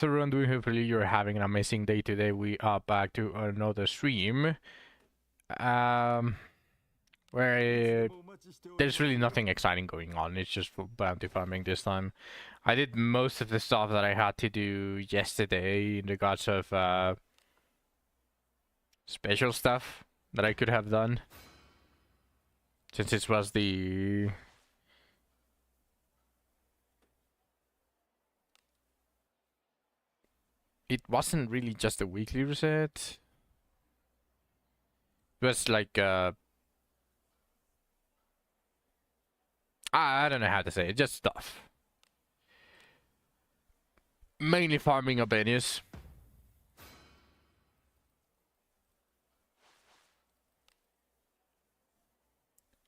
So everyone doing, hopefully you're having an amazing day today. We are back to another stream. Where there's really nothing exciting going on. It's just for bounty farming this time. I did most of the stuff that I had to do yesterday in regards of special stuff that I could have done. Since it was the... It wasn't really just a weekly reset. It was like I don't know how to say it, just stuff. Mainly farming Albanians.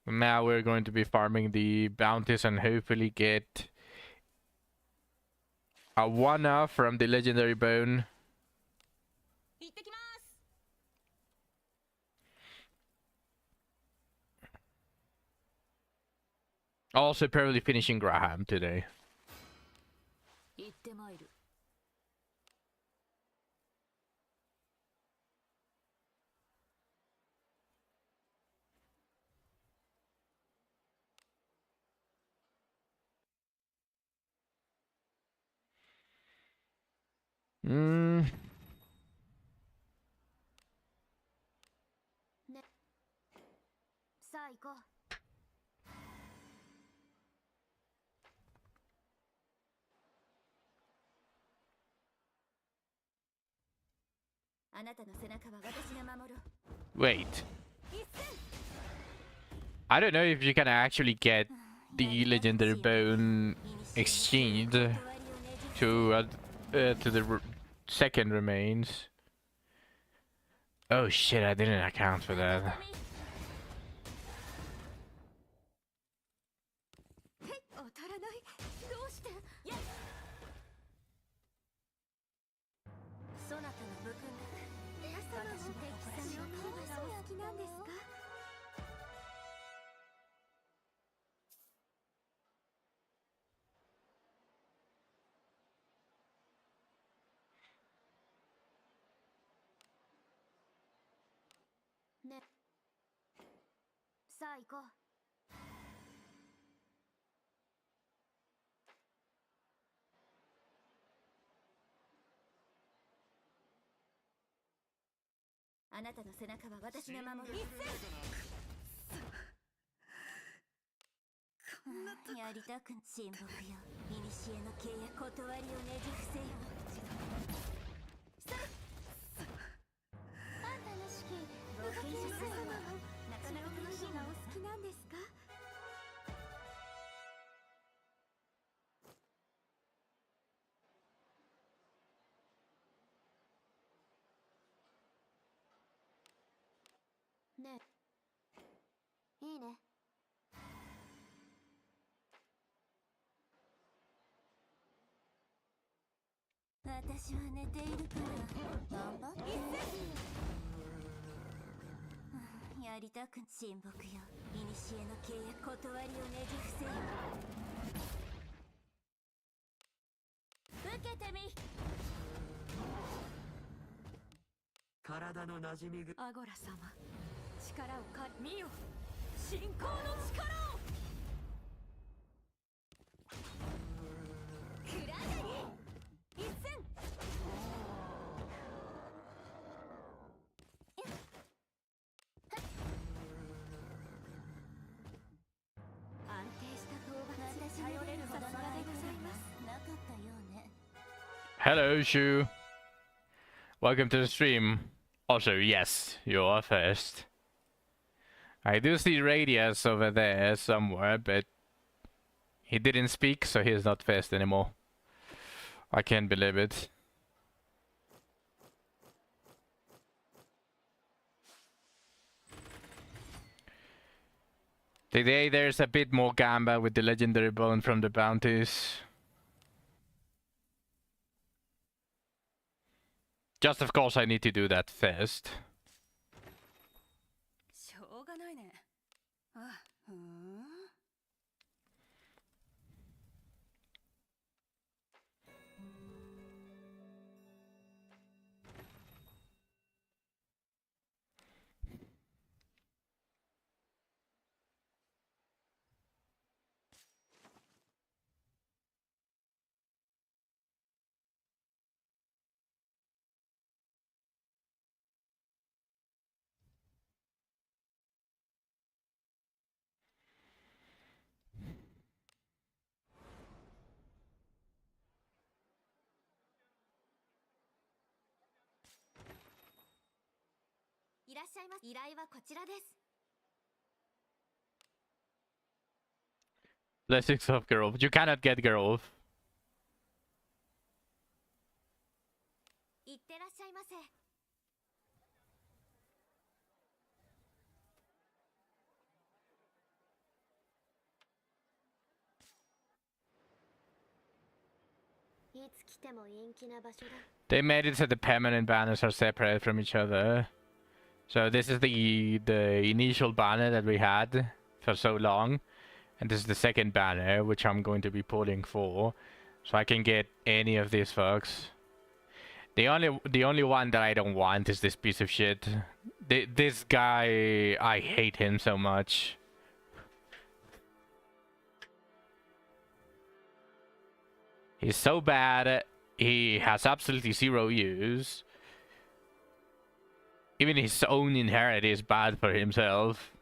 Now we're going to be farming the bounties and hopefully get a one-off from the legendary bone. Also probably finishing Graham today. Hmm. さあ行こう。あなたの背中は私が守る。 Wait. I don't know if you can actually get the legendary bone exchanged to the second remains. Oh shit, I didn't account for that.あなたの背中は私が守る。やりたく親睦よ。古の契約断りをねじ伏せよ。あんたの式、ご近所様はなかなか楽しいがお好きなんですか？ねえ、いいね。私は寝ているから頑張って。やりたく親睦よ。古の契約断りをねじ伏せよ。受けてみ。体の馴染みぐ。アゴラ様、力を見よ。信仰の力を。クラゲに一戦。安定した討伐。私頼れるほどのでございます。なかったようね。 Hello, Shu. Welcome to the stream. Also, yes, you are first. I do see Radius over there somewhere, but he didn't speak, so he's not first anymore. I can't believe it. Today there's a bit more gamba with the legendary bone from the bounties. Just of course I need to do that first. しょうがないね。あ、ふん。しゃいませ。依頼はこちらです。 Blessings of Geralt. You cannot get Geralt. いってらっしゃいませ。いつ来ても陰気な場所だ。 They made it so the permanent banners are separate from each other. So this is the initial banner that we had for so long. And this is the second banner, which I'm going to be pulling for. So I can get any of these folks. The only one that I don't want is this piece of shit. This guy, I hate him so much. He's so bad. He has absolutely zero use. Even his own inherit is bad for himself.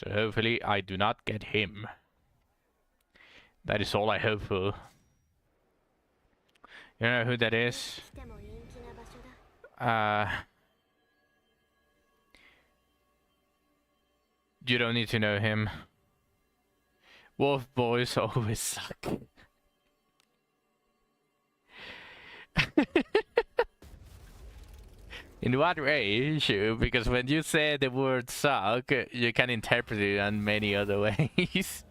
So hopefully I do not get him. That is all I hope for. You know who that is? You don't need to know him. Wolf boys always suck. In what way? Sure, because when you say the word suck, you can interpret it in many other ways.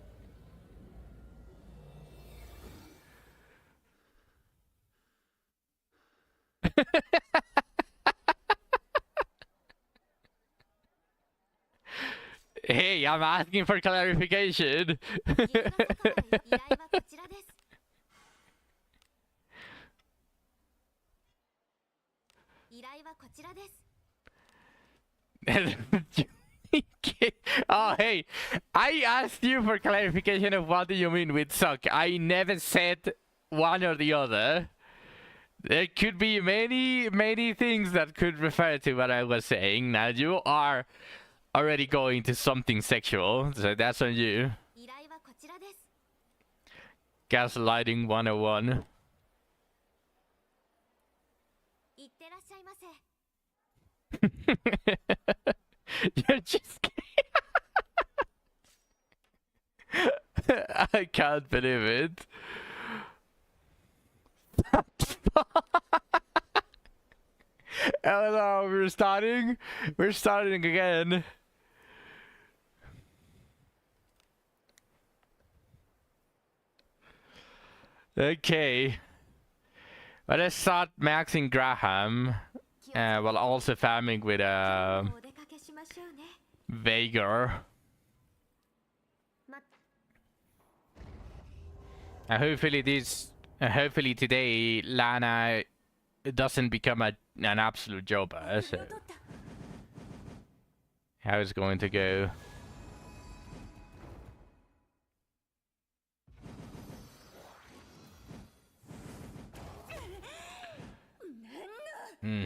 Hey, I'm asking for clarification. Oh, hey, I asked you for clarification of what do you mean with suck. I never said one or the other. There could be many things that could refer to what I was saying. Now you are already going to something sexual, so that's on you. Gaslighting 101. You're just kidding. I can't believe it. Hello, we're starting. We're starting again. Okay. Well, let's start maxing Graham. While also farming with Vagar. Hopefully today Lana doesn't become an absolute jobber. So how it's going to go? Hmm.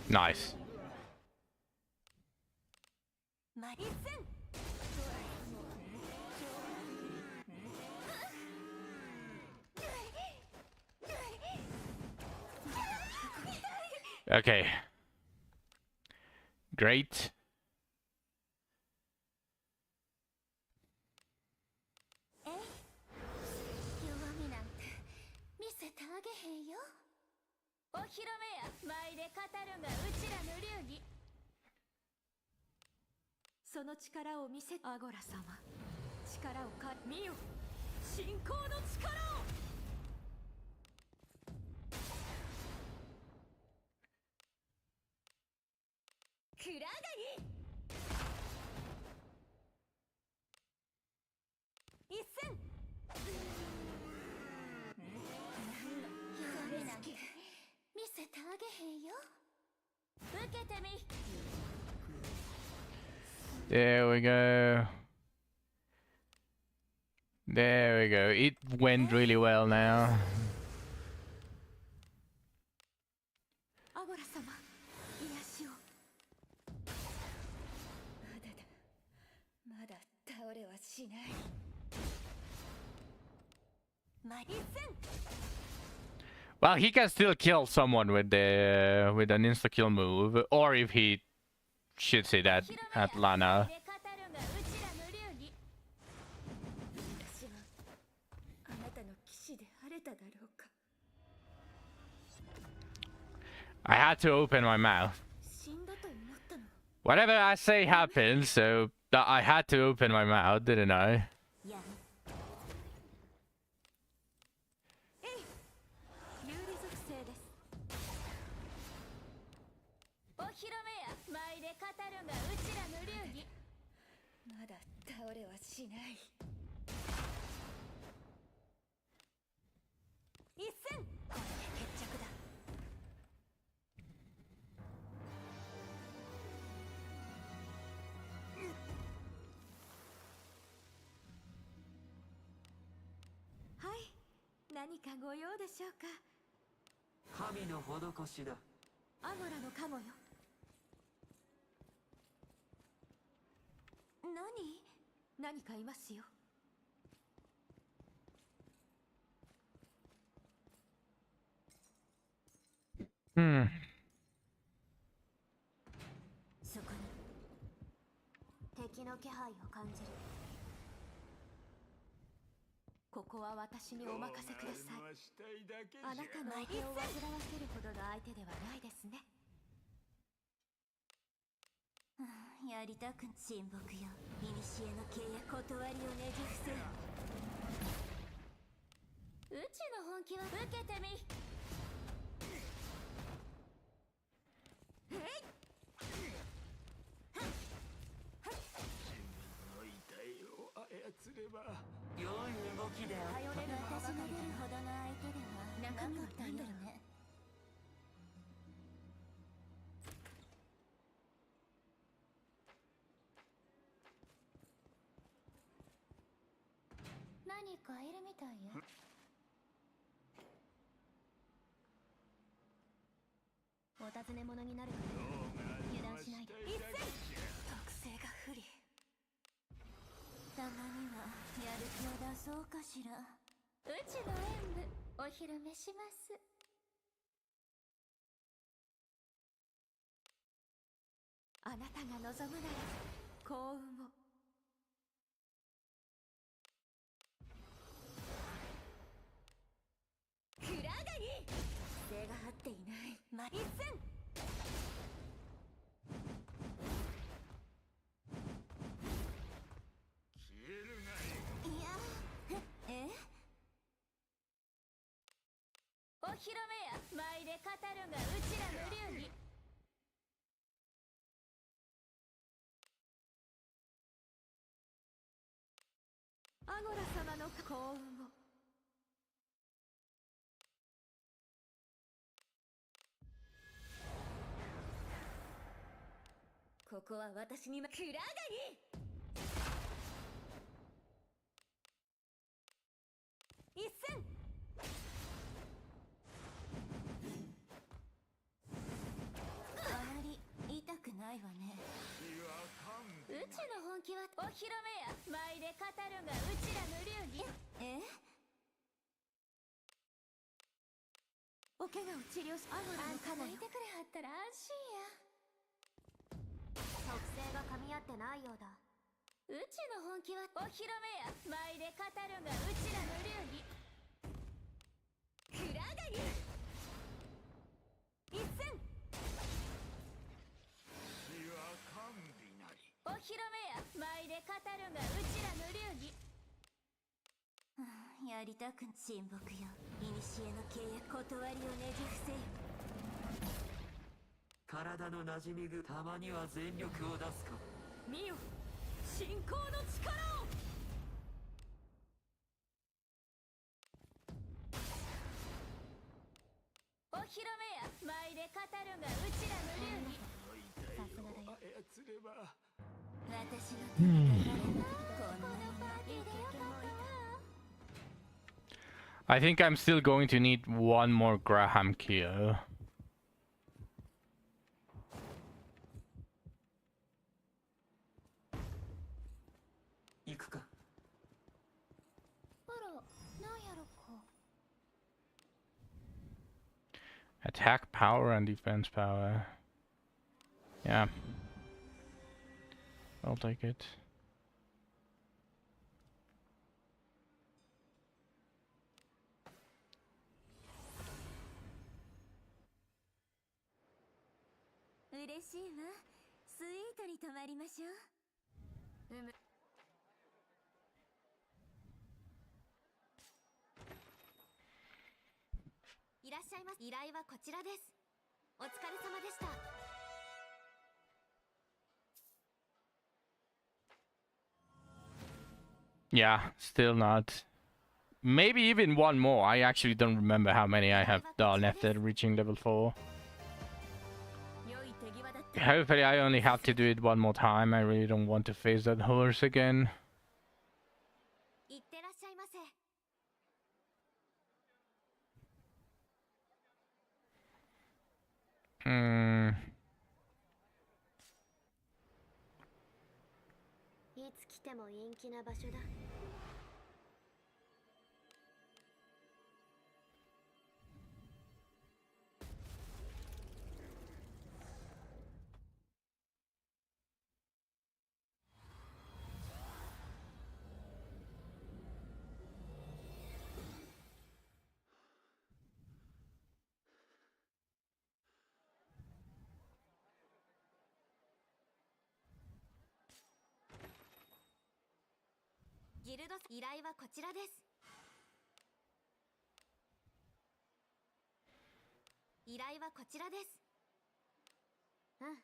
Nice. Okay. Great. There we go. There we go. It went really well now. アゴラ様、癒しを。まだ倒れはしない。Well, he can still kill someone with an insta kill move, or if he shoots it at Lana. I had to open my mouth. Whatever I say happens, so I had to open my mouth, didn't I?はい、何かご用でしょうか。神の施しだ。アゴラの加護よ。何かいますよ。そこに敵の気配を感じる。ここは私にお任せください。あなたの相手を煩わせるほどの相手ではないですね。やりたく親睦よ。古の契約断りをねじ伏せよ。うちの本気は受けてみ。良い動きであった。私が出るほどの相手ではなかったよね。何かいるみたいよ。お尋ね者になるから油断しないで。特性が不利。たまにはやる気を出そうかしら。うちの演舞お披露目します。あなたが望むなら幸運を。クラガニ手が張っていない。一戦お披露目や舞で語るがうちらの流儀。アゴラ様の幸運を。ここは私にクラガニ一戦あまり痛くないわね。うちの本気はお披露目や舞で語るがうちらの流儀。お怪我を治療しアゴラのカナよ。いてくれはったら安心や。特性が噛み合ってないようだ。うちの本気はお披露目や舞で語るがうちらの流儀。クラガニ一戦お披露目や舞で語るがうちらの流儀。やりたく親睦よ。古の契約断りをねじ伏せよ。体の馴染みぐたまには全力を出すか。見よ信仰の力を。お披露目や舞で語るがうちらの流儀。さすがだよ。私の手にかかればこんなにいい経験もいた。 I think I'm still going to need one more Graham kill. 行くか。あら、なんやろか。 Attack power and defense power. Yeah. I'll take it. 嬉しいわ。スイートに泊まりましょう。いらっしゃいます。依頼はこちらです。お疲れ様でした。 Yeah, still not. Maybe even one more. I actually don't remember how many I have done after reaching level 4. 良い手際だった。 Hopefully I only have to do it one more time. I really don't want to face that horse again. いってらっしゃいませ。 Hmm. いつ来ても陰気な場所だ。 ギルド依頼はこちらです。依頼はこちらです。うん。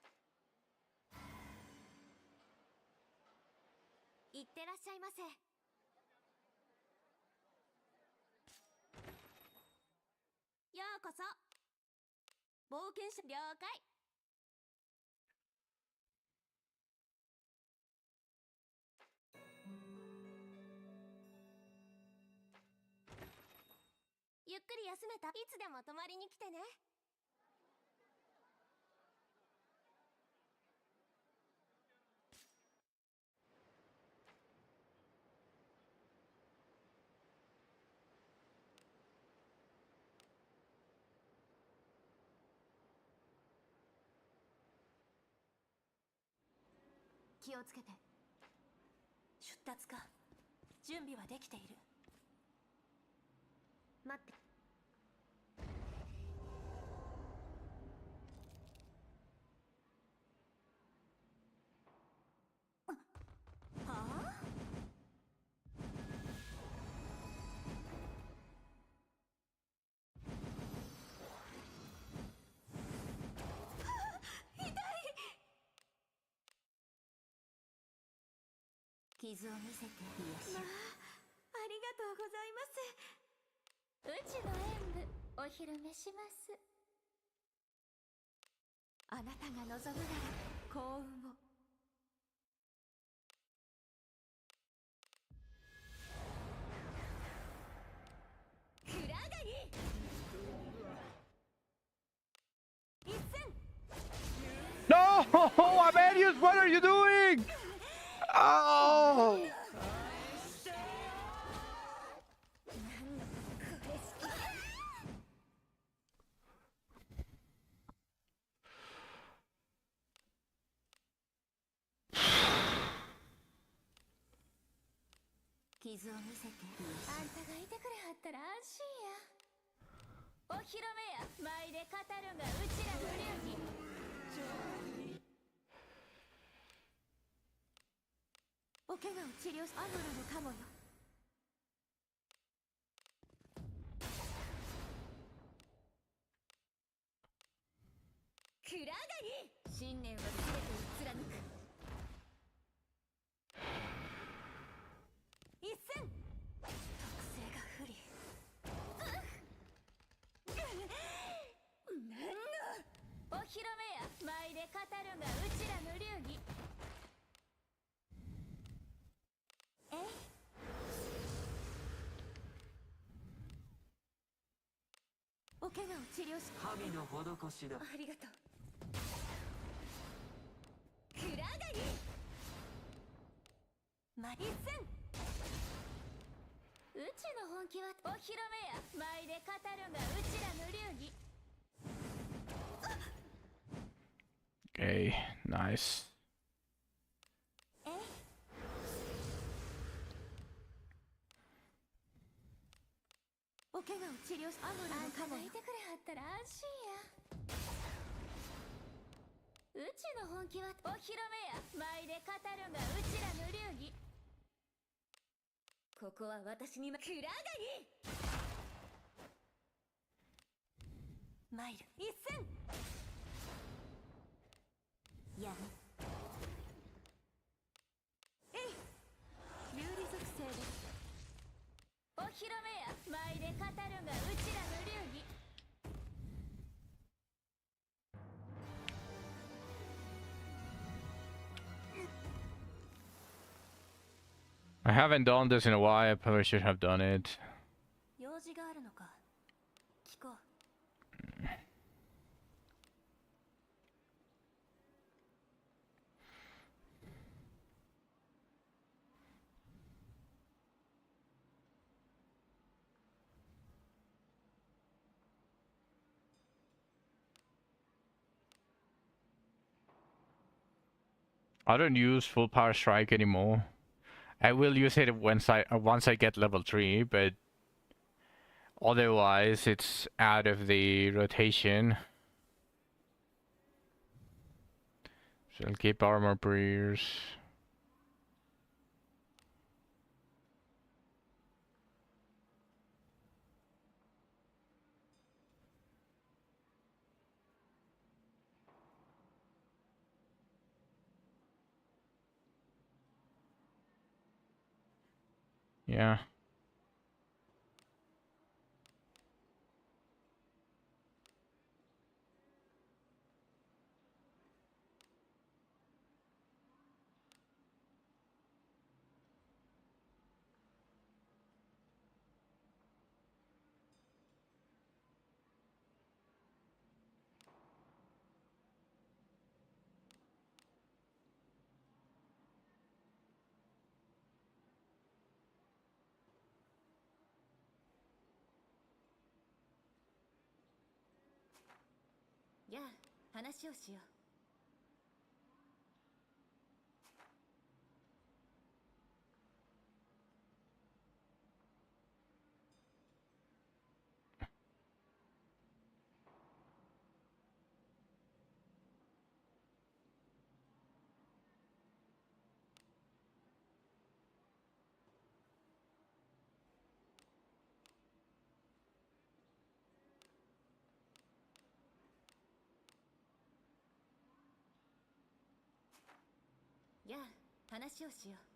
いってらっしゃいませ。ようこそ。冒険者了解。ゆっくり休めた？いつでも泊まりに来てね。気をつけて。出立か。準備はできている。待って。はあ？痛い。傷を見せて癒し。まあ、ありがとうございます。うちの演舞お披露目します。あなたが望むなら幸運を。クラガニ一戦。 No! Amelius, what are you doing? Oh! 傷を見せて。あんたがいてくれはったら安心や。お披露目や。舞で語るがうちらの流儀。お怪我を治療し、アムロのカモよ。クラガニ。信念は全てを貫く。一戦。特性が不利。なんのお披露目や。舞で語るがうちらの流儀。怪我を治療し神の施しだ。ありがとう。クラガニマリスンうちの本気はお披露目や舞で語るがうちらの流儀 Okay, nice. えお怪我を治療しアムラの家内いてくれはったら安心やうちの本気はお披露目や舞で語るがうちらの流儀ここは私にクラガニマイル一戦やむえい流理属性ですお披露目や舞で語るがうちらの流儀 I haven't done this in a while. I probably should have done it. 用事があるのか聞こう I don't use full power strike anymore. I will use it once I get level 3, but otherwise it's out of the rotation. So I'll keep armor breers. Yeah.やあ話をしよう やあ話をしよう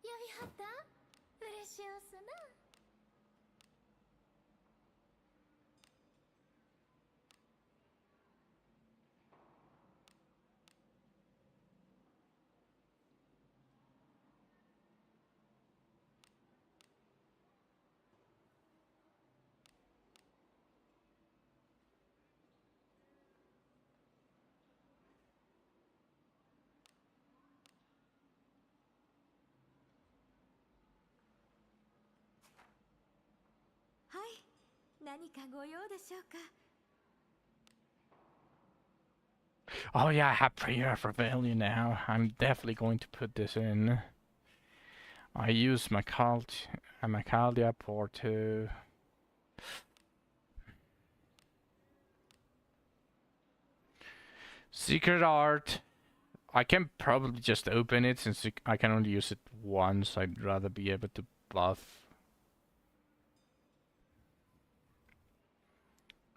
呼びはった嬉しおすな はい何かご用でしょうか Oh yeah, I have Prayer of Rebellion now. I'm definitely going to put this in. I use my Caldia port to... Secret Art. I can probably just open it since I can only use it once. I'd rather be able to buff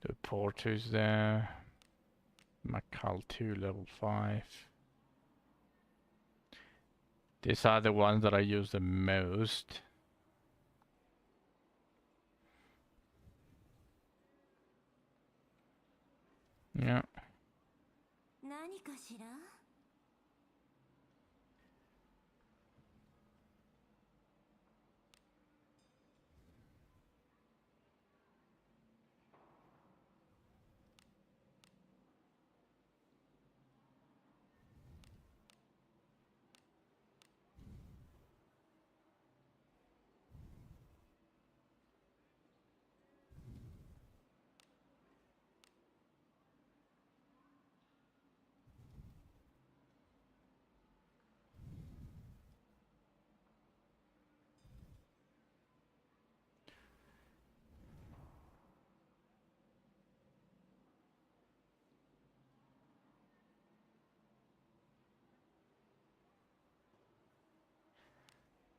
the porters there. Macal 2 level 5. These are the ones that I use the most. Yeah. 何かしら？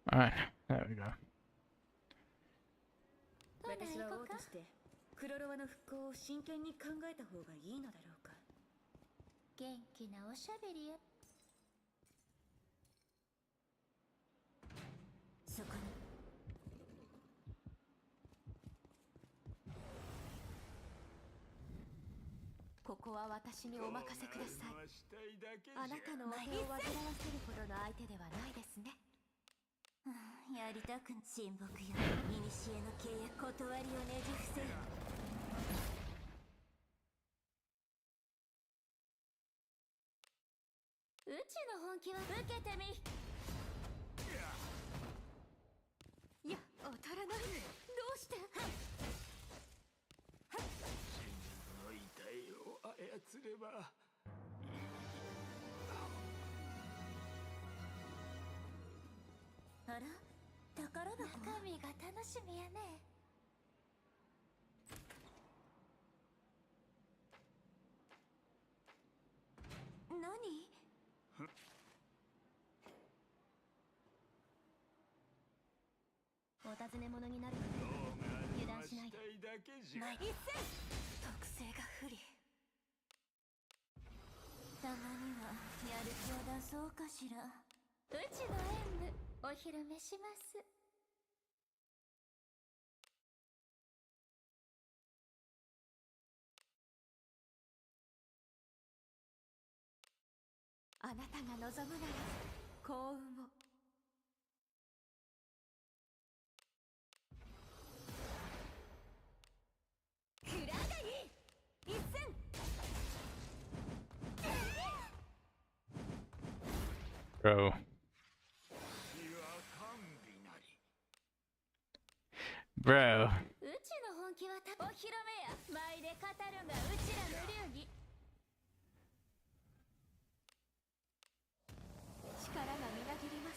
Alright, there we go. 私は王としてクロロワの復興を真剣に考えた方がいいのだろうか。元気なおしゃべりや。そこにここは私にお任せください。あなたのお手を煩わせるほどの相手ではないですね。やりたくん親睦よ。古の契約断りをねじ伏せよ。うちの本気は受けてみ。いや、当たらない。どうして？の遺体を操ればあら、宝箱。中身が楽しみやね。何？お尋ね者になるまで油断しないで。ない。特性が不利。たまにはやる気を出そうかしら。うちの演舞お披露目します。あなたが望むなら幸運を。くらがい一戦。Bro. Bro. うちの本気はお披露目や。舞で語るがうちらの流儀。力がみなぎります。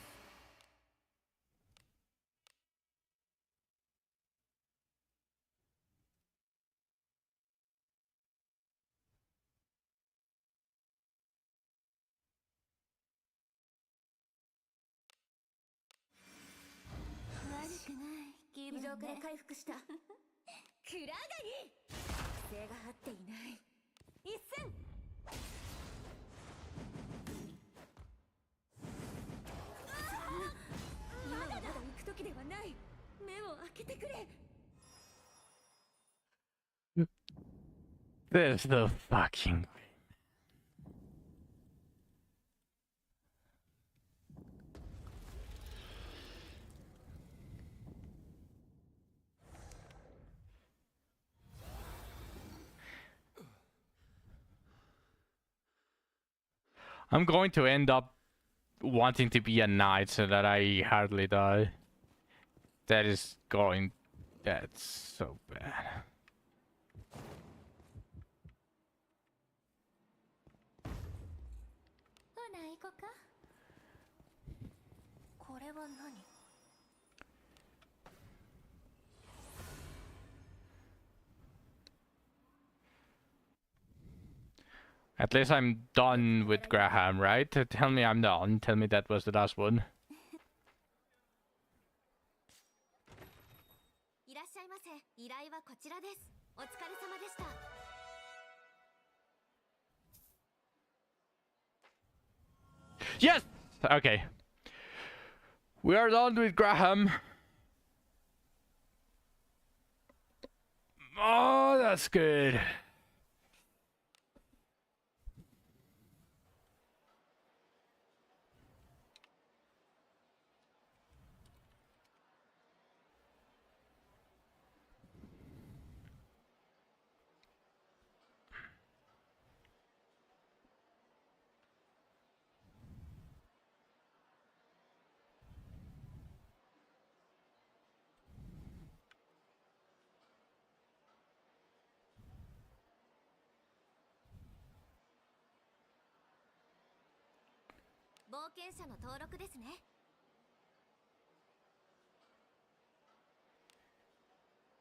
悪くない。気分異常からね。回復した。くらがい性が張っていない。一戦。今はまだ行く時ではない。目を開けてくれ。 There's the fucking. I'm going to end up wanting to be a knight so that I hardly die. That is going. That's so bad. ほな行こか。これは何？ At least I'm done with Graham, right? Tell me I'm done. Tell me that was the last one. いらっしゃいませ。依頼はこちらです。お疲れ様でした。Yes! Okay. We are done with Graham. Oh, that's good.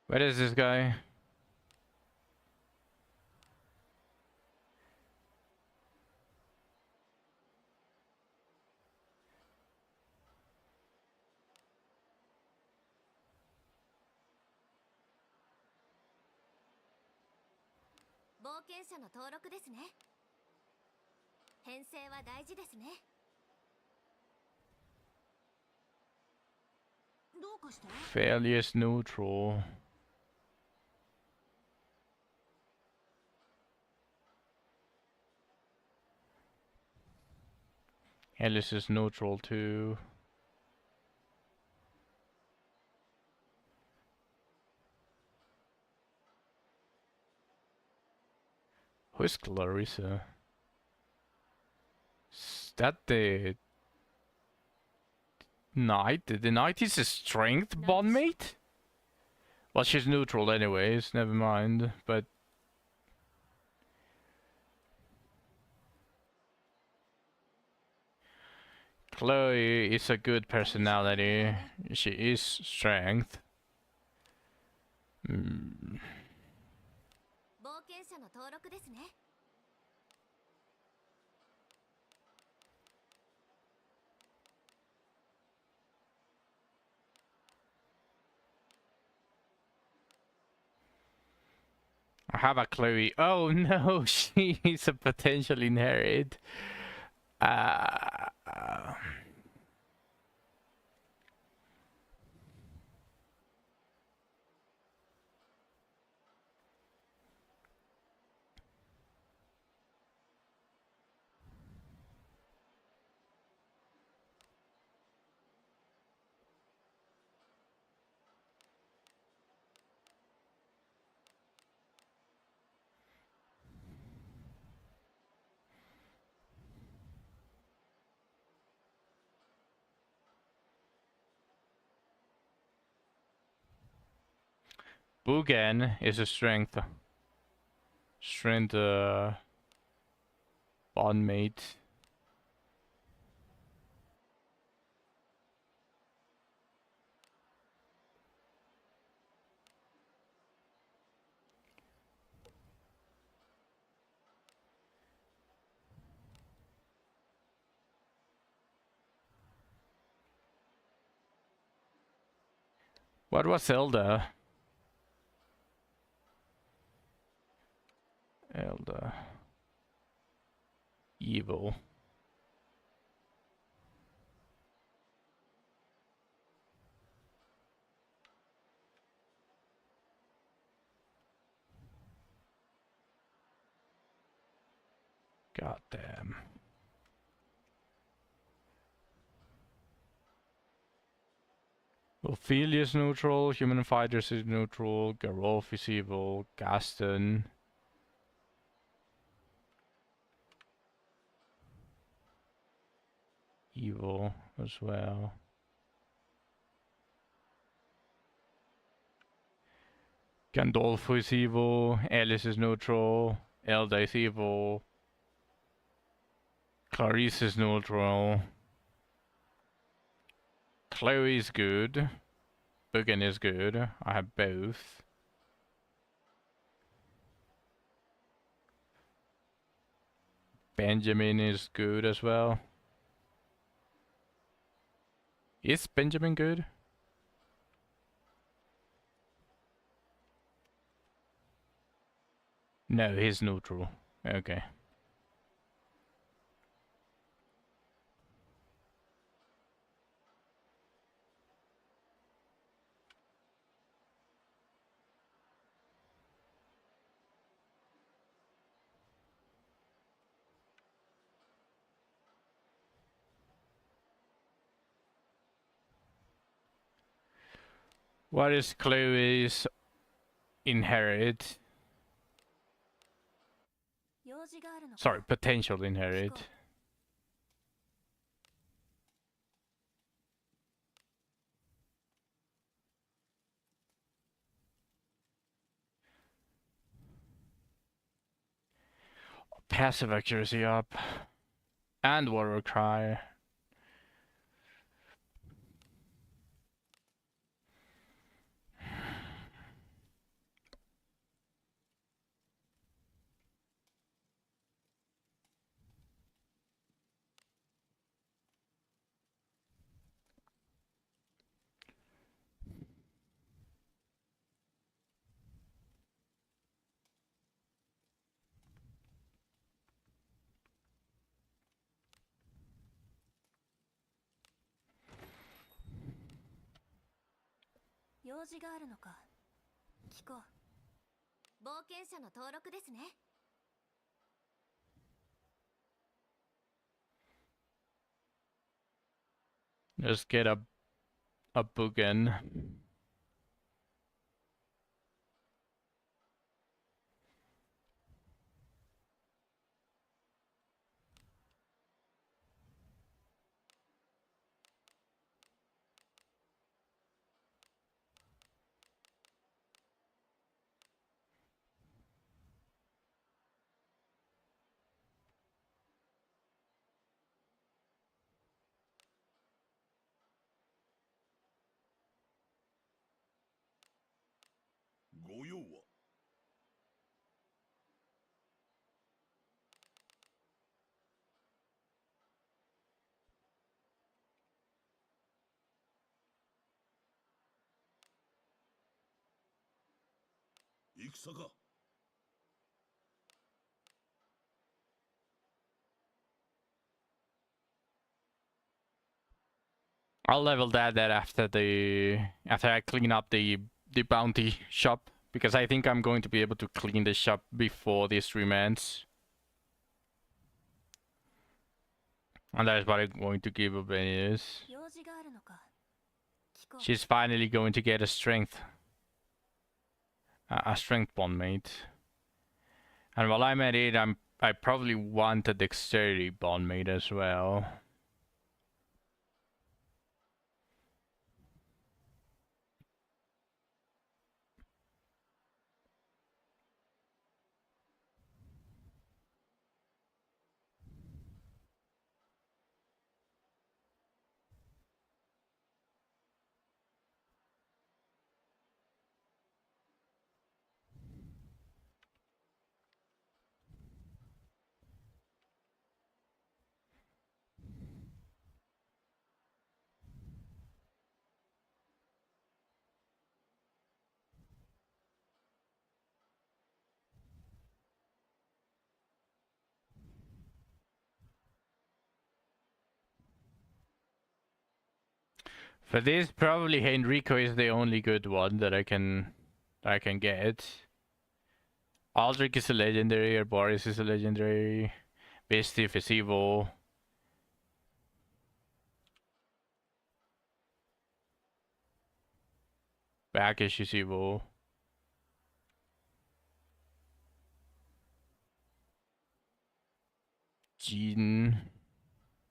Where is this guy? Failures neutral. Alice is neutral too. Who's Clarissa? Is that the knight? The knight is a strength bondmate? Well, she's neutral anyways, never mind, but... Chloe is a good personality. She is strength. I have a Chloe. Oh no, she is a potential inherit. Bugen is a strength. Strength bondmate. What was Zelda? Zelda. Evil. God damn. Ophelia is neutral, Human Fighters is neutral, Gerolf is evil, Gaston. Evil as well. Gandolfo is evil, Alice is neutral, Elda is evil, Clarice is neutral, Chloe is good, Bugen is good, I have both. Benjamin is good as well. Is Benjamin good? No, he's neutral. Okay. What is Chloe's inherit? 用事があるのか Sorry, potential inherit. 聞こ Passive accuracy up. And water cry.う用事があるのか聞こう冒険者の登録ですね Just get a bookend. I'll level that after I clean up the bounty shop, because I think I'm going to be able to clean the shop before this stream ends. And that is what I'm going to give up anyways. 用事があるのか聞こう She's finally going to get a strength bond mate. And while I'm at it, I probably want a dexterity bond mate as well. For this, probably Henrico is the only good one that I can get. Aldrich is a legendary, or Boris is a legendary. Bistiff is evil. Backish is evil. Jean.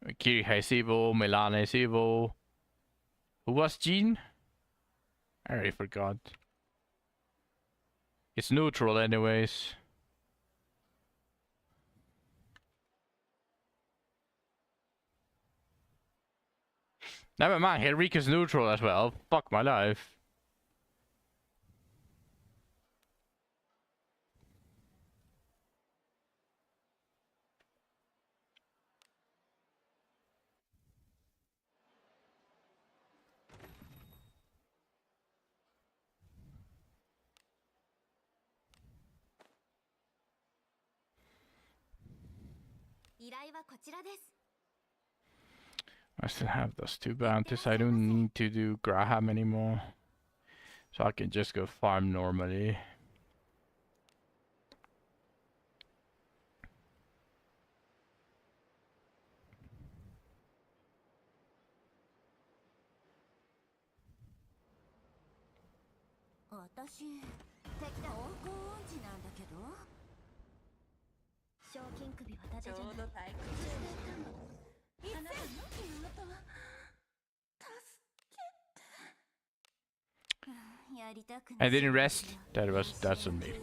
Kiriha is evil. Milana is evil. Who was Jean? I already forgot. It's neutral anyways. Never mind, Henrico's neutral as well. Fuck my life. I still have those two bounties. I don't need to do Graham anymore. So I can just go farm normally. 私敵だ。方向音痴なんだけど。賞金首はダジャじゃない。ちょうど退屈してたの。あなたの妹は助けて。やりたくない。 I didn't rest. That's on me.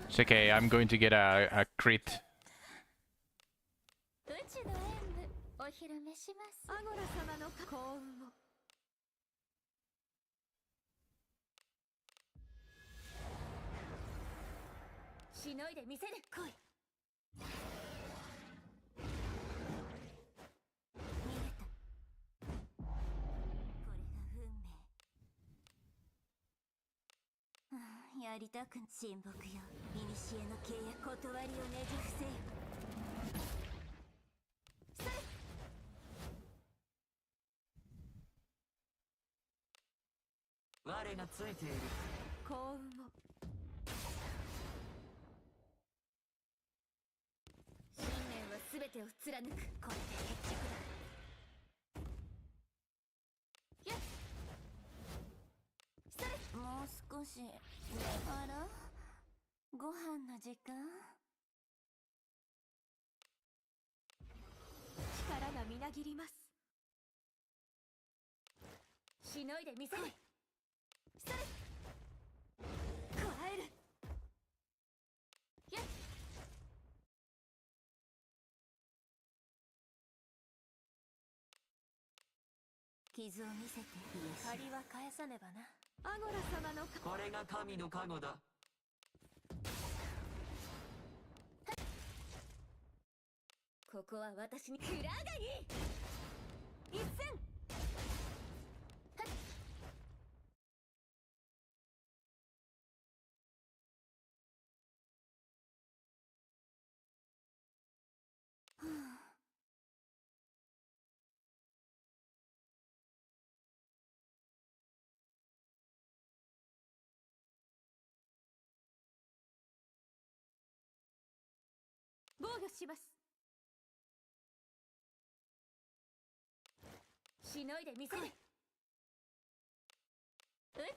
It's okay. I'm going to get a crit. うちの演舞お披露目します。アゴラ様の幸運を。しのいでみせる。来い。逃げた。これが運命。やりたくん親睦よ。古の契約断りをねじ伏せよ。我がついている。幸運を。信念は全てを貫く。これで決着だ。やっそれ。もう少しあらご飯の時間。力がみなぎります。しのいでみせる。それ。加える。やっ傷を見せて。借りは返さねばな。アゴラ様のこれが神の加護だ。ここは私にクラーガニー一戦。防御します。しのいでみせる。う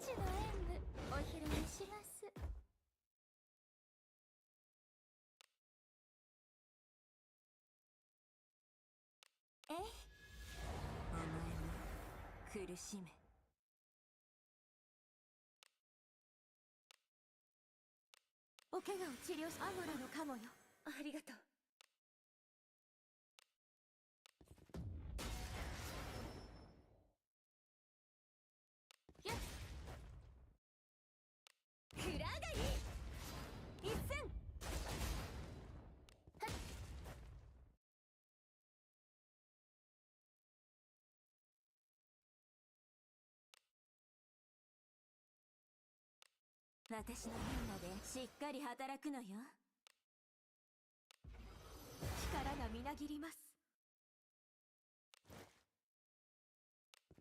ちの演舞お披露目します。えい。お前も苦しめ。お怪我を治療しアゴラのカモよ。ありがとう。やっクラーガニー一戦。はっ私の分までしっかり働くのよ。力がみなぎります。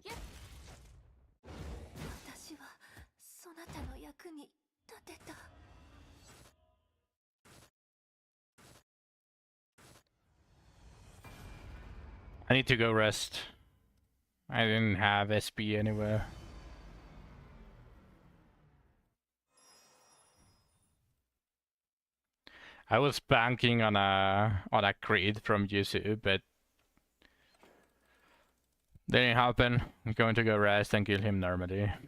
やっ私はそなたの役に立てた。I need to go rest. I didn't have SP anywhere. I was banking on a crit from Yuzu, but didn't happen. I'm going to go rest and kill him normally.「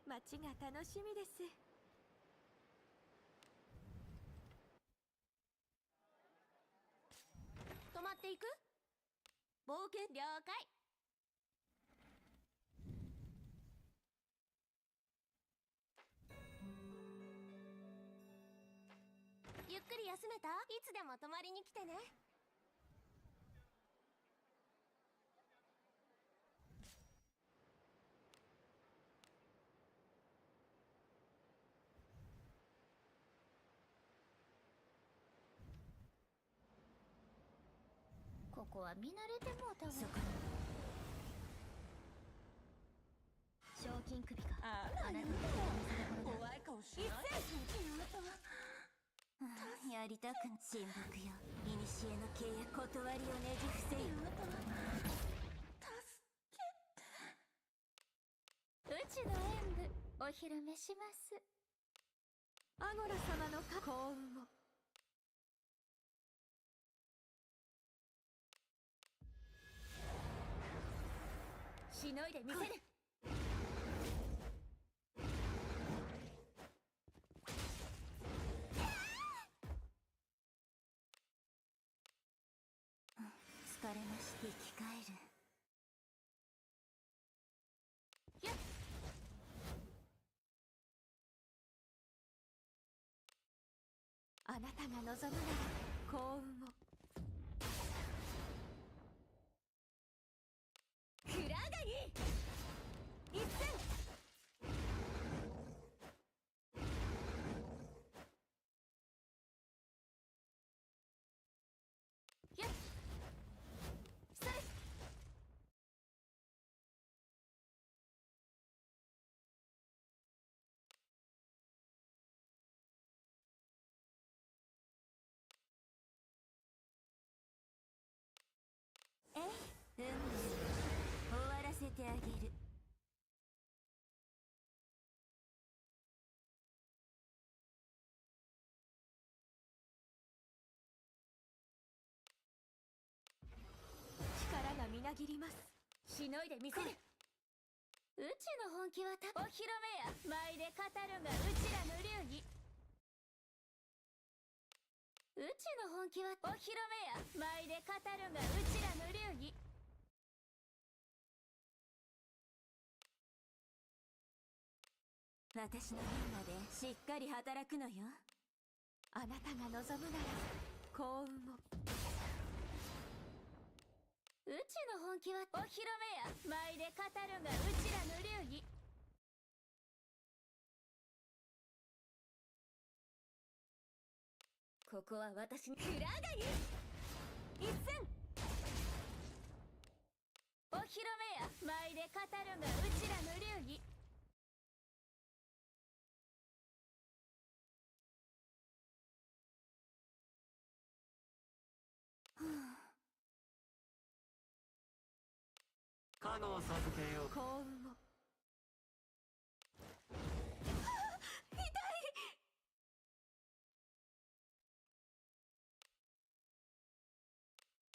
街が楽しみです。泊まっていく？冒険了解。ゆっくり休めた？いつでも泊まりに来てね。子は見慣れてもうたわ。そこ賞金首か。ああなたの怖い顔しないやりたくん親睦よ。古の契約断りをねじ伏せよ。うちの演舞お披露目します。アゴラ様の幸運を。しのいでみせる。疲れまし生き返る。やっあなたが望むなら幸運を。クラガニ一戦。やっそれ。運命終わらせてあげる。力がみなぎります。しのいでみせる。うちの本気はお披露目や。舞で語るがうちらの流儀。うちの本気はお披露目や。舞で語るがうちらの流儀。私の分までしっかり働くのよ。あなたが望むなら幸運を。うちの本気はお披露目や。舞で語るがうちらの流儀。ここは私にクラガニ一戦。お披露目や。舞で語るがうちらの流儀。加護を授けよう。幸運を。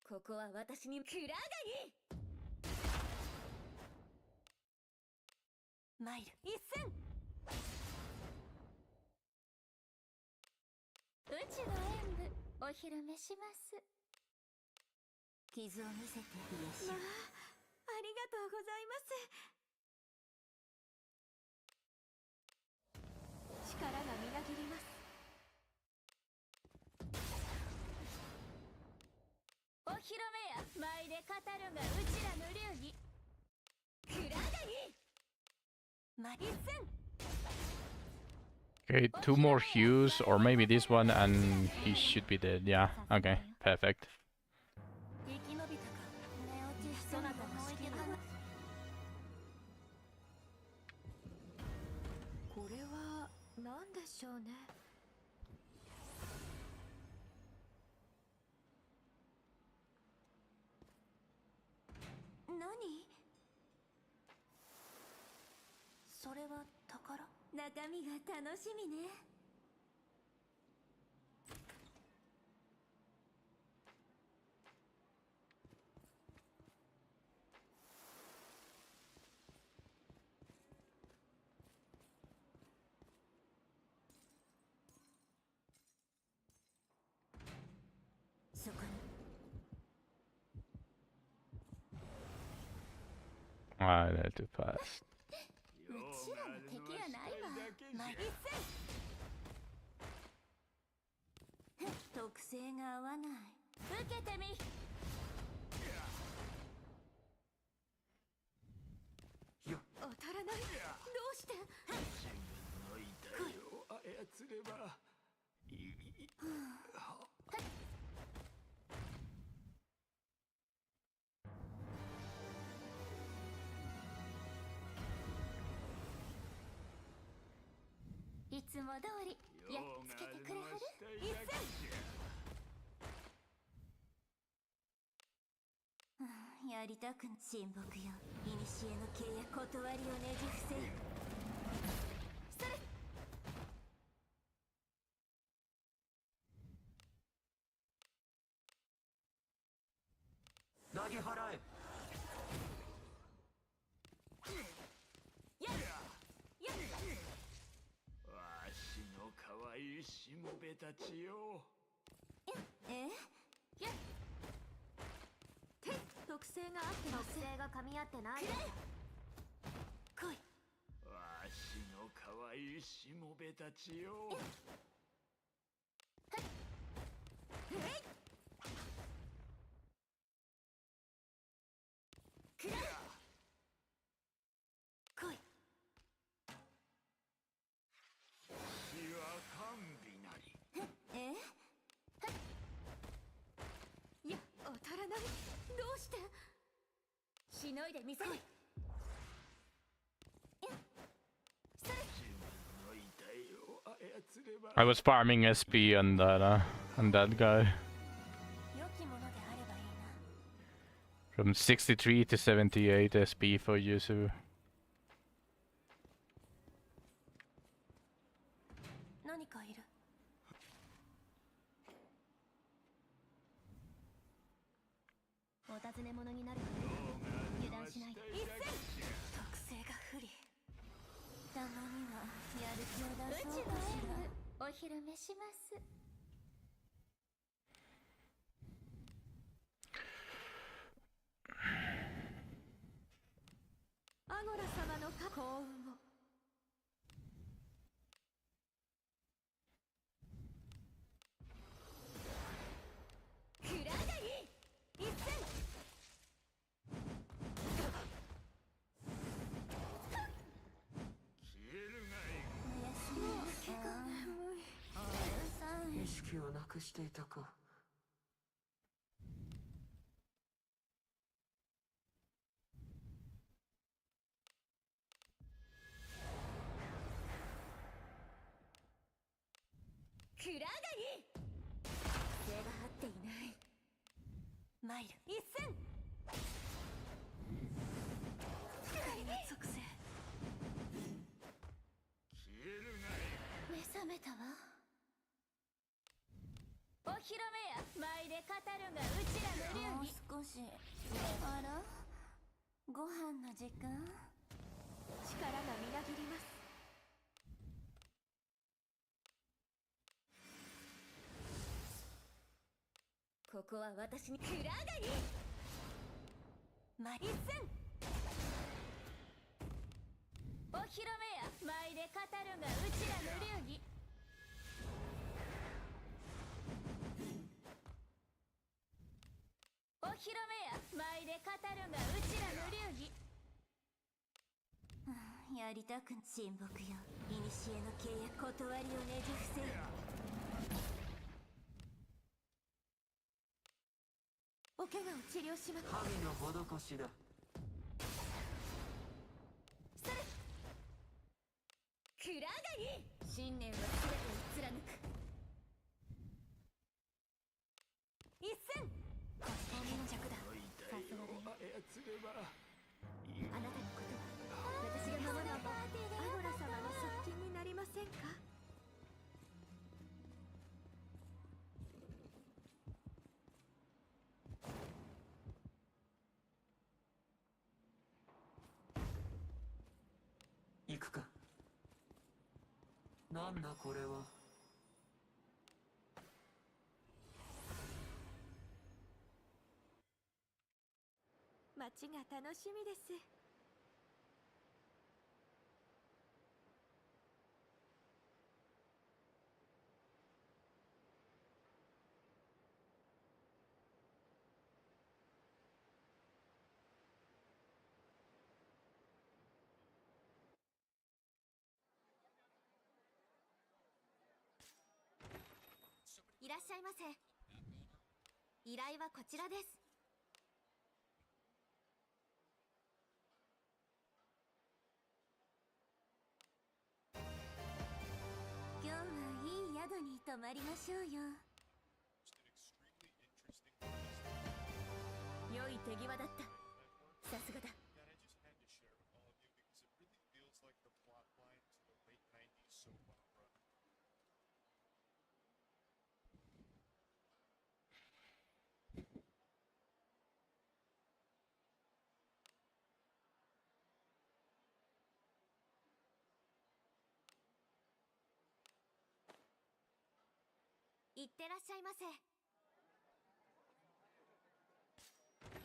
ここは私にクラガニマイル一戦。うちの演舞お披露目します。傷を見せて癒しまあ、を。ありがとうございます。力がみなぎります。お披露目や。舞で語るがうちらの流儀。クラガニ一戦。 Okay, 2 more hues, or maybe this one, and he should be dead. Yeah, okay, perfect. 生き延びたか。寝落ちそなたの思い出かな。これは何でしょうね。何？それは宝？中身が楽しみね。そこに。Ah, they're too fast. うちらの敵やないわ。ま一戦。特性が合わない。受けてみ。当たらない。どうして。操ればいつも通りやっつけてくれはる。一戦。やりたくん親睦よ。古の契約断りをねじ伏せ。それ。投げ払え。わしの可愛いしもべたちよ。やっ特性が合ってます。特性が噛み合ってない。来い。わしの可愛いしもべたちよ。くら来い。死は甘美なり。いや、当たらない。どうしてしのいでみせる。自分の遺体を操れば。 I was farming SP on that guy 良きものであればいいな。 from 63 to 78 SP for Yuzu. 何かいる。お尋ね者になるから油断しないで。一戦。特性が不利。たまにはやる気を出そうかしら。お披露目します。アゴラ様の幸運を。くらがいい。一戦。消えるがいい。おやすみなさい。意識をなくしていたか。くらがいい。手が張っていない。マイル一戦。光の属性。消えるがいい。目覚めたわ。お披露目や。舞で語るがうちらの流儀。もう少し。あら、ご飯の時間。力がみなぎります。ここは私に。くらがいい。一戦。お披露目や。舞で語るがうちらの流儀。お披露目や。舞で語るがうちらの流儀。やりたく親睦よ。古の契約断りをねじ伏せる。お怪我を治療します。神の施しだ。それ。くらがいい。信念は全てを貫く。一戦。これで決着だ。の遺体を操れば。あなたのことは私が守ればアゴラ様の側近になりませんか。行くか。なんだこれは。街が楽しみです。いらっしゃいませ。依頼はこちらです。泊まりましょうよ。良い手際だった。さすがだ。いってらっしゃいませ。い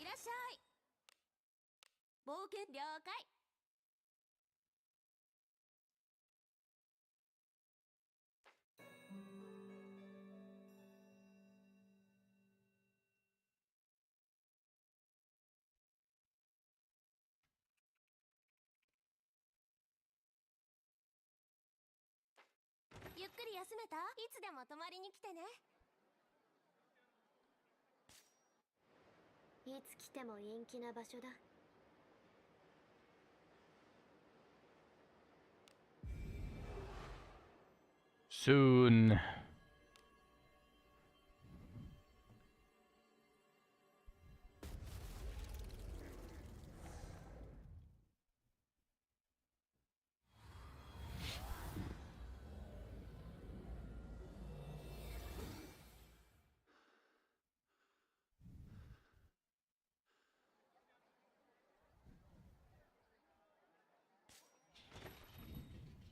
らっしゃい。冒険了解。ゆっくり休めた？いつでも泊まりに来てね。いつ来ても陰気な場所だ。Soon.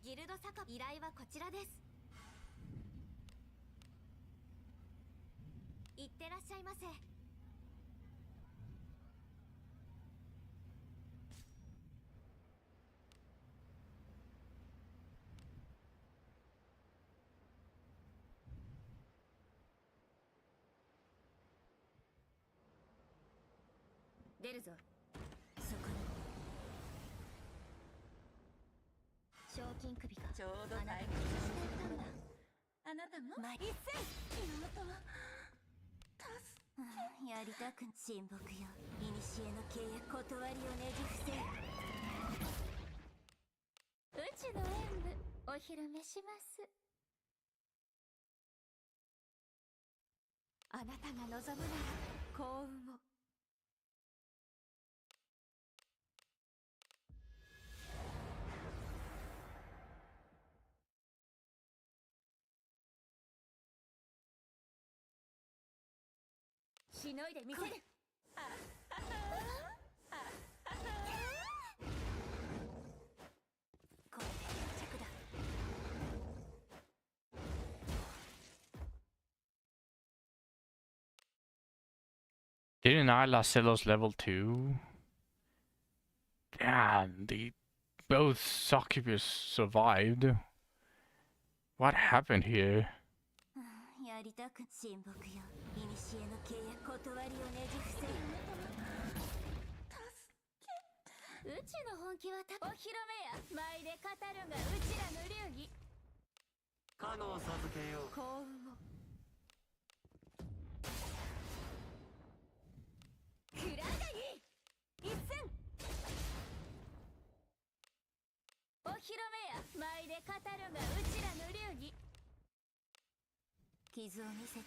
ギルドサカ依頼はこちらです。いってらっしゃいませ。出るぞ。そこに賞金首がちょうどあなたにタイミングしてたんだ。あなたも一斉妹はやりたく親睦よ。古の契約断りをねじ伏せる。うちの演舞お披露目します。あなたが望むなら幸運を。しのいでみせる。これで決着だ。Didn't Lascillos level 2? Damn, both succubus survived. What happened here? やりたく親睦よ。古の契約断りをねじ伏せる。うちの本気はお披露目や。舞で語るがうちらの流儀。加護を授けよう。幸運を。くらがに一戦。お披露目や。舞で語るがうちらの流儀。傷を見せて。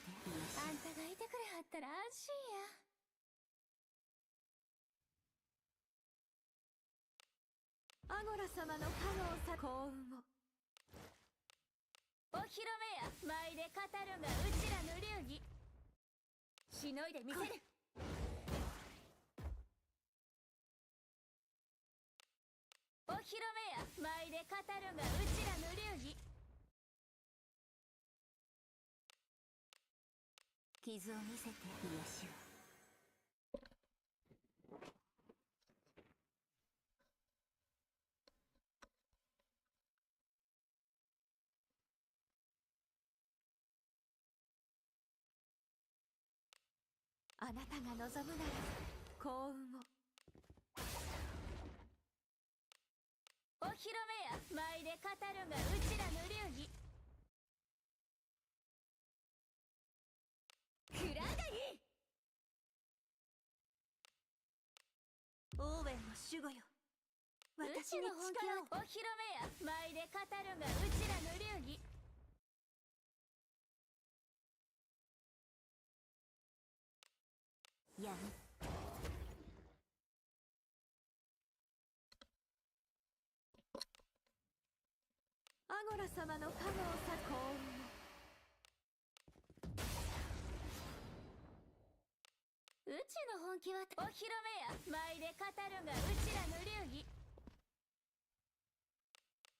あんたがいてくれはったら安心や。アゴラ様の加護さ幸運を。お披露目や。舞で語るがうちらの流儀。しのいでみせる。お披露目や。舞で語るがうちらの流儀。傷を見せて癒しを。あなたが望むなら幸運を。お披露目や。舞で語るがうちらの流儀。くらがにオーウェンの守護よ。うちの本気を。お披露目や。舞で語るがうちらの流儀。やむアゴラ様の加護をさ幸うちの本気はお披露目や舞で語るがうちらの流儀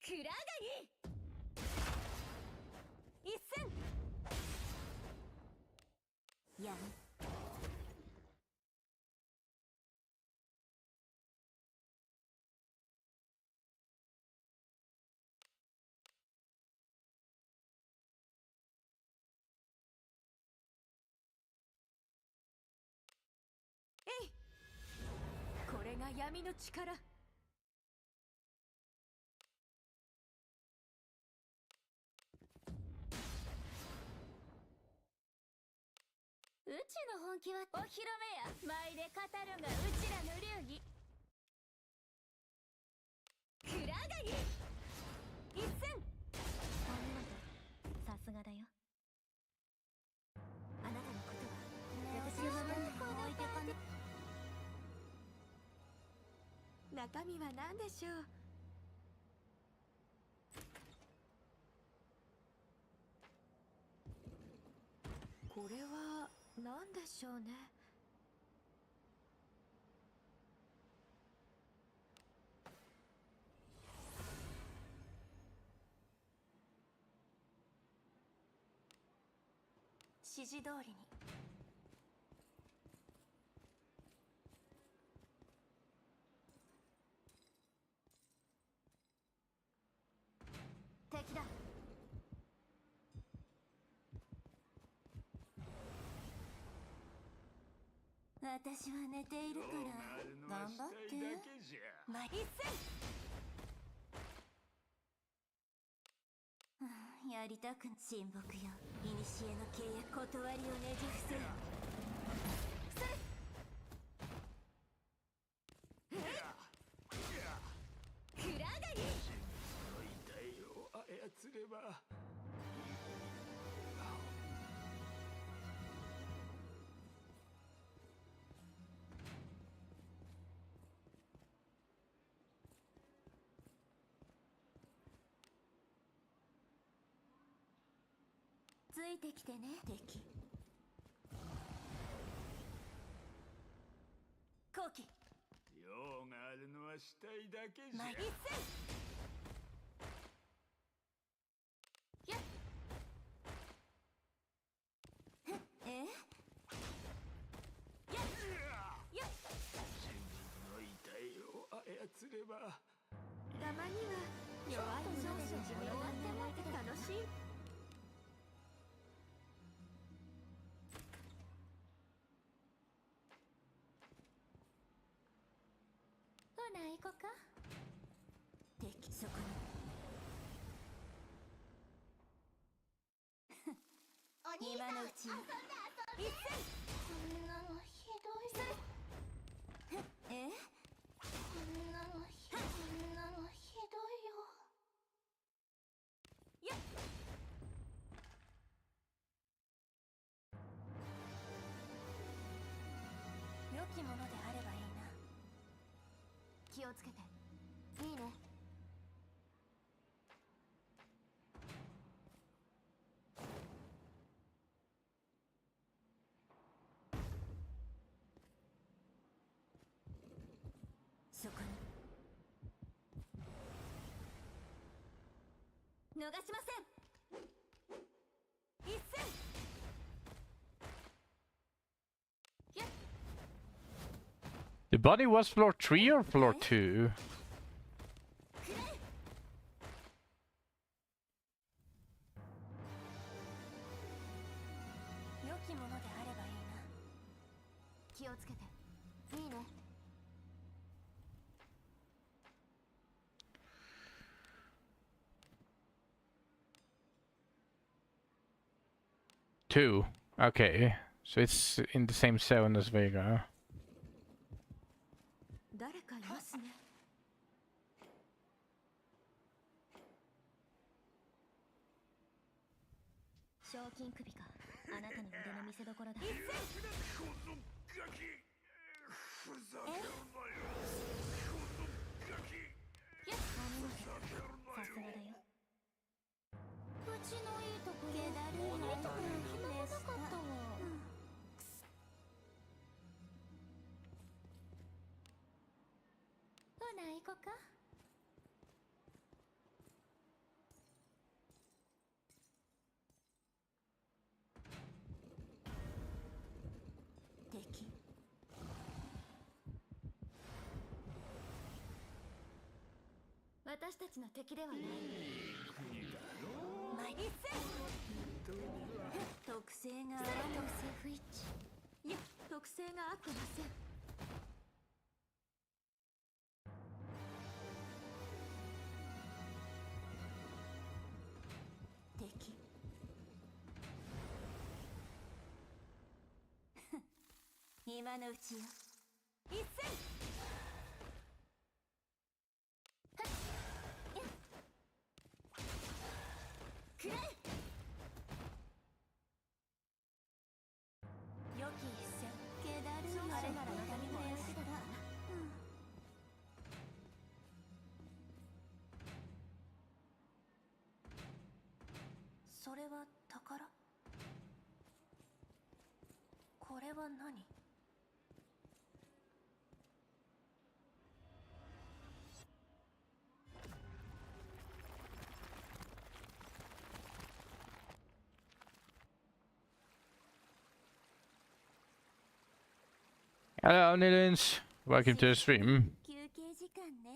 クラガギ一戦やむこれが闇の力うちの本気はお披露目や舞で語るがうちらの流儀クラガギ一戦お見事さすがだよあなたのことは私のままに置いてかね中身は何でしょうこれは何でしょうね指示通りに敵だ私は寝ているから頑張ってま一戦やりたく親睦よ古の契約断りをねじ伏せよクラガギの遺体を操ればついてきてね敵後期用があるのは死体だけじゃ一戦やっえやっやっ自分の遺体を操ればたまには弱い者で自分をやって楽しいほな行こか敵そこに今のうちに一戦こんなのひどいよえこんなのひどいよやっ良きものであればいいな気をつけていいねそこに逃しません一戦やっ The body was floor 3 or floor 2? くらえ良きものであればいいな気をつけていいね 2. Okay, so it's in the same zone as Vega. 誰かいますね賞金首かあなたの腕の見せ所だガキふざけるなよこのガキやっふざけるなよさすがだよ。うちのいいところ気だるいいところ暇がなかったわ。ほな行こか。敵。私たちの敵ではない。マイリス特性が特性不一致。いや特性が合ってません。敵。今のうちよ。一戦。くらえ。良き一戦。気だるいあれなら痛みも安心だ。それは宝。これは何。Hello, Nilins. Welcome to the stream. 休憩時間ね。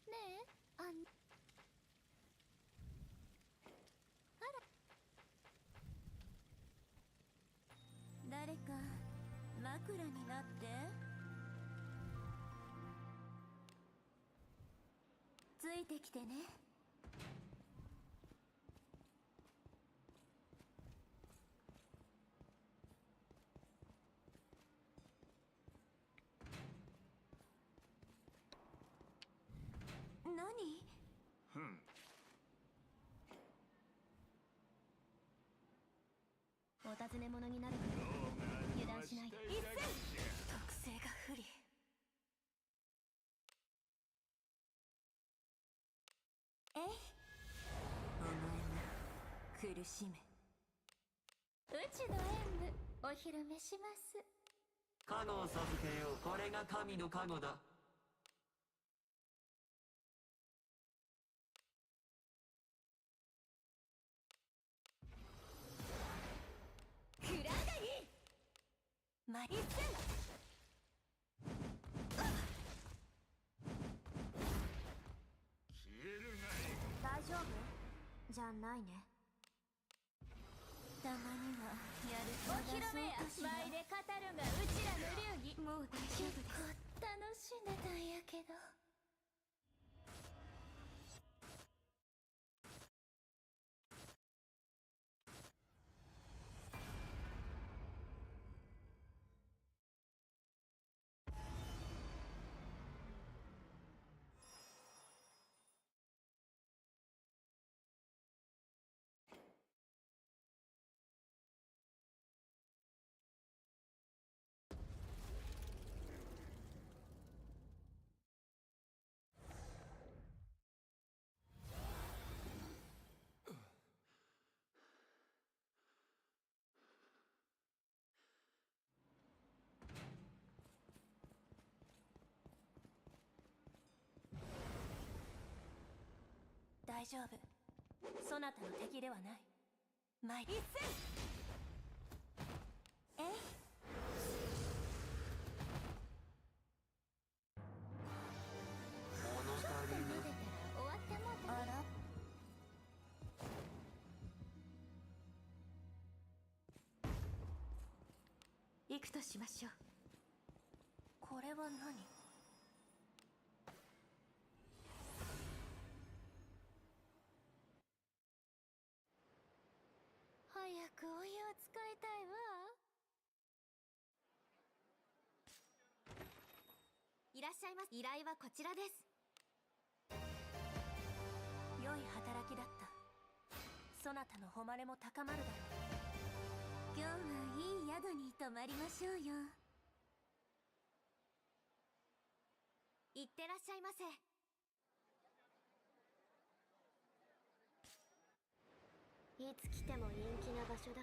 ねえ、あら。誰か枕になって。ついてきてね。何？お尋ね者になるから油断しないで。一戦。特性が不利。えい。お前が苦しめ。うちの演舞お披露目します。加護を授けよう。これが神の加護だ。クラーダにマリス大丈夫じゃないね。たまにはやる気を出そうかしら。前で語るがうちらの流儀。もう大丈夫です。楽しんでたんやけど。大丈夫。そなたの敵ではない。マイリスえい。物足りぬ。撫でたら終わってもうた。あら。行くとしましょう。これは何。早くお湯を使いたいわ。いらっしゃいます。依頼はこちらです。良い働きだった。そなたの誉れも高まるだろう。今日はいい宿に泊まりましょうよ。いってらっしゃいませ。いつ来ても人気な場所だ。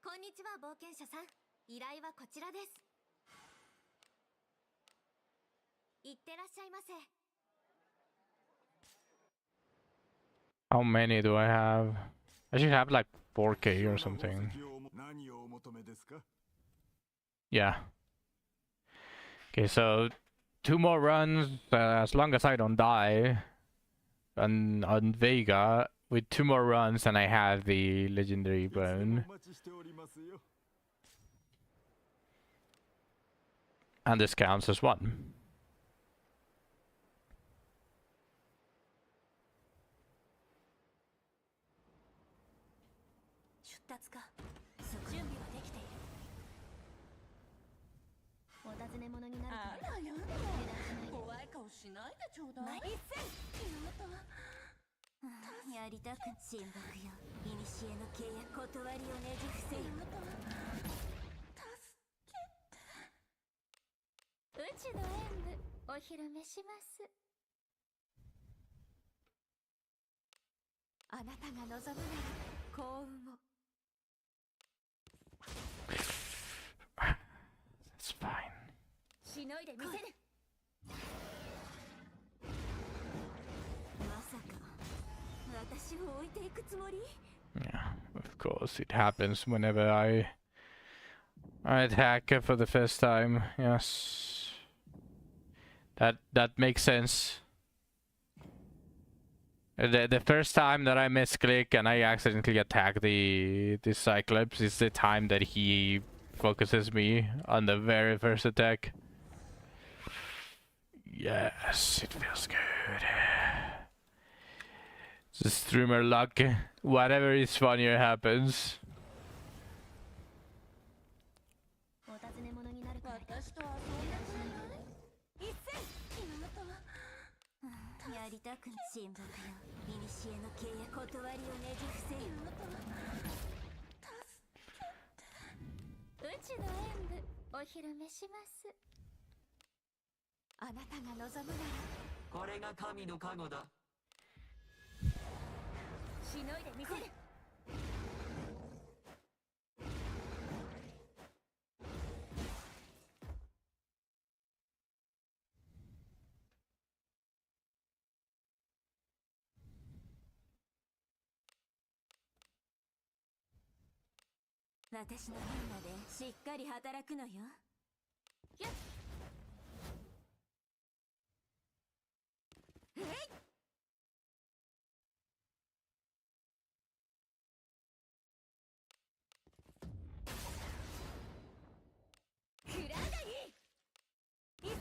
こんにちは、冒険者さん。依頼はこちらです。いってらっしゃいませ。 How many do I have? I should have like 4K or something. 何をお求めですか？ Yeah. Okay, so 2 more runs, as long as I don't die. And on Vega, with 2 more runs, and I have the legendary いつでも bone. お待ちしておりますよ。 And this counts as 1. 出発か。準備はできている。お尋ね者になるあかららや油断しないで。怖い顔しないでちょうだい。やりたく親睦よ。古の契約断りをねじ伏せよ。うちの演舞お披露目します。あなたが望むなら幸運を。 It's fine. しのいでみせる。まさか私を置いていくつもり？ Yeah, of course it happens whenever I attack for the first time. Yes. That makes sense. The first time that I misclick and I accidentally attack the Cyclops is the time that he focuses me on the very first attack. Yes, it feels good. It's the streamer luck. Whatever is funnier happens. お尋ね者になるから。私と遊んでくれない？一斉やりたく親睦よ。古の契約断りをねじ伏せよ。うちの演舞お披露目します。あなたが望むならこれが神の加護だ。しのいでみせる。私の分までしっかり働くのよ。やっ。えい。くらがいい。一斉。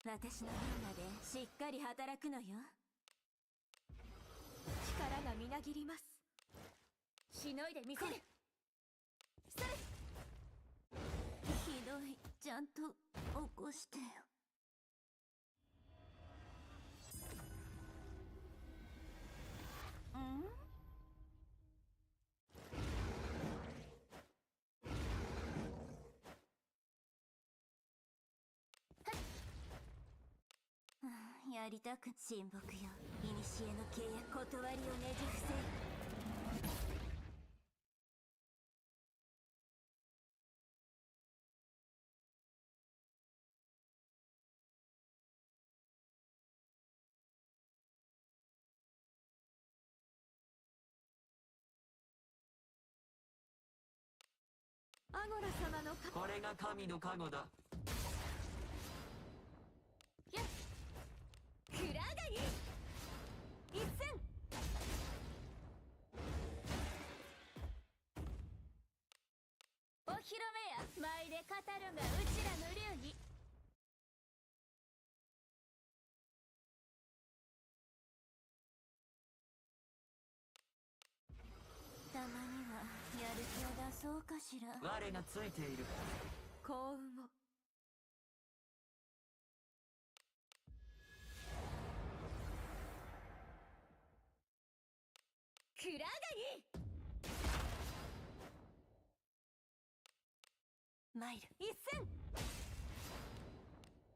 私の分までしっかり働くのよ。力がみなぎります。しのいでみせる。それ。ひどい。ちゃんと起こしてよ。ん？やりたく親睦よ。古の契約断りをねじ伏せ。アゴラ様のこれが神の加護だ。くらがいい。披露目や舞で語るがうちらの流儀。たまにはやる気を出そうかしら。我がついている。幸運を。クラガギマイル一戦。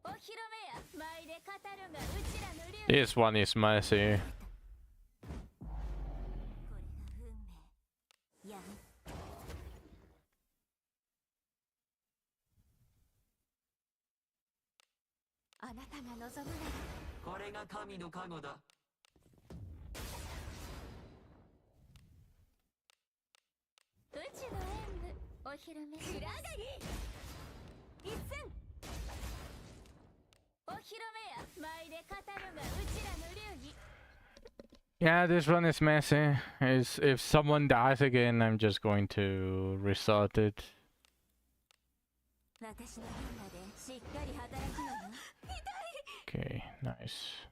お披露目や舞で語るがうちらの流儀。 This one is messy. これが運命やん。あなたが望むならこれが神の加護だ。うちの演舞お披露目します。クラガギ一戦。お披露目や舞で語るがうちらの流儀。 Yeah, this one is messy. Is if someone dies again, I'm just going to restart it. 私の分までしっかり働くのよ。 Okay, nice.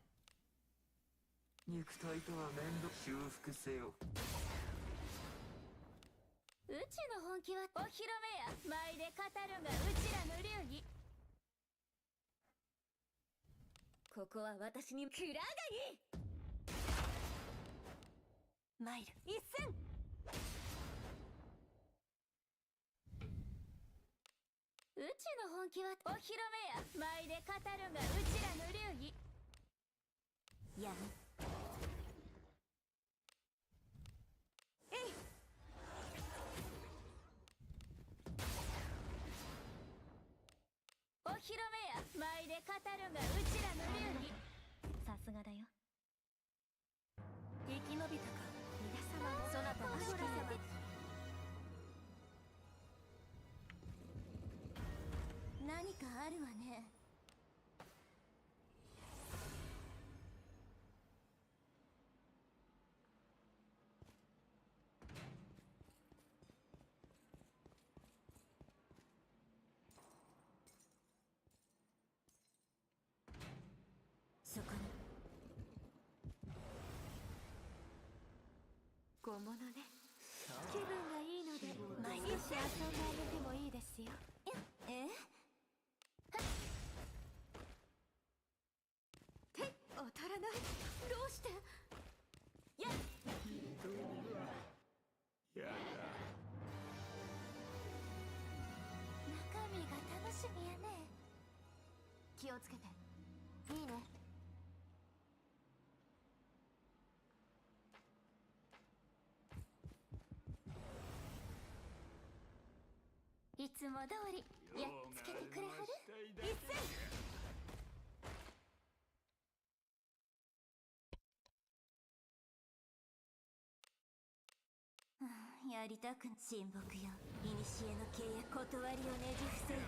肉体とは面倒修復せよ。うちの本気はお披露目や舞で語るがうちらの流儀。ここは私にクラガギマイル一戦。うちの本気はお披露目や舞で語るがうちらの流儀。やん。えい。お披露目や舞で語るがうちらの流儀。さすがだよ。生き延びたか皆様のそなたの指揮で。何かあるわね。そこに小物ね。気分がいいので毎日遊んであげてもいいですよ。え？当たらない。どうして？やっ。やだ。中身が楽しみやね。気をつけて。いいね。いつも通りやっつけてくれはる？一戦。やりたく親睦よ。古の契約断りをねじ伏せよ。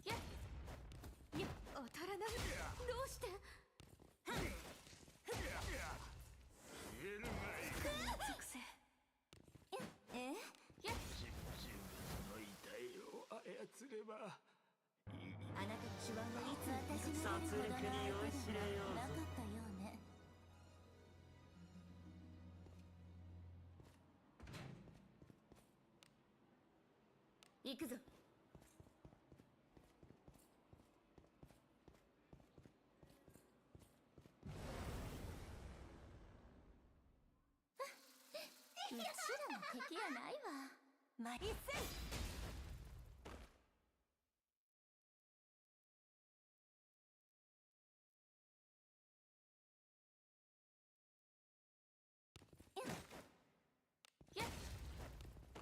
やっ当たらない。どうして？え？やっ自分の遺体を操ればあなたの手腕はいつ私のやるほどの相手でもなかったようね。行くぞ。うちらの敵やないわ。ま一戦。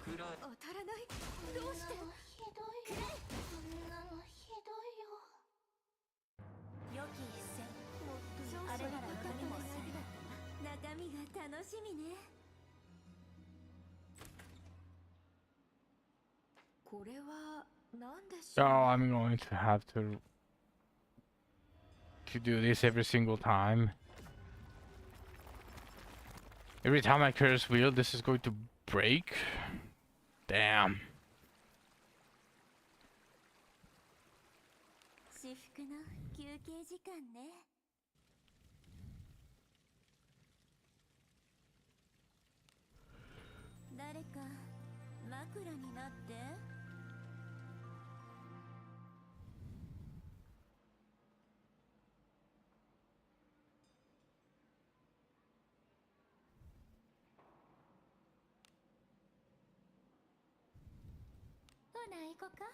暗い。当たらない。どうして？ひどいよ。こんなのひどいよ。良き一戦。あれなら他にもさえ。中身が楽しみね。これは何でしょう？ Oh, I'm going to have to do this every single time. Every time I curse wheel, this is going to break. Damn. 至福の休憩時間ね。誰か枕になって。ほな行こか。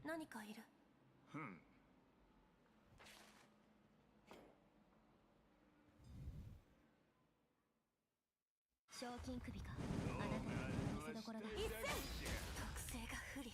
何かいる。ふん。賞金首か。あなたの見せどころだ。一斉。特性が不利。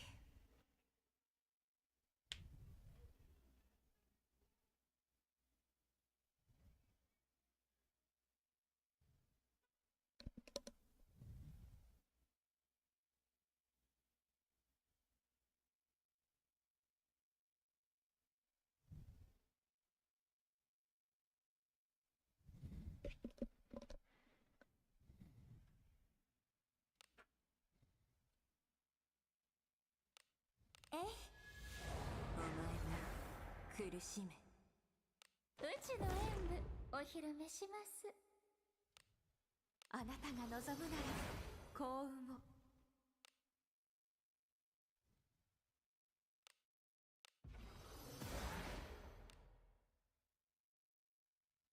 えい。お前も苦しめ。うちの演舞お披露目します。あなたが望むなら幸運を。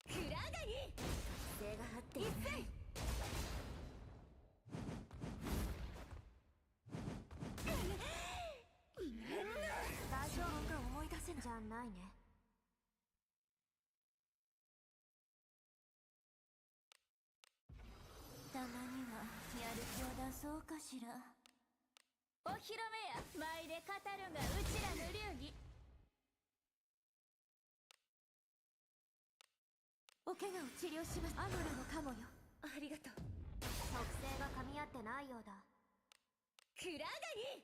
クラガニ背が張っていない。大丈夫か思い出せないじゃないね。たまにはやる気を出そうかしら。お披露目や舞で語るがうちらの流儀。お怪我を治療します。アムロのカモよ。ありがとう。特性が噛み合ってないようだ。クラガニ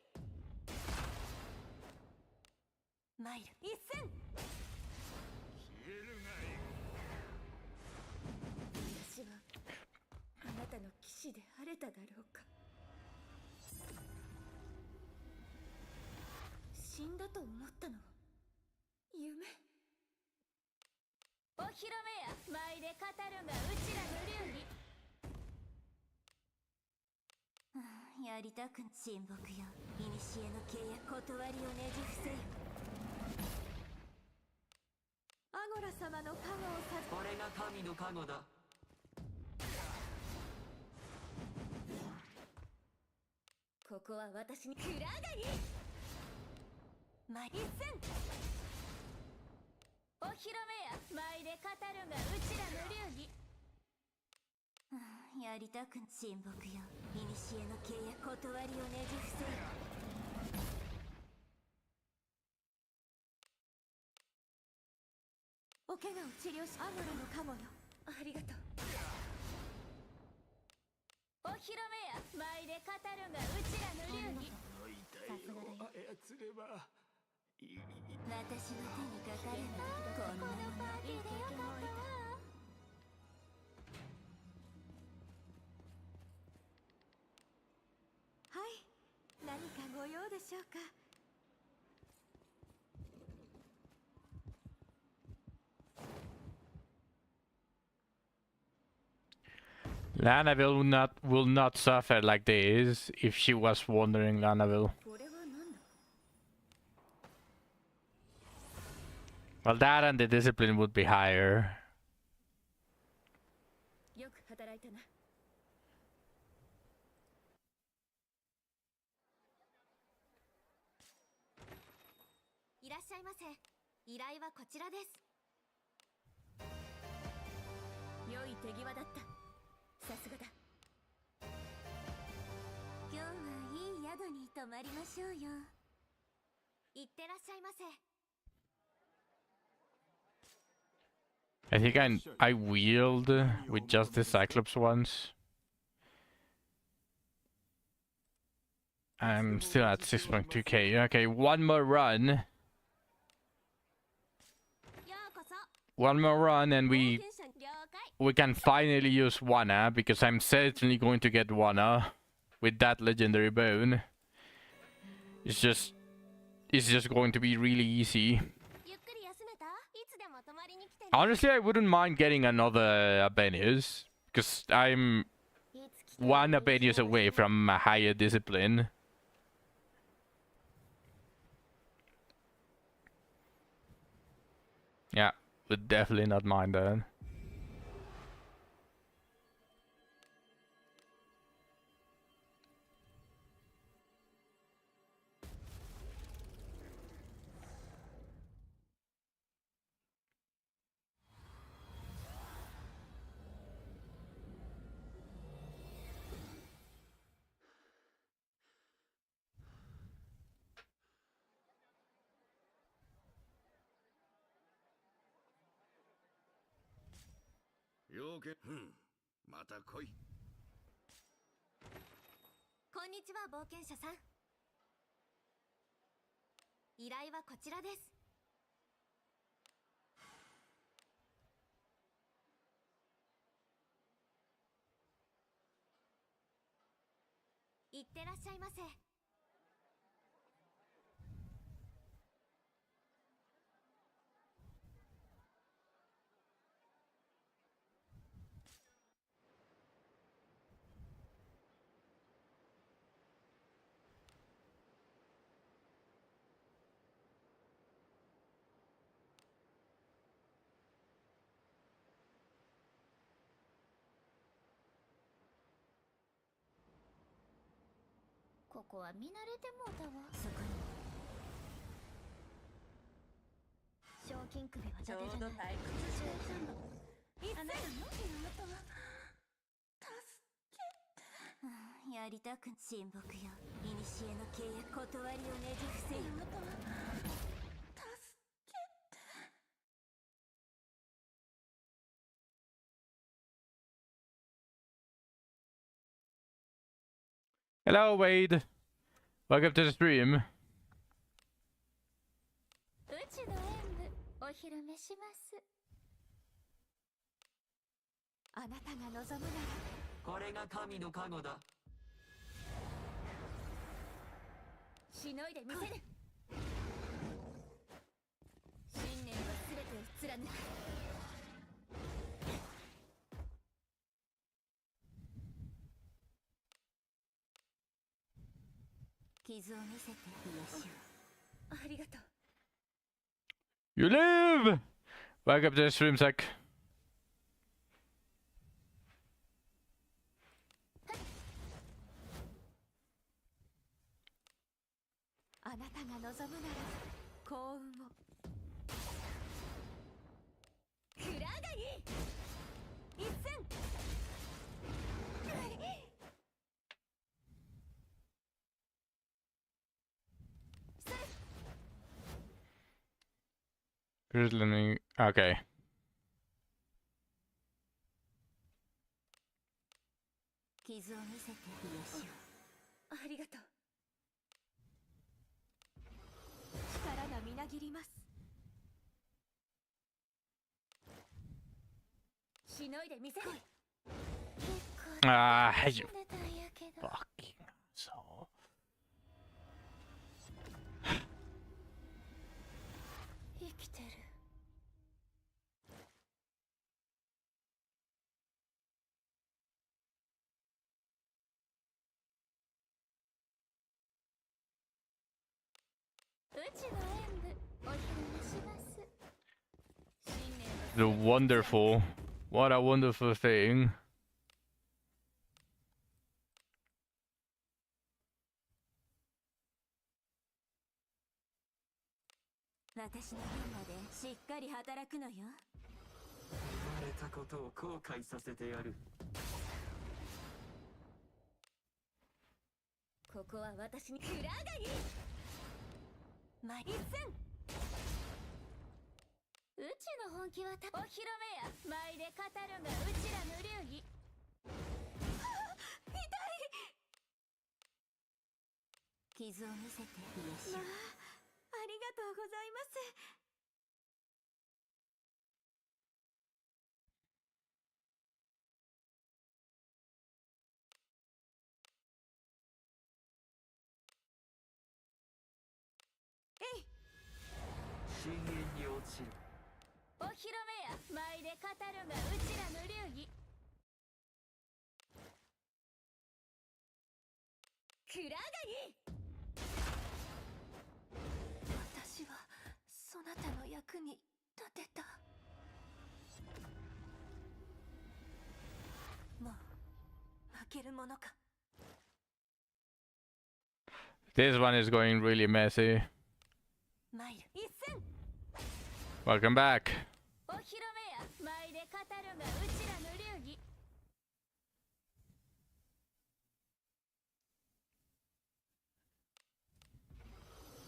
マイル一戦。消えるがいい。私はあなたの騎士であれただろうか。死んだと思ったの。夢。お披露目や舞で語るがうちらの流儀。やりたく親睦よ。古の契約断りをねじ伏せよ。アゴラ様の加護をこれが神の加護だ。ここは私に。クラガニマイ一戦。お披露目や舞で語るがうちらの流儀。やりたく親睦よ。古の契約断りをねじ伏せよ。お怪我を治療しアムロのカモよ。ありがとう。お披露目や舞で語るがうちらの流儀。の遺体を操ればいい。私の手にかかればこんなものいい経験を得た。はい、何かご用でしょうか。Lanaville will not suffer like this if she was wandering Lanaville. これは何だ。 Well, that and the discipline would be higher. よく働いたな。いらっしゃいませ。依頼はこちらです。良い手際だった。さすがだ。今日はいい宿に泊まりましょうよ。いってらっしゃいませ。 I think I wheeled with just the Cyclops once. I'm still at 6.2k. Okay, one more run. ようこそ One more run and 冒 we 険者了解 we can finally use Wanna, because I'm certainly going to get Wanna with that legendary bone. It's just going to be really easy. ゆっくり休めたいつでも泊まりに来てね Honestly, I wouldn't mind getting another Abenius, because I'm いつ来ても one Abenius away from a higher discipline. Yeah, would definitely not mind that. Yo, また来い。こんにちは冒険者さん依頼はこちらですいってらっしゃいませここは見慣れてもうたわそこに賞金首は伊達じゃないちょうど退屈していたのあなたの源はやりたく親睦よ古の契約断りをねじ伏せよHello, Wade. Welcome to the stream. うちの演舞お披露目しますあなたが望むならこれが神の加護だ。しのいでみせる信念は全てを貫く傷を見せて癒しをありがとう You live! Welcome to the stream, Zach. あなたが望むなら幸運をクラガギ一戦 Grizzly. Okay. 傷を見せて癒しをありがとう力がみなぎりますしのいでみせる Ah, you fucking asshole. 生きてるうちの演舞お披露目します信念は The wonderful. What a wonderful thing. 私の分までしっかり働くのよ生まれたことを後悔させてやる。ここは私にクラガギま一戦うちの本気はお披露目や舞で語るがうちらの流儀痛い傷を見せて癒しまあを。ありがとうございます。深淵に落ちる。お披露目や舞で語るがうちらの流儀。クラガニ、私はそなたの役に立てた。もう負けるものか。This one is going really messy. マイル一戦。 Welcome back. お披露目や舞で語るがうちらの流儀。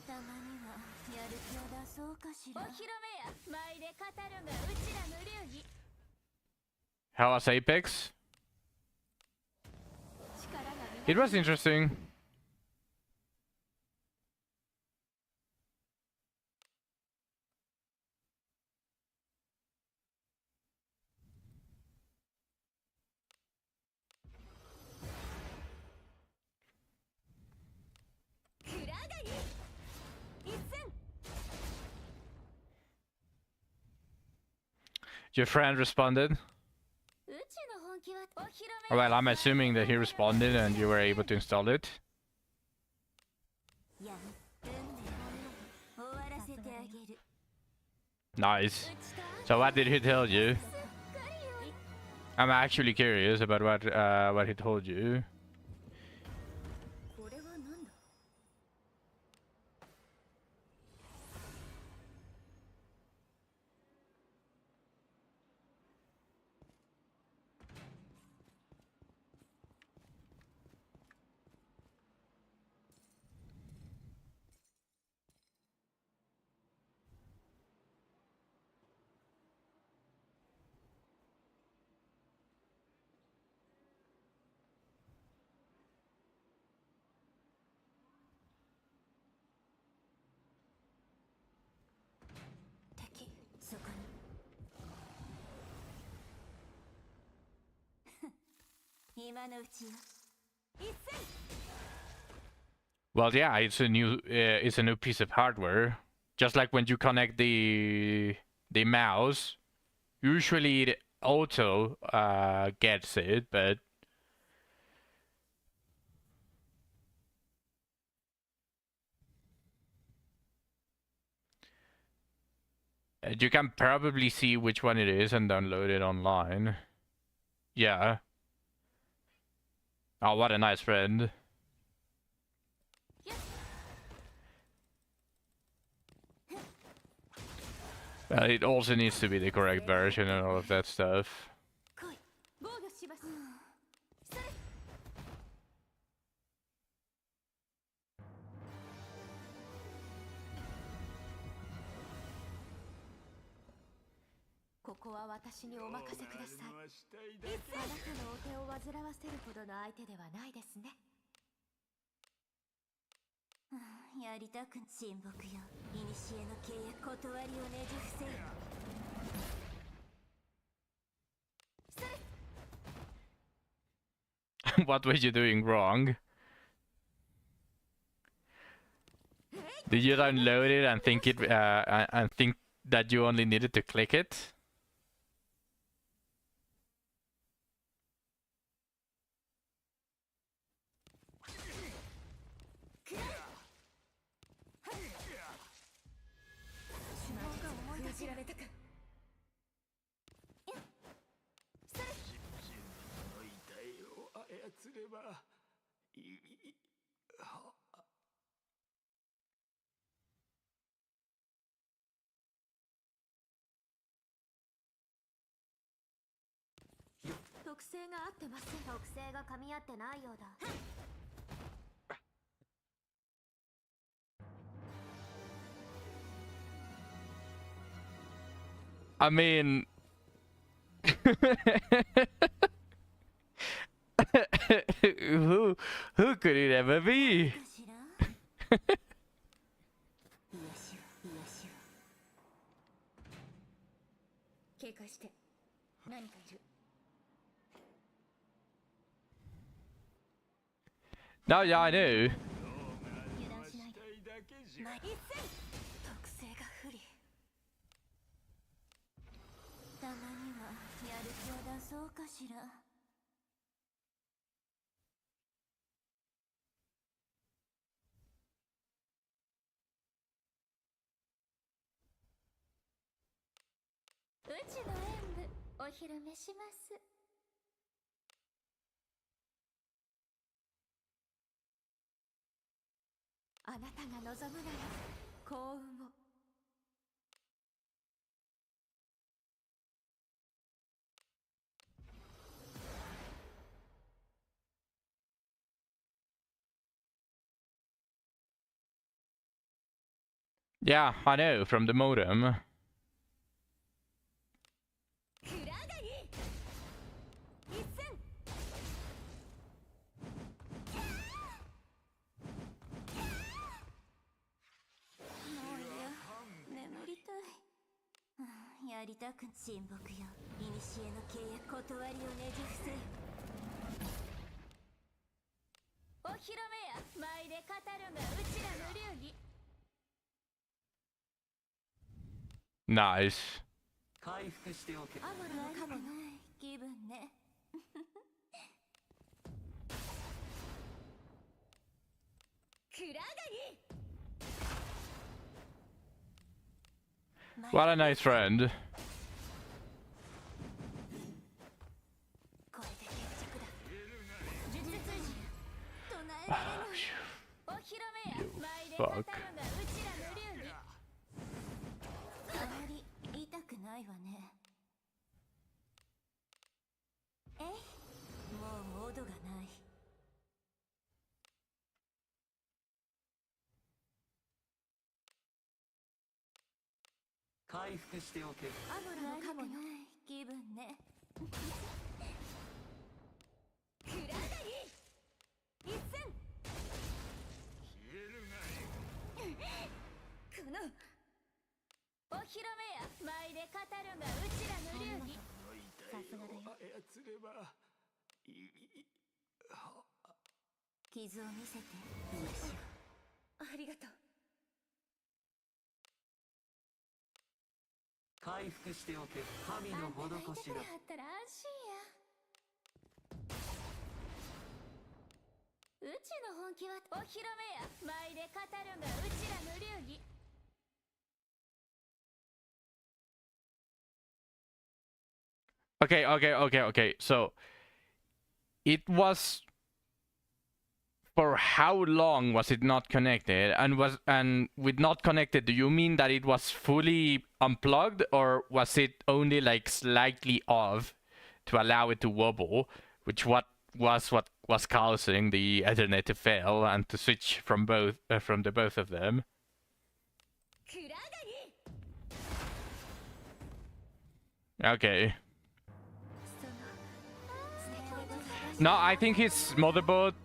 たまにはやる気を出そうかしら。お披露目や舞で語るがうちらの流儀。 How was Apex? 力が It was interesting. クラガニ一戦。 Your friend responded. うちの本気はお披露目。 Well, I'm assuming that he responded and you were able to install it. やん、運命終わらせてあげる。 Nice. So what did he tell you? すっかりよ。 I'm actually curious about what he told you. これはなんだ。敵そこに。今のうちよ。一戦。 Well, yeah, it's a new piece of hardware. Just like when you connect the mouse, usually it auto gets it, but you can probably see which one it is and download it online. Yeah. Oh, what a nice friend. It also needs to be the correct version and all of that stuff. 来い。防御します。それ。ここは私にお任せください。あなたのお手を煩わせるほどの相手ではないですね。やりたく親睦よ。古の契約断りをねじ伏せよ。 What were you doing wrong? Did you download it and think that you only needed to click it?「特性が合ってません。特性が噛み合ってないようだ。 I mean, who could it ever be? かしら。警戒して。何かいる。 No, yeah, I knew. 油断しないで。だけじゃ一戦特性が不利。たまにはやる気を出そうかしら。うちの演舞お披露目します。あなたが望むなら幸運を。Yeah, I know, from the modem. クラガリ一戦。もういや、眠りたい。やりたく親睦よ。古の契約断りをねじ伏せよ。お披露目や。舞で語るがうちらの流儀。 Nice. 回復しておけ。アマラのカモのない気分ね。クラガリ。 What a nice friend. これで決着だ。術筋唱えられない。お披露目や。舞で語るがうちらの流儀。あまり痛くないわね。え、もうモードがない。回復しておけ。アマラのカモのない気分ね。クラガリ一戦。このお披露目や。舞で語るがうちらの流儀。の遺体を操ればいい。傷を見せて癒しよ。ありがとう。回復しておけ。神の施しだ。あったら安心や。うちの本気はお披露目や。舞で語るがうちらの流儀。 Okay. So it was, for how long was it not connected? And with not connected, do you mean that it was fully unplugged, or was it only like slightly off to allow it to wobble, which what was causing the Ethernet to fail and to switch from the both of them? クラガリ。 Okay. No, I think his motherboard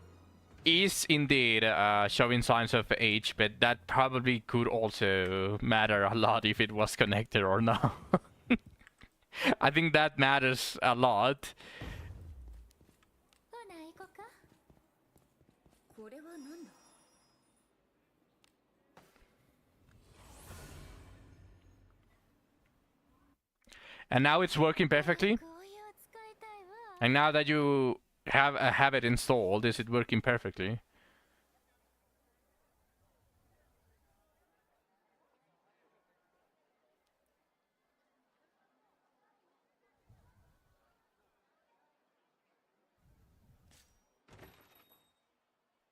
is indeed showing signs of age, but that probably could also matter a lot if it was connected or not. I think that matters a lot. ほな行こか。これは何だ。 And now it's working perfectly. こういう使いたいわ。 And now that you have it installed, is it working perfectly?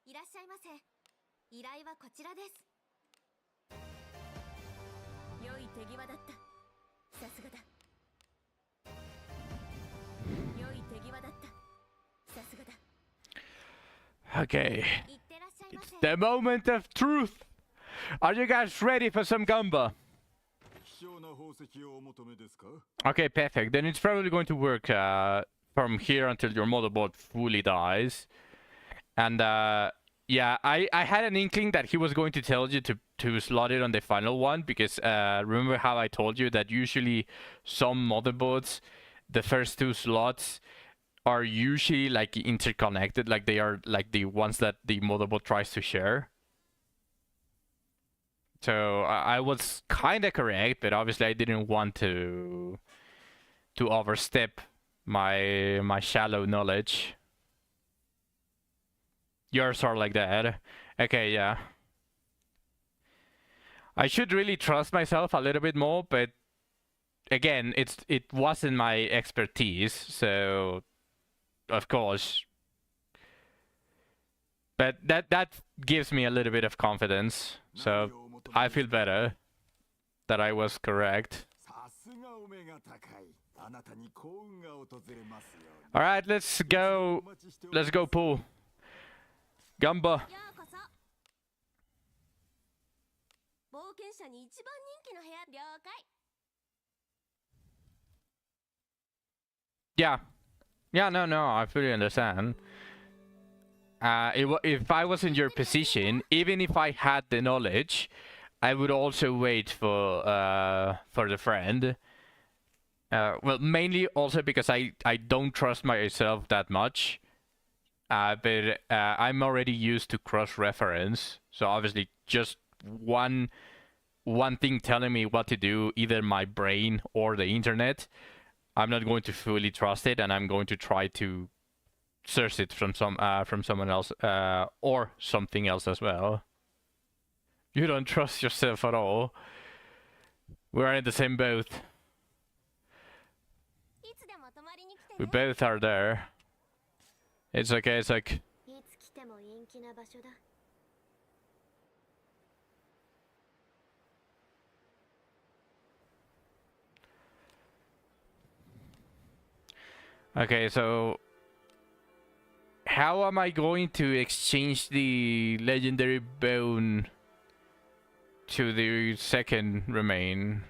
いらっしゃいませ。依頼はこちらです。良い手際だった。さすがだ。良い手際だった。さすがだ。 Okay. いってらっしゃいませ。 The moment of truth. Are you guys ready for some gumba? 希少な宝石をお求めですか？ Okay, perfect. Then it's probably going to work from here until your motherboard fully dies. And Yeah, I had an inkling that he was going to tell you to slot it on the final one because remember how I told you that usually some motherboards, the first two slots are usually like interconnected, like they are like the ones that the motherboard tries to share. So I was kind of correct, but obviously I didn't want to overstep my shallow knowledge. Yours are like that. Okay, yeah. I should really trust myself a little bit more, but again, it wasn't my expertise, so of course. But that gives me a little bit of confidence, so I feel better that I was correct. さすがお目が高い。あなたに幸運が訪れますように。 All right, let's go. Let's go, pool. Gamba. ようこそ冒険者に一番人気の部屋了解 Yeah. Yeah, no, I fully understand. If I was in your position, even if I had the knowledge, I would also wait for the friend. Well, mainly also because I don't trust myself that much. But I'm already used to cross-reference, so obviously just one thing telling me what to do, either my brain or the internet, I'm not going to fully trust it, and I'm going to try to source it from someone else or something else as well. You don't trust yourself at all. We're in the same boat. いつでも泊まりに来て We ね both are there. It's okay. It's like いつ来ても陰気な場所だ okay. So how am I going to exchange the legendary bone to the second remain?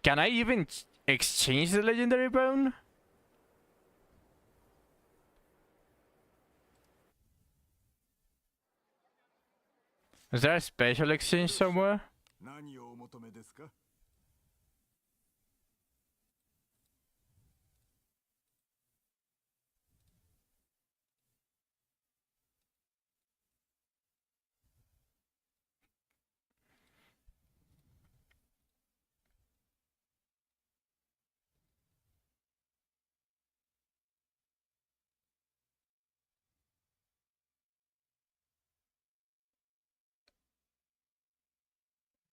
Can I even exchange the legendary bone? Is there a special exchange somewhere? 何をお求めですか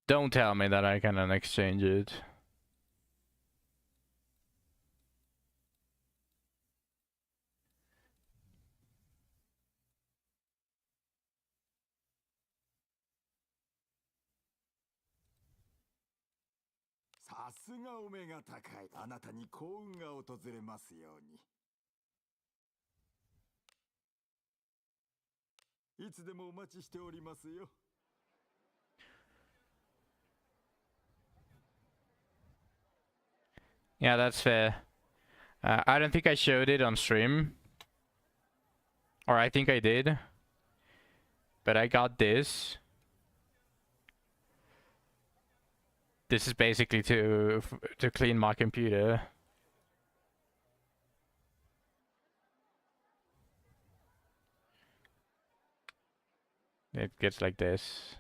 Don't tell me that I cannot exchange it. ?さすがお目が高い。あなたに幸運が訪れますように。いつでもお待ちしておりますよ。 Yeah, that's fair. I don't think I showed it on stream. Or I think I did. But I got this. This is basically to clean my computer. It gets like this.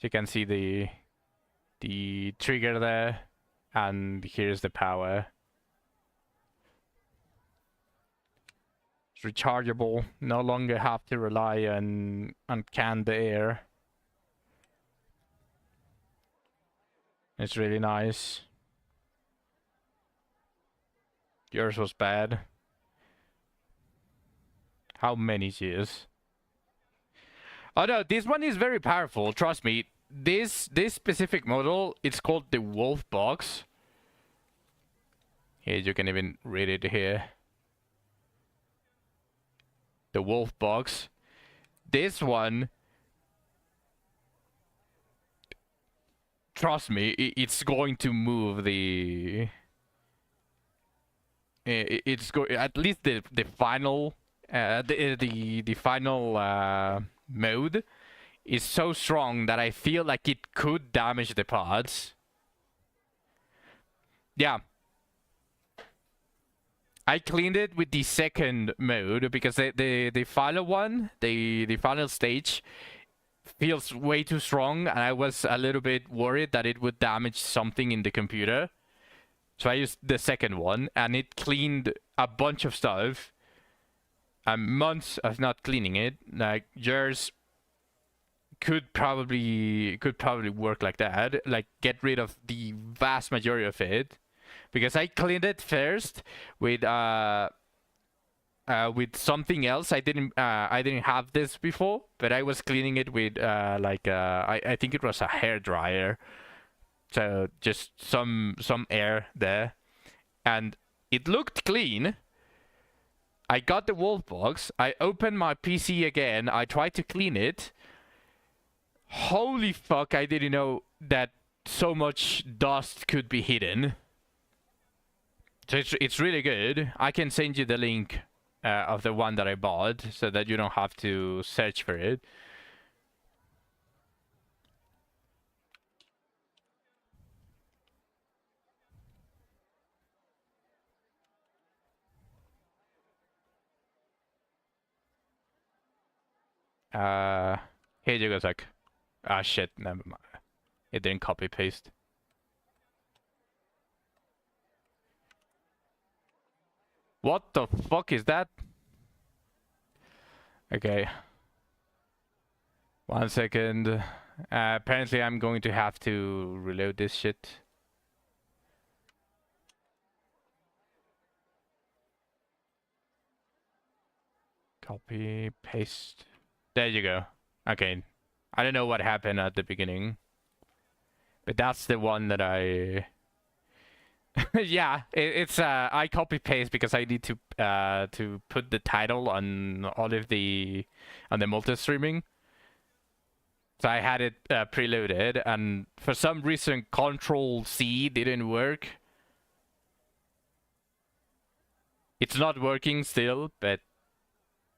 You can see the trigger there, and here's the power. It's rechargeable. No longer have to rely on canned air. It's really nice. Yours was bad. How many years? Oh no, this one is very powerful, trust me. This specific model, it's called the Wolf Box. Here, you can even read it here. The Wolf Box. This one trust me, it's going to move the. It's go at least the final the final mode is so strong that I feel like it could damage the pods. Yeah. I cleaned it with the second mode because the final one, the final stage, feels way too strong, and I was a little bit worried that it would damage something in the computer. So I used the second one, and it cleaned a bunch of stuff. Months of not cleaning it, like yours could probably work like that. Like get rid of the vast majority of it, because I cleaned it first with something else. I didn't have this before, but I was cleaning it with I think it was a hair dryer. So just some air there, and it looked clean. I got the wolf box. I opened my PC again. I tried to clean it. Holy fuck! I didn't know that so much dust could be hidden. So it's really good. I can send you the link of the one that I bought, so that you don't have to search for it. Here you go, Zach. Ah, shit, never mind. It didn't copy paste. What the fuck is that? Okay. 1 second. Apparently I'm going to have to reload this shit. Copy, paste. There you go. Okay. I don't know what happened at the beginning. But that's the one that I... yeah, it's I copy paste because I need to put the title on all of the multi-streaming. So I had it preloaded, and for some reason Control C didn't work. It's not working still, but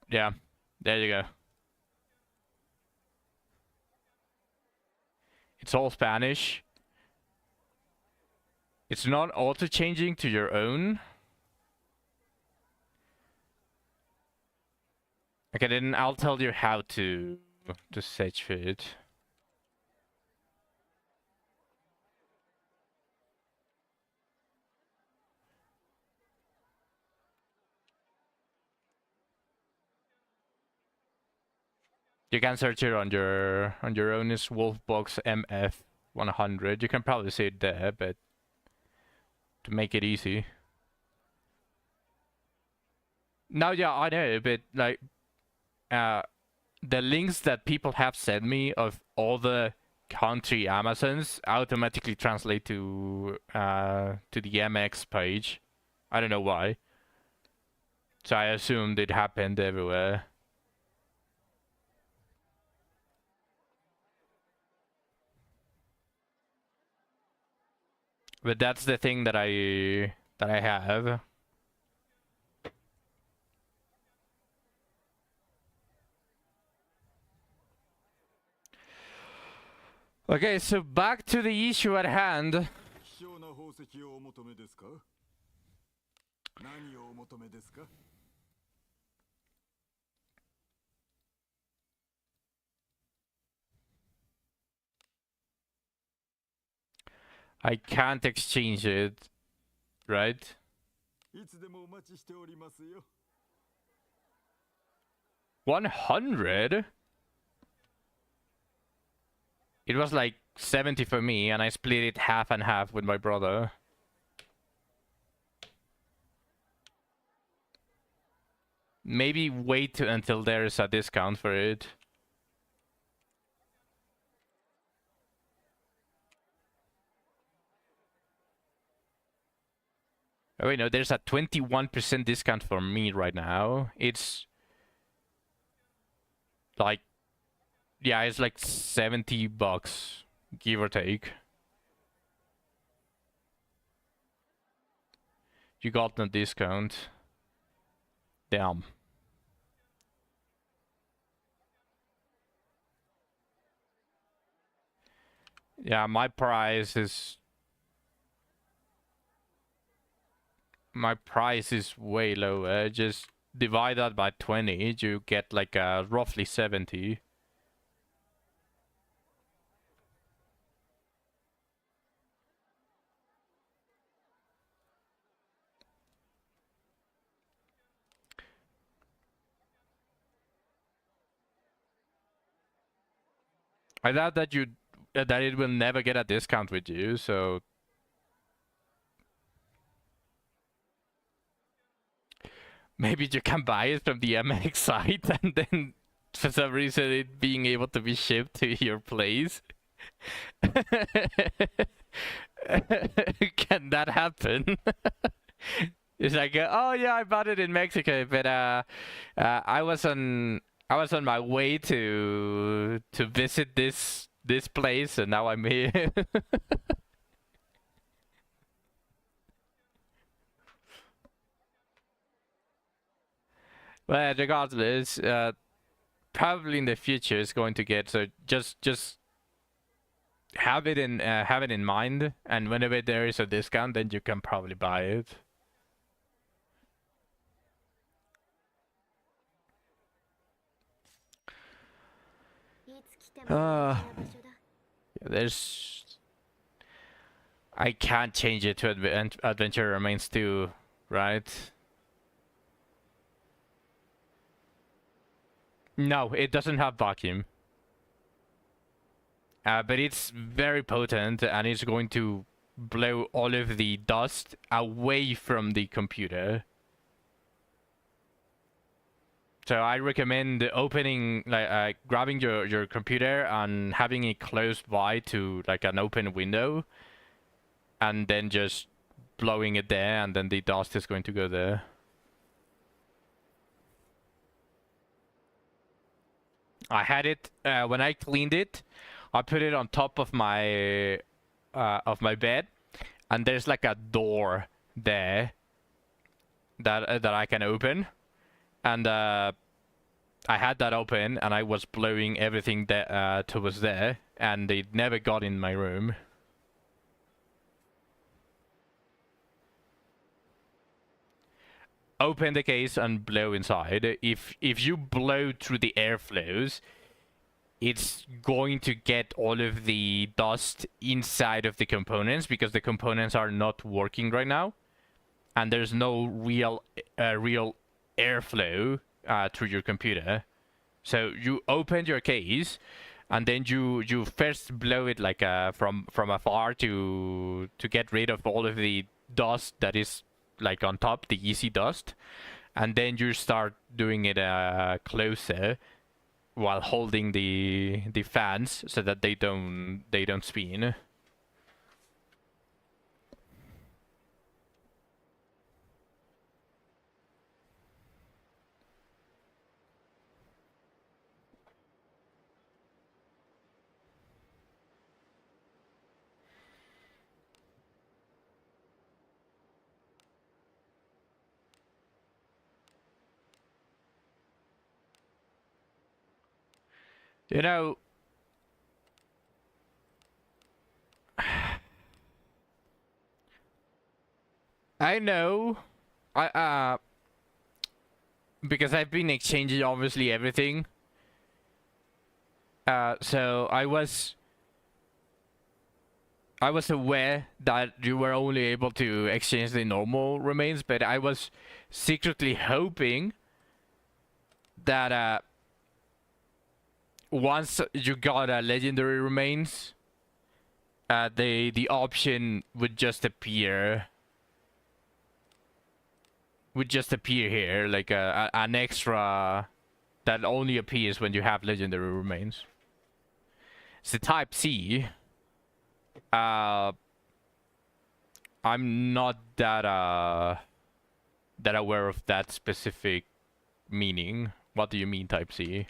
yeah, there you go. It's all Spanish. It's not auto-changing to your own. Okay, then I'll tell you how to search for it. You can search it on your own. Is Wolfbox MF100. You can probably see it there, but to make it easy. Now, yeah, I know, but like, the links that people have sent me of all the country Amazons automatically translate to the MX page. I don't know why. So I assumed it happened everywhere. But that's the thing that I have. Okay, so back to the issue at hand. I can't exchange it, right? 100? It was like 70 for me, and I split it half and half with my brother. Maybe wait until there is a discount for it. Oh wait, no, there's a 21% discount for me right now. It's like, yeah, it's like $70, give or take. You got no discount. Damn. Yeah, my price is way lower. Just divide that by 20, you get like roughly 70. I doubt that that it will never get a discount with you, so maybe you can buy it from the MX site and then for some reason it being able to be shipped to your place. Can that happen? It's like, oh yeah, I bought it in Mexico, but I was on my way to visit this place, and now I'm here. But regardless, probably in the future it's going to get, so just have it in mind, and whenever there is a discount, then you can probably buy it. There's, I can't change it to Adventure Remains 2, right? No, it doesn't have vacuum. But it's very potent, and it's going to blow all of the dust away from the computer. So I recommend opening, like, grabbing your computer and having it close by to like an open window, and then just blowing it there, and then the dust is going to go there. I had it when I cleaned it. I put it on top of my bed, and there's like a door there that I can open, and I had that open, and I was blowing everything that was there, and it never got in my room. Open the case and blow inside. If you blow through the airflows, it's going to get all of the dust inside of the components, because the components are not working right now, and there's no real airflow through your computer. So you open your case, and then you first blow it like from afar to get rid of all of the dust that is like on top, the easy dust, and then you start doing it closer while holding the fans so that they don't spin. You know, I know, because I've been exchanging obviously everything. So I was aware that you were only able to exchange the normal remains, but I was secretly hoping that once you got a legendary remains, the option would just appear. Here, like an extra that only appears when you have legendary remains. It's the Type C. I'm not that aware of that specific meaning. What do you mean, Type C?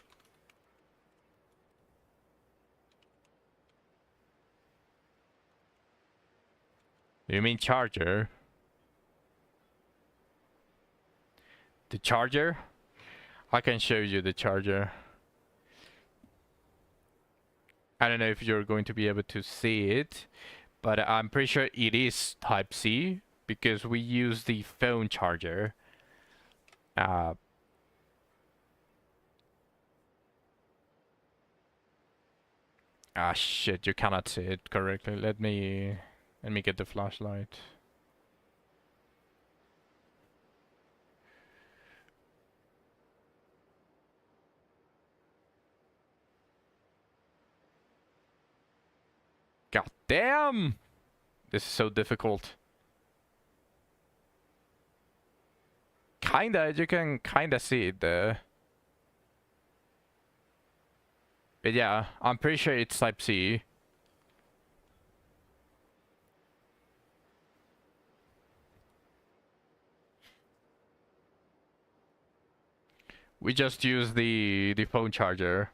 Do you mean charger? the charger. I can show you the charger. I don't know if you're going to be able to see it, but I'm pretty sure it is Type-C because we use the phone charger. Ah shit, you cannot see it correctly. Let me get the flashlight. God damn! This is so difficult. Kinda, you can kinda see it there. But yeah, I'm pretty sure it's Type-C. We just use the phone charger.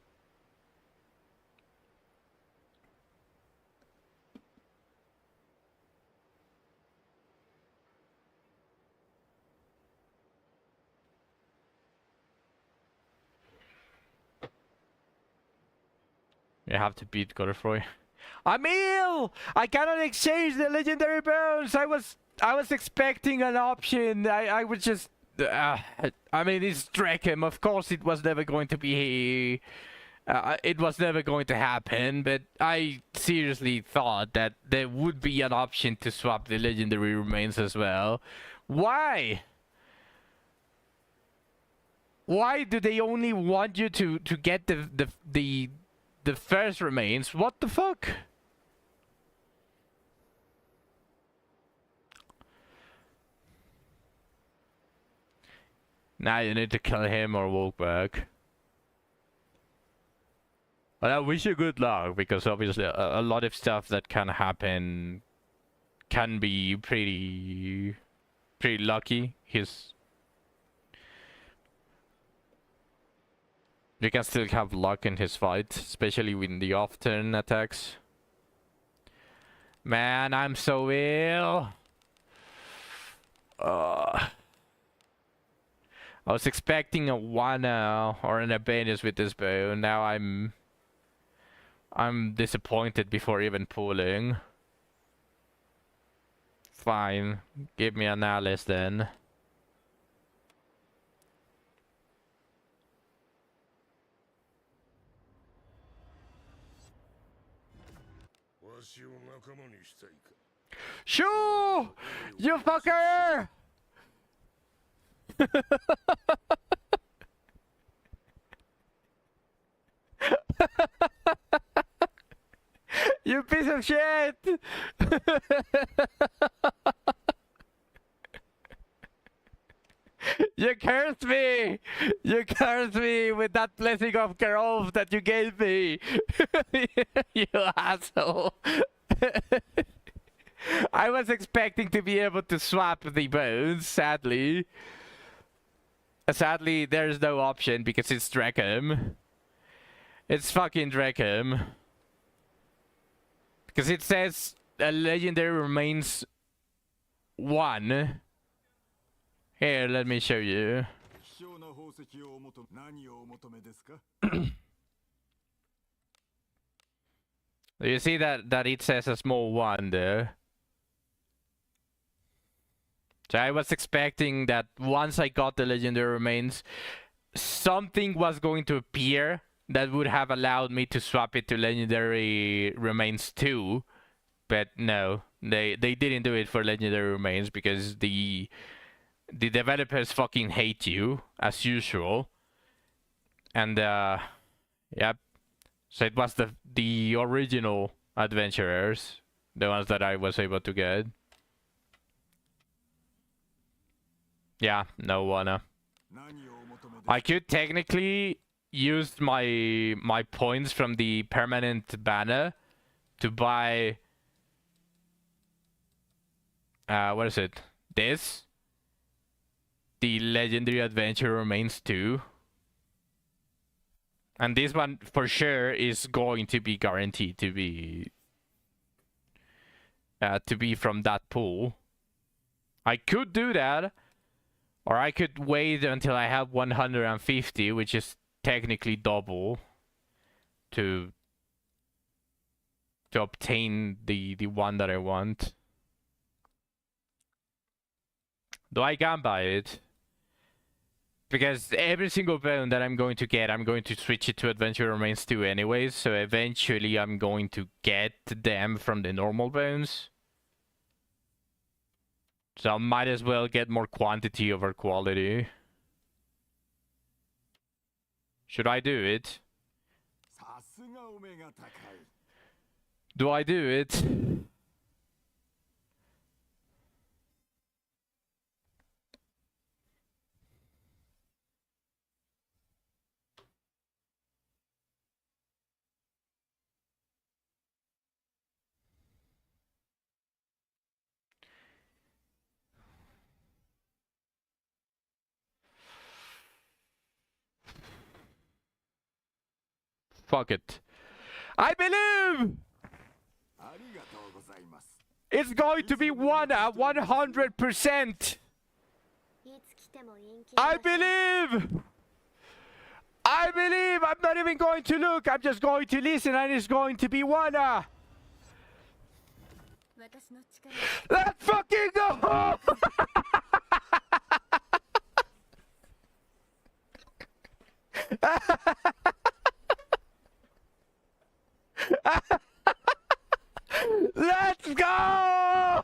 You have to beat Godfrey. I'm ill! I cannot exchange the legendary bones! I was expecting an option. I was just I mean, it's Drakem. Of course it was never going to be it was never going to happen, but I seriously thought that there would be an option to swap the legendary remains as well. Why? Why do they only want you to get the first remains? What the fuck? Now you need to kill him or walk back. Well, I wish you good luck, because obviously a lot of stuff that can happen can be pretty lucky. You can still have luck in his fight, especially with the off-turn attacks. Man, I'm so ill. I was expecting a Wana or an Abenius with this bow. Now I'm disappointed before even pulling. Fine, give me an Alice then. Shoo! You fucker! You piece of shit! You cursed me! You cursed me with that blessing of Karov that you gave me! You asshole! I was expecting to be able to swap the bones, sadly. Sadly, there's no option because it's Drakem. It's fucking Drakem. Because it says a legendary remains 1. Here, let me show you. Do you see that it says a small 1 there? So I was expecting that once I got the legendary remains, something was going to appear that would have allowed me to swap it to legendary remains 2. But no, they didn't do it for legendary remains because the developers fucking hate you as usual. And yep. So it was the original adventurers, the ones that I was able to get. Yeah, no Wana. I could technically use my points from the permanent banner to buy what is it? This? The legendary adventure remains 2. And this one for sure is going to be guaranteed to be from that pool. I could do that, Or I could wait until I have 150, which is technically double, to obtain the one that I want. Though I can buy it. Because every single bone that I'm going to get, I'm going to switch it to Adventure Remains 2 anyways, so eventually I'm going to get them from the normal bones. So I might as well get more quantity over quality. Should I do it? さすがお目が高い。 Do I do it? Fuck it. I believe! ありがとうございます。 It's going to be 100%! いつ来ても陰気な I believe! I believe! I'm not even going to look! I'm just going to listen and it's going to be one! 私の力 Let's fucking go! Let's go!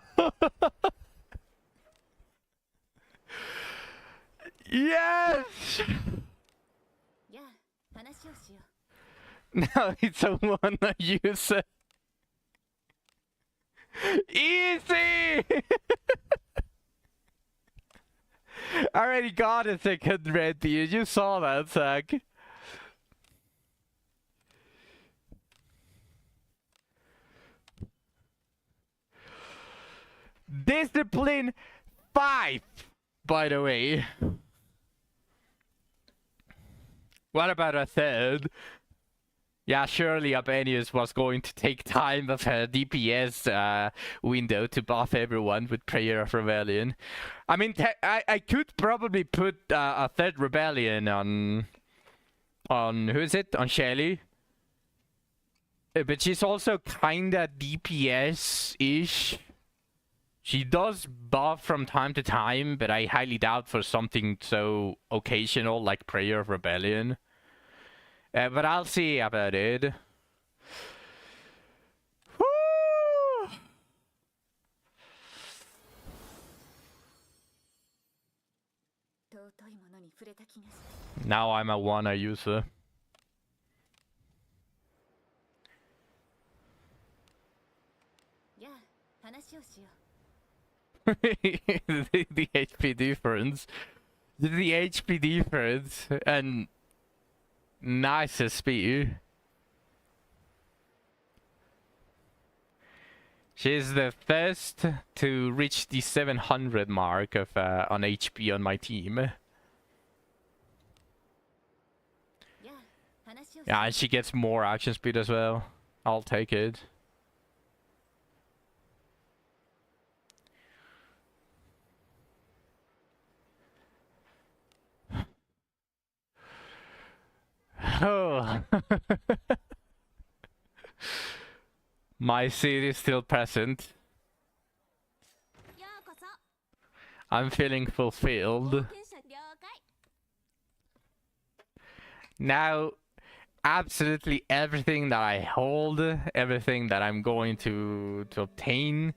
Yes! やあ話をしよ Now it's a one user. Easy! I already got a second red beard. You saw that, Zach. Discipline 5, by the way. What about a third? Yeah, surely Abenius was going to take time of her DPS window to buff everyone with Prayer of Rebellion. I mean, I could probably put a third Rebellion on who is it? On Shelly. But she's also kinda DPS-ish. She does buff from time to time, but I highly doubt for something so occasional like Prayer of Rebellion. But I'll see about it. Woo! 尊いものに触れた気がす Now I'm a Wanna user. るやあ話をしよ the HP difference. The HP difference and nice SP. She's the first to reach the 700 mark of on HP on my team. うやあ話をしよ Yeah, and she gets more action speed as well. I'll take it. Oh. My seed is still present. ようこそ I'm feeling fulfilled. 冒険者了解 Now, absolutely everything that I hold, everything that I'm going to obtain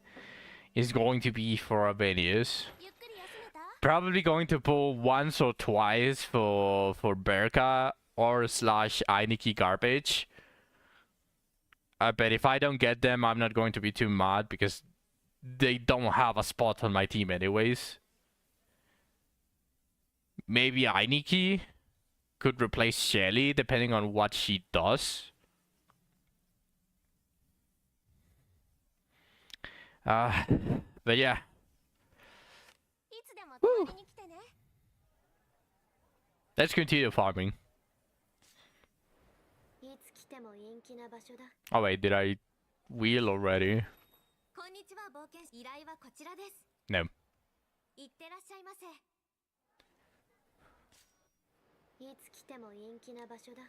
is going to be for Abenius. ゆっくり休めた Probably going to pull once or twice for Berka or slash Ainiki garbage. But if I don't get them, I'm not going to be too mad because they don't have a spot on my team anyways. Maybe Ainiki could replace Shelly depending on what she does. But yeah. いつでも泊まりに来てね Let's continue farming. いつ来ても陰気な場所だ Oh wait, did I wheel already? こんにちは冒険依頼はこちらです No. いってらっしゃいませいつ来ても陰気な場所だ。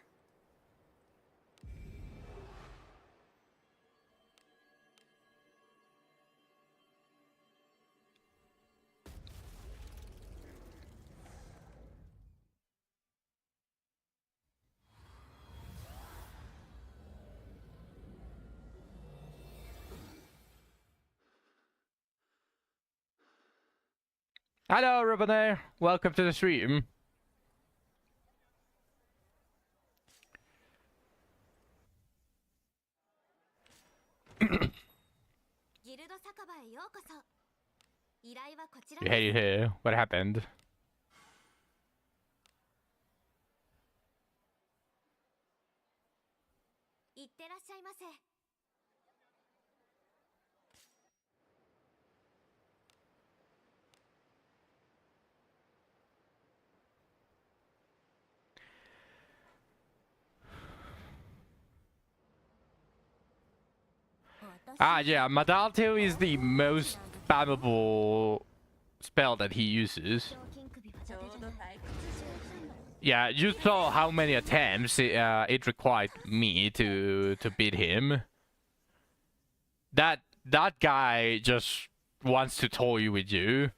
Hello, Rubener. Welcome to the stream. ギルド酒場へようこそ。依頼はこちら You です。 hate it here. What happened? いってらっしゃいませ。Yeah, Madalto is the most spammable spell that he uses. 賞金首はちょうど退屈。 Yeah, you saw how many attempts it required me to beat him. That guy just wants to toy with you.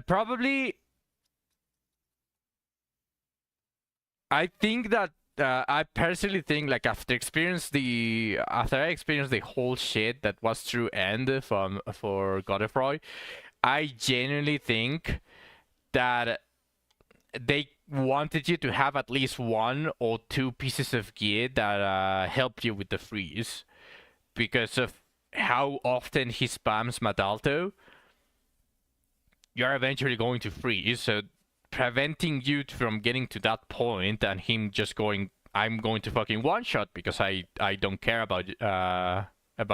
Probably, I think that I personally think like after I experienced the whole shit that was through End for Godefroy, I genuinely think that they wanted you to have at least 1 or 2 pieces of gear that help you with the freeze, because of how often he spams Madalto. You're eventually going to freeze, so preventing you from getting to that point and him just going, I'm going to fucking one-shot because I don't care about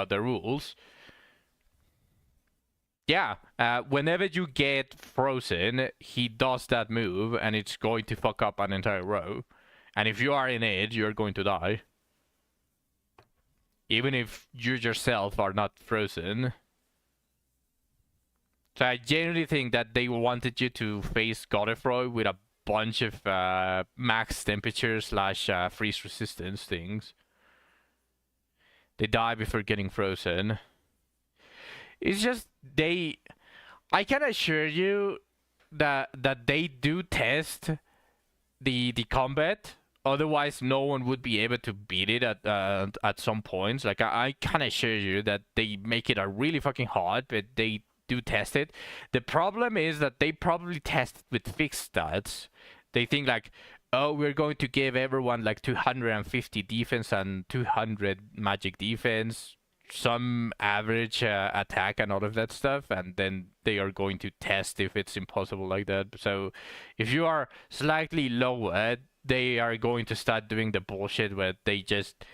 the rules. Yeah, whenever you get frozen, he does that move and it's going to fuck up an entire row. And if you are in it, you're going to die. Even if you yourself are not frozen. So I genuinely think that they wanted you to face Godefroy with a bunch of max temperature / freeze resistance things. They die before getting frozen. It's just I can assure you that they do test the combat. Otherwise, no one would be able to beat it at some points. Like I can assure you that they make it a really fucking hard, but they do test it. The problem is that they probably test it with fixed stats. They think like, oh, we're going to give everyone like 250 defense and 200 magic defense, some average attack and all of that stuff, and then they are going to test if it's impossible like that. So if you are slightly lower, they are going to start doing the bullshit where they just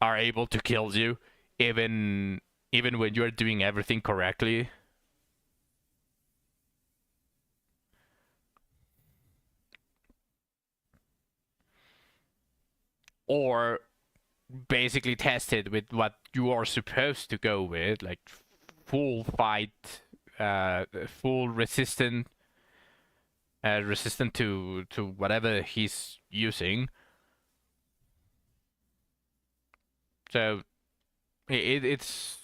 are able to kill you even when you're doing everything correctly. Or basically test it with what you are supposed to go with, like full fight, full resistant to whatever he's using. So it's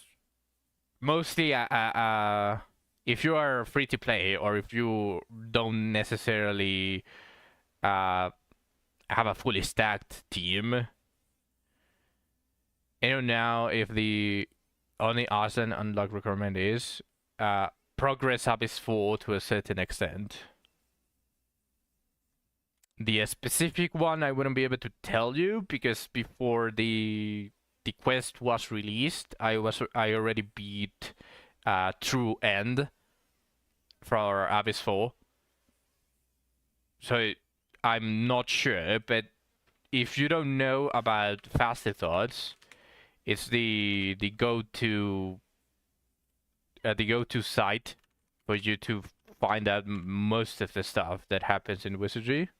mostly if you are free to play or if you don't necessarily have a fully stacked team. I don't know if the only Arsen unlock requirement is progress up is full to a certain extent. The specific one I wouldn't be able to tell you because before the quest was released, I already beat True End for Abyss 4. So I'm not sure, but if you don't know about Fast Thoughts, it's the go-to site for you to find out most of the stuff that happens in Wizardry.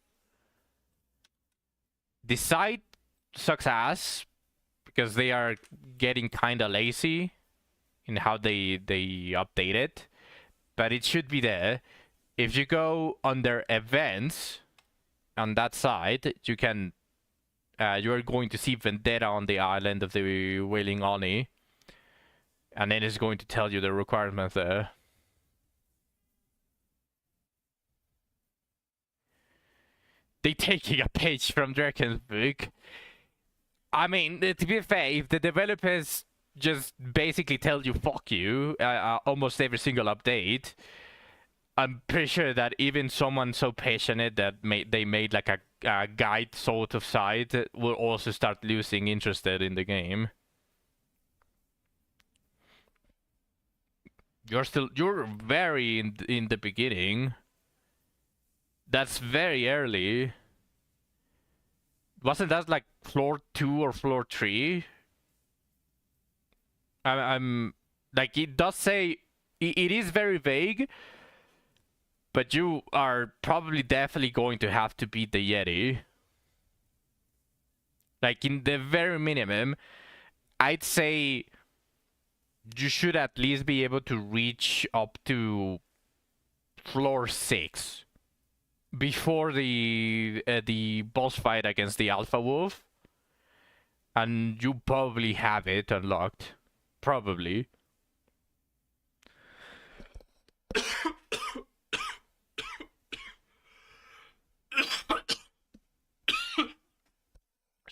The site sucks ass because they are getting kind of lazy in how they update it, but it should be there. if you go under events on that side, you can you're going to see Vendetta on the island of the Wailing Oni, and then it's going to tell you the requirements there. They taking a page from Draken's book. I mean, to be fair, if the developers just basically tell you fuck you almost every single update, I'm pretty sure that even someone so passionate that they made like a guide sort of site will also start losing interest in the game. You're very in the beginning. That's very early. Wasn't that like floor 2 or floor 3? I'm like, it does say it is very vague, but you are probably definitely going to have to beat the Yeti. Like, in the very minimum, I'd say you should at least be able to reach up to floor 6 before the boss fight against the Alpha Wolf, and you probably have it unlocked. Probably.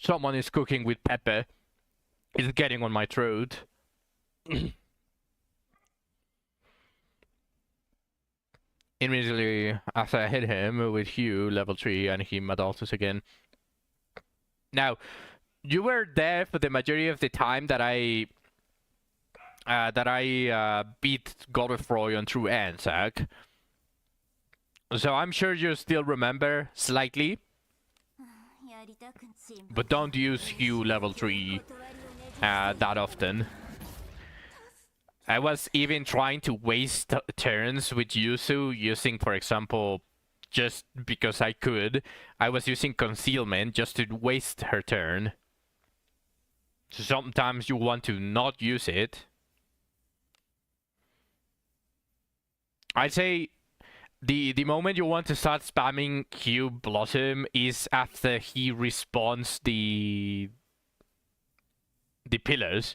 Someone is cooking with pepper. It's getting on my throat. Immediately after I hit him with Hugh, level 3, and he Madaltus again. Now, you were there for the majority of the time that I beat Godfroy on through Anzac. So I'm sure you still remember slightly. But don't use Hugh level 3 that often. I was even trying to waste turns with Yuzu using, for example, just because I could. I was using concealment just to waste her turn. So sometimes you want to not use it. I'd say the moment you want to start spamming Q Blossom is after he respawns the pillars.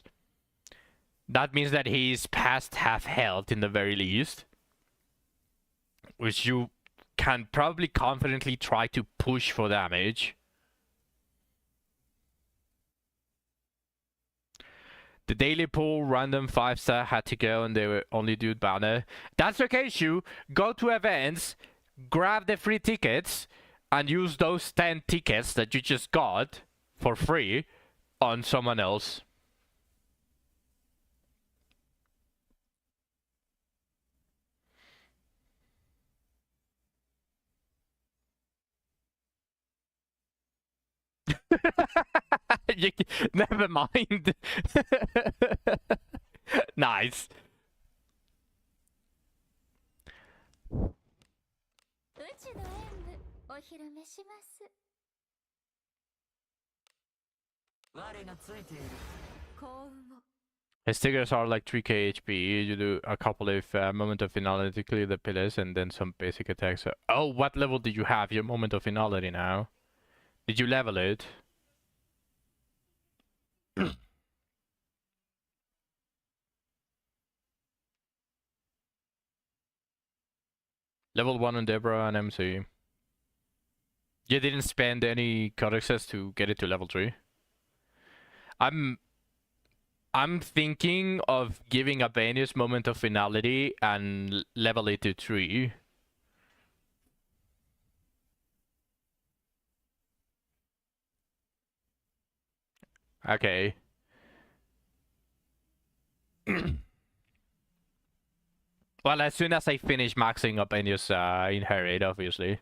That means that he's past half health in the very least, which you can probably confidently try to push for damage. The daily pool random 5-star had to go and they were only dude banner. That's okay, Shu. Go to events, grab the free tickets, and use those 10 tickets that you just got for free on someone else. Never mind. Nice. His stickers are like 3k HP. You do a couple of moment of finality to clear the pillars and then some basic attacks. Oh, what level did you have your moment of finality now? Did you level it? Level 1 on Deborah and MC. You didn't spend any codexes to get it to level 3? I'm thinking of giving Abenius moment of finality and level it to 3. Okay. Well, as soon as I finish maxing up Abenius Inherit, obviously.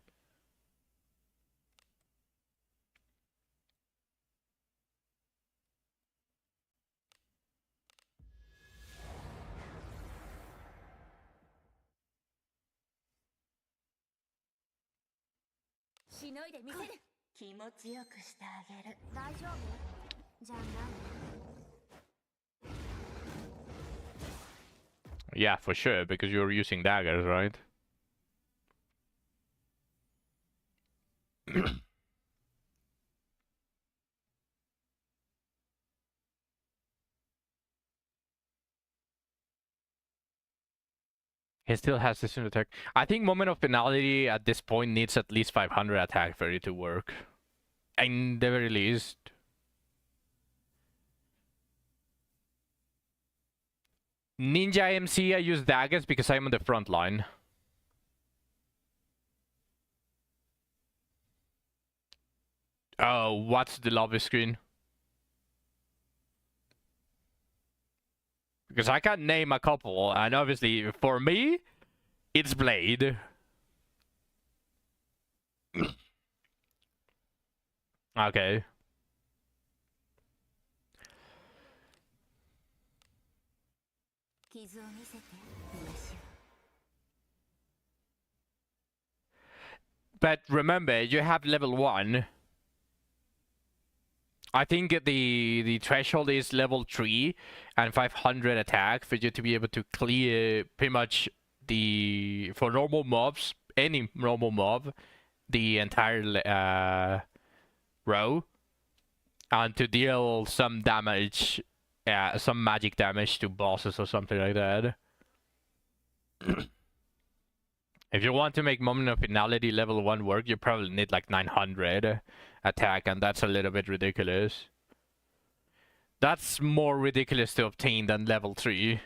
Yeah, for sure, because you're using daggers, right? He still has this in attack. I think Moment of Finality at this point needs at least 500 attack for it to work. In the very least. Ninja MC, I use daggers because I'm on the front line. Oh, what's the lobby screen? Because I can name a couple, and obviously for me, it's Blade. Okay. But remember, you have level 1. I think the threshold is level 3 and 500 attack for you to be able to clear pretty much for normal mobs, any normal mob, the entire row, and to deal some damage, some magic damage to bosses or something like that. If you want to make Moment of Finality level 1 work, you probably need like 900 attack, and that's a little bit ridiculous. That's more ridiculous to obtain than level 3.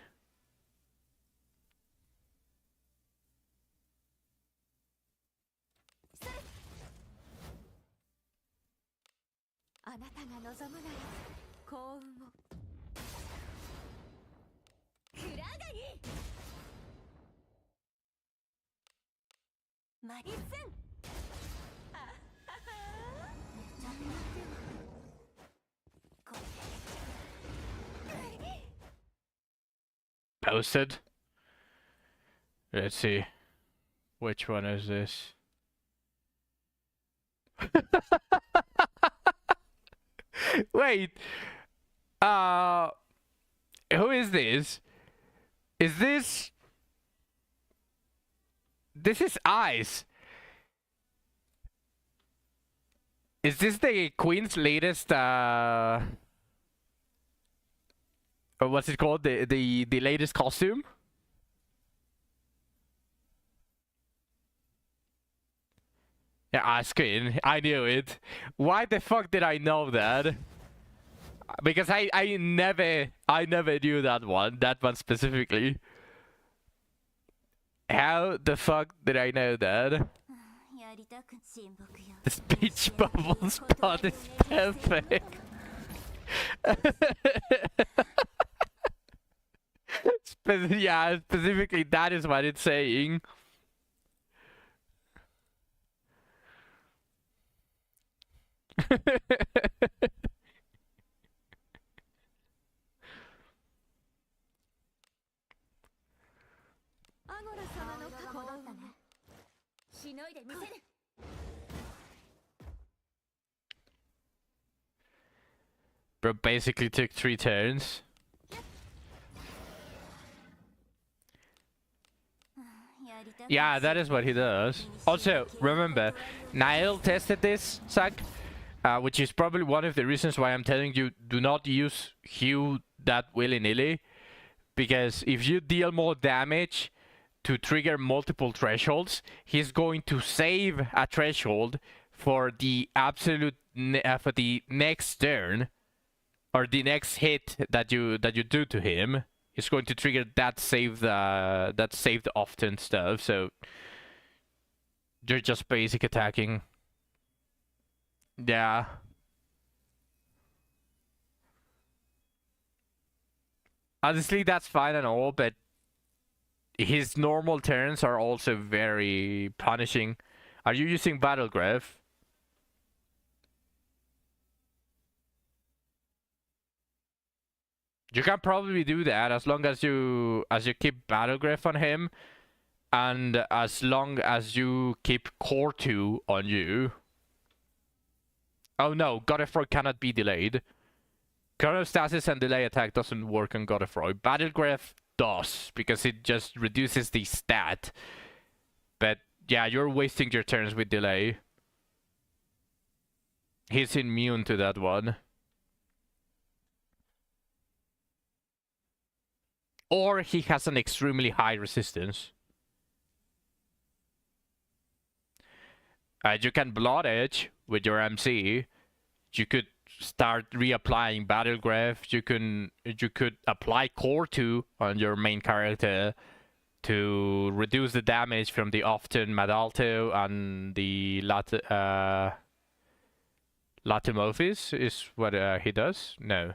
Posted. Let's see. Which one is this? Wait. Who is this? Is this... This is Ice. Is this the Queen's latest, what's it called? The latest costume? Yeah, Ice Queen. I knew it. Why the fuck did I know that? Because I never knew that one specifically. How the fuck did I know that? The speech bubble spot is perfect. Yeah, specifically that is what it's saying. Bro basically took 3 turns. Yeah, that is what he does. Also, remember, Niall tested this, Zack, which is probably one of the reasons why I'm telling you do not use Hugh that willy-nilly. Because if you deal more damage to trigger multiple thresholds, he's going to save a threshold for the absolute for the next turn or the next hit that you do to him. It's going to trigger that saved often stuff. So you're just basic attacking. Yeah. Honestly, that's fine and all, but his normal turns are also very punishing. Are you using Battle Graph? You can probably do that as long as you keep Battle Graph on him, and as long as you keep Core 2 on you. Oh no, Godefroy cannot be delayed. Chronostasis and delay attack doesn't work on Godefroy. Battle Graph does, because it just reduces the stat. But yeah, you're wasting your turns with delay. he's immune to that one. Or he has an extremely high resistance. You can Blood Edge with your MC. You could start reapplying Battle Graph. You could apply Core 2 on your main character to reduce the damage from the often Madalto and the Latimorphis is what he does? No.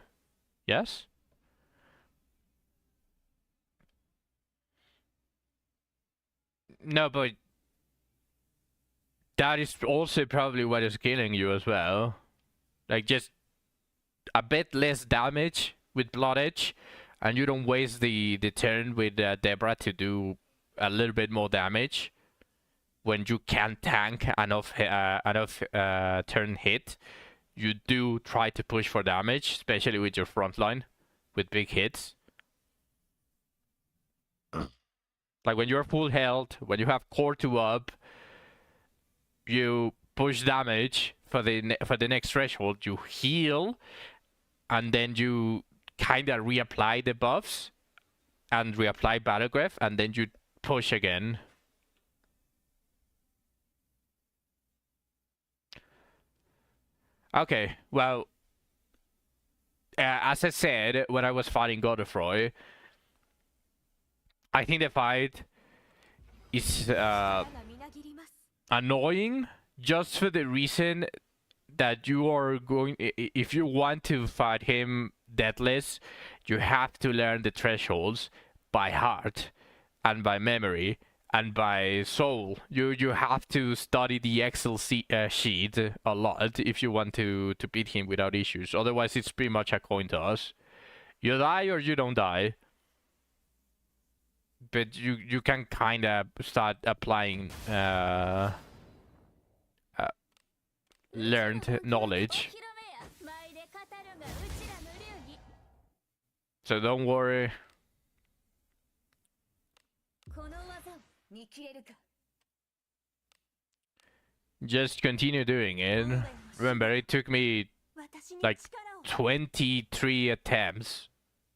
Yes? No, but that is also probably what is killing you as well. Like, just a bit less damage with Blood Edge, and you don't waste the turn with Deborah to do a little bit more damage when you can't tank enough turn hit. You do try to push for damage, especially with your front line, with big hits. Like when you're full health, when you have Core 2 up, you push damage for the next threshold, you heal, and then you kind of reapply the buffs and reapply Battle Graph, and then you push again. Okay, well, as I said when I was fighting Godefroy, I think the fight is annoying just for the reason that you are going, if you want to fight him deathless, you have to learn the thresholds by heart and by memory and by soul. You have to study the Excel sheet a lot if you want to beat him without issues. Otherwise, it's pretty much a coin toss. You die or you don't die. But you can kind of start applying learned knowledge. So don't worry. Just continue doing it. Remember, it took me like 23 attempts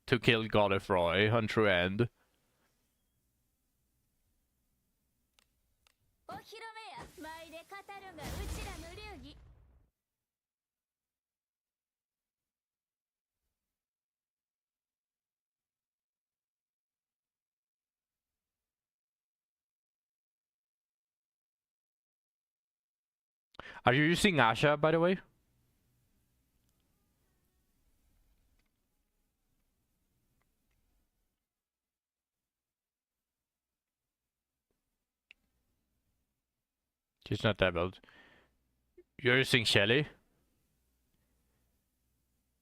to kill Godefroy on true end. Are you using Asha, by the way? She's not that built. You're using Shelly?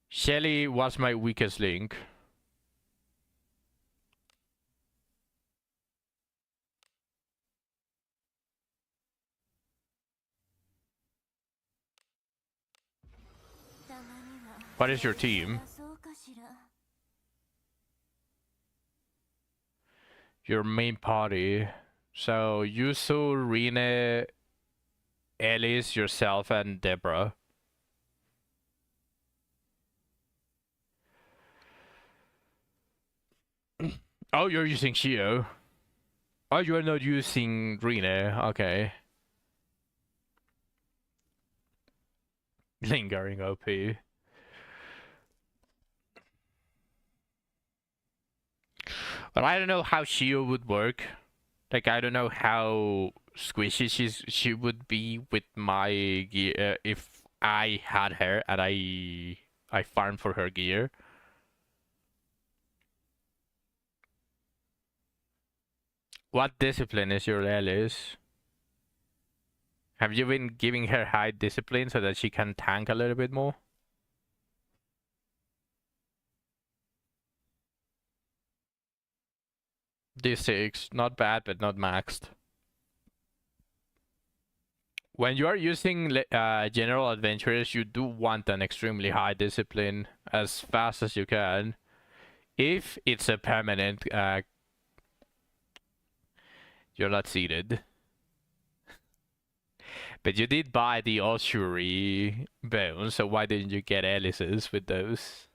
Shelly was my weakest link. What is your team? Your main party. So Yusu, Rene, Elise, yourself, and Deborah. Oh, you're using Shio. Oh, you're not using Rene. Okay. Lingering OP. But I don't know how Shio would work. Like, I don't know how squishy she would be with my gear if I had her and I farmed for her gear. What discipline is your Elise? Have you been giving her high discipline so that she can tank a little bit more? D6, not bad, but not maxed. When you are using general adventurers, you do want an extremely high discipline as fast as you can. If it's a permanent, you're not seated. But you did buy the Osuri bones, so why didn't you get Alice's with those?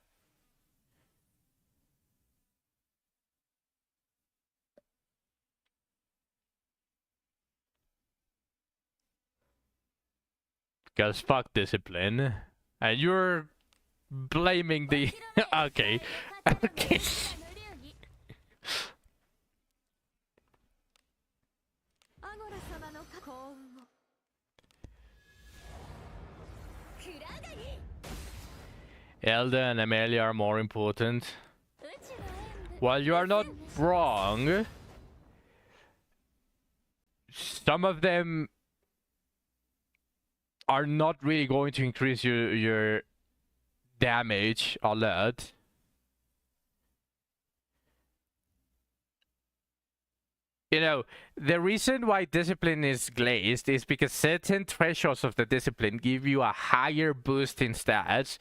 Because fuck discipline. And you're blaming the... okay. Okay. アゴラ様の幸運をクラガニ Elda and Amelia are more important. うちの演武 While you are not wrong, some of them are not really going to increase your damage a lot. You know, the reason why discipline is glazed is because certain thresholds of the discipline give you a higher boost in stats,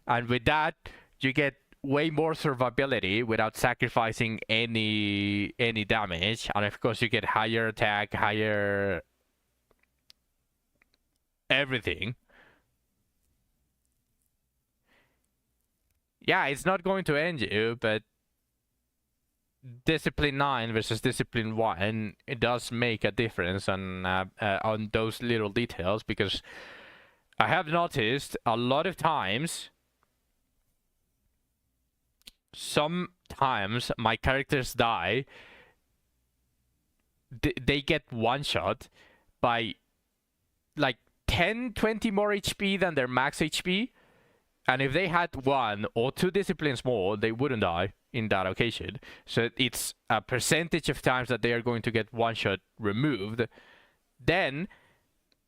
and with that you get way more survivability without sacrificing any damage, and of course you get higher attack, higher everything. Yeah, it's not going to end you, but Discipline 9 versus Discipline 1, it does make a difference on those little details, because I have noticed a lot of times, sometimes my characters die, they get one shot by like 10-20 more HP than their max HP, and if they had 1 or 2 disciplines more, they wouldn't die in that occasion. So it's a percentage of times that they are going to get one shot removed. Then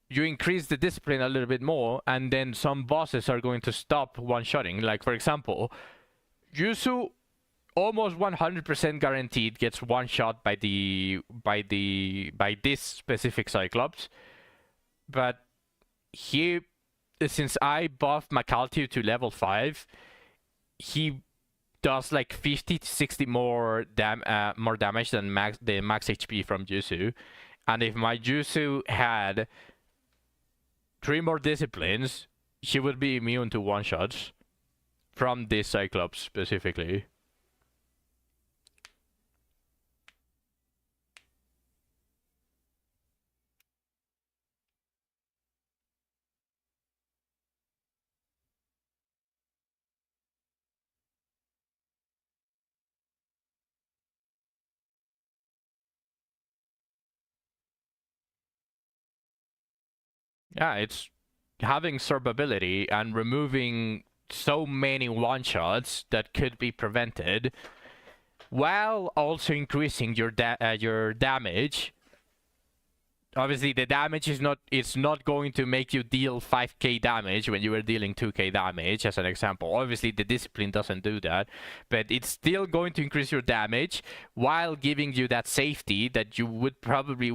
you increase the discipline a little bit more, and then some bosses are going to stop one-shotting. Like, for example, Yuzu almost 100% guaranteed gets one shot by this specific Cyclops, but he, since I buffed Macaltiu to level 5, he does like 50 to 60 more damage than the max HP from Yuzu. And if my Yuzu had 3 more disciplines, she would be immune to one-shots from this Cyclops specifically. Yeah, it's having survivability and removing so many one-shots that could be prevented, while also increasing your damage. Obviously, the damage is not going to make you deal 5k damage when you were dealing 2k damage, as an example. Obviously, the discipline doesn't do that, but it's still going to increase your damage while giving you that safety that you would probably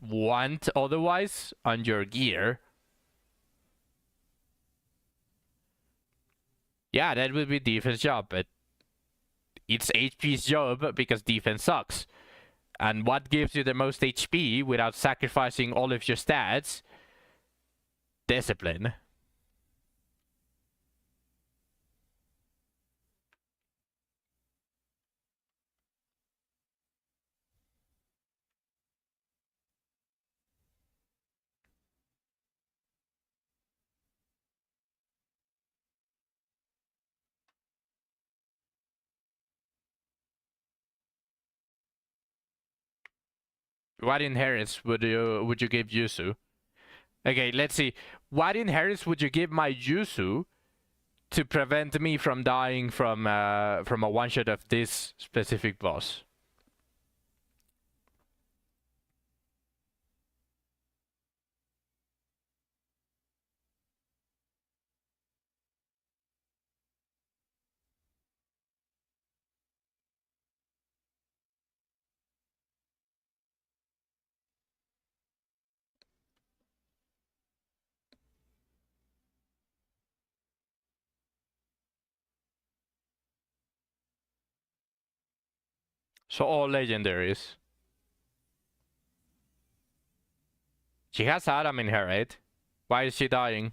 want otherwise on your gear. Yeah, that would be defense job, but it's HP's job because defense sucks. And what gives you the most HP without sacrificing all of your stats? Discipline. What inheritance would you give Yuzu? Okay, let's see. What inheritance would you give my Yuzu to prevent me from dying from a one-shot of this specific boss? So all legendaries. She has Adam in her head. Why is she dying?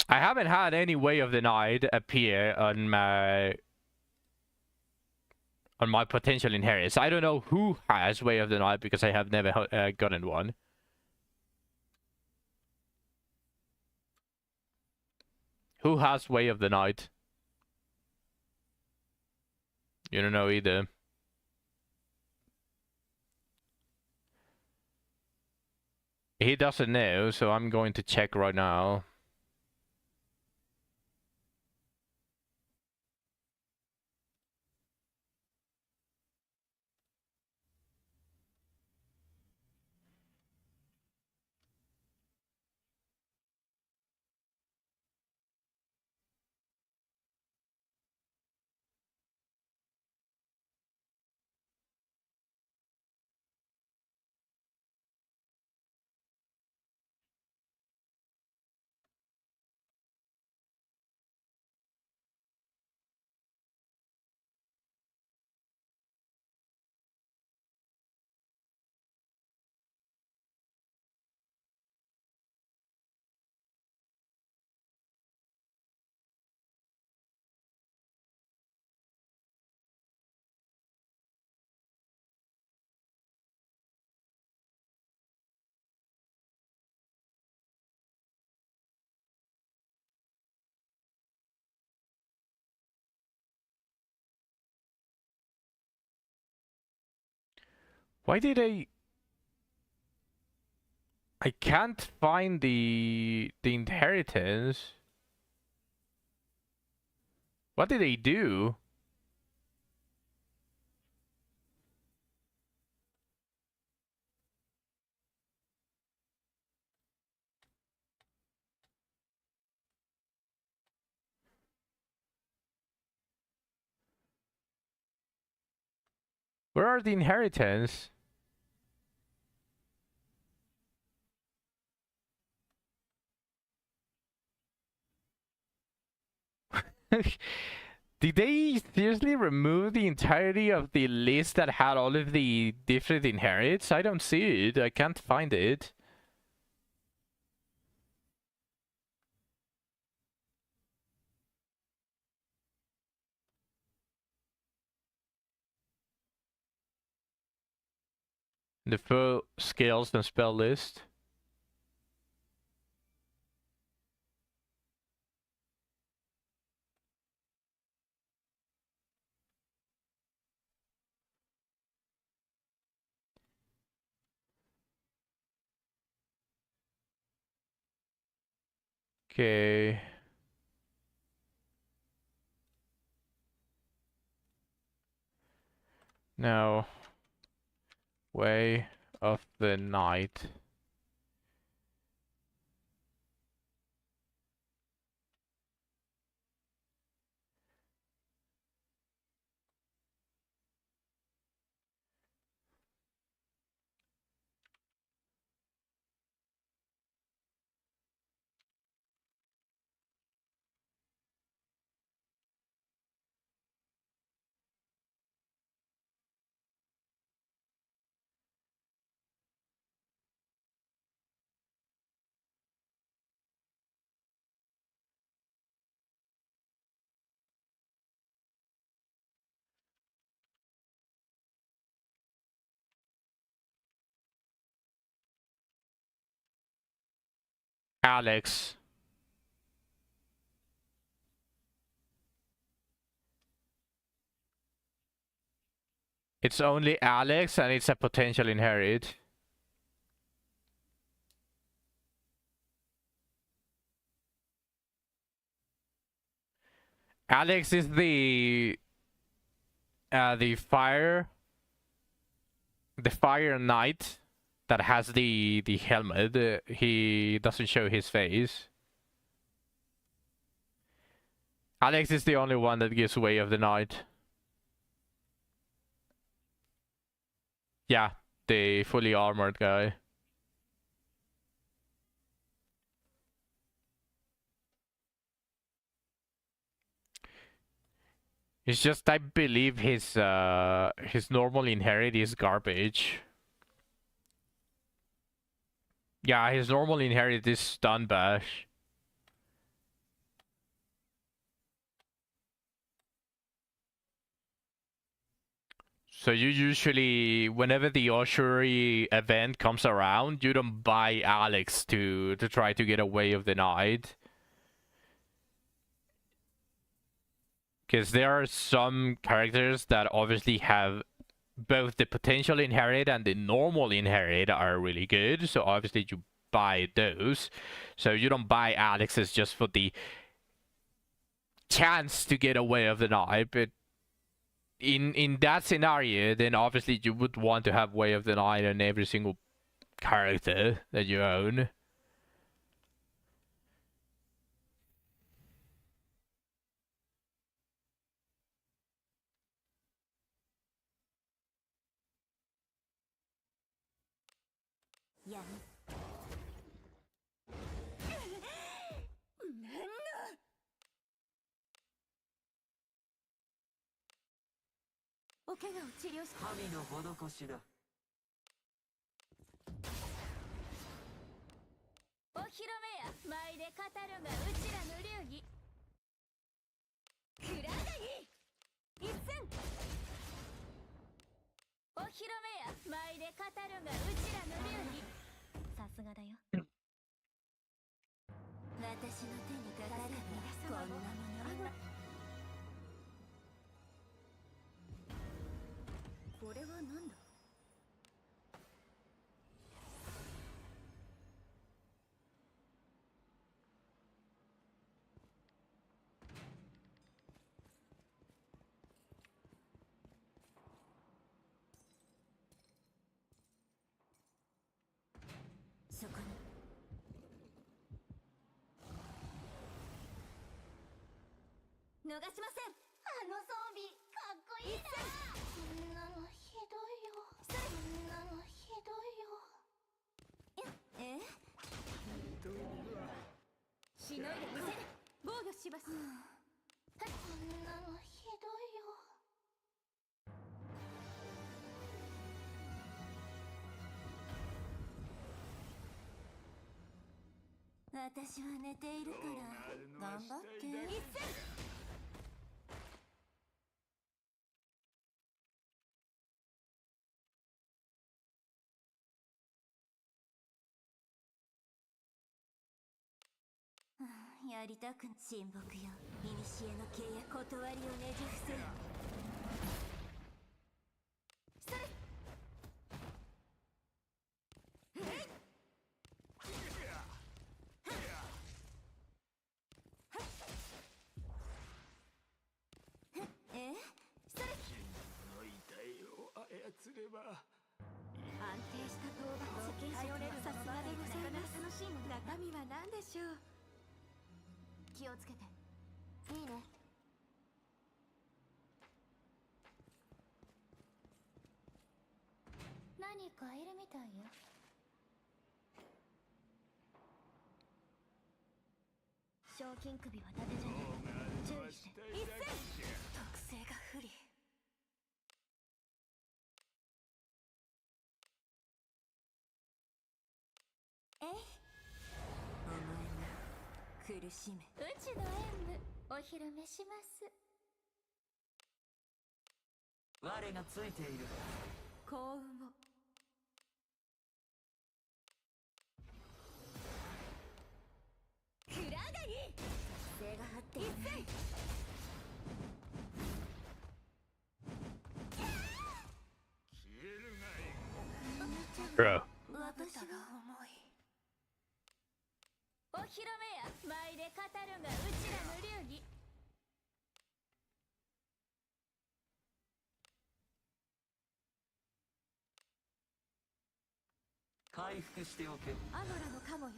I haven't had any Way of the Night appear on my potential inheritance. I don't know who has Way of the Night because I have never gotten one. Who has Way of the Night? You don't know either. He doesn't know, so I'm going to check right now. Why did I can't find the inheritance. What did they do? Where are the inheritance? Did they seriously remove the entirety of the list that had all of the different inherits? I don't see it. I can't find it. The full skills and spell list. Okay. Now, Way of the Night. Alex. It's only Alex and it's a potential inherit. Alex is the fire knight that has the helmet. He doesn't show his face. Alex is the only one that gives Way of the Night. Yeah, the fully armored guy. It's just I believe his normal inherit is garbage. Yeah, his normal inherit is stun bash. So you usually, whenever the Oshuri event comes around, you don't buy Alex to try to get away of the night. Because there are some characters that obviously have both the potential inherit and the normal inherit are really good. So obviously you buy those. So you don't buy Alex's just for the chance to get away of the night. But in that scenario, then obviously you would want to have Way of the Night on every single character that you own.やむお怪我を治療し神の施しだ。お披露目や舞で語るがうちらの流儀くらがぎ一戦お披露目や舞で語るがうちらの流儀さすがだよ私の手にかかればこんなものこれは何だ。そこに逃しませんあの装備かっこいいなそんなのひどいよそんなのひどいよえしのいでみせる防御しますそんなのひどいよ私は寝ているから頑張って一戦やりたく親睦よ古の契約断りをねじ伏せよそれそれの遺体を操れば安定した討伐頼れるさすがでございます楽しいもの中身は何でしょう気をつけていいね何かいるみたいよ賞金首は伊達じゃない注意して一戦特性が不利えいお前が苦しめうちの演武お披露目します我がついている。幸運をくらがぎ背が張っていないBro. 私は重いお披露目や舞で語るがうちらの流儀回復しておけ。アノラのカモよ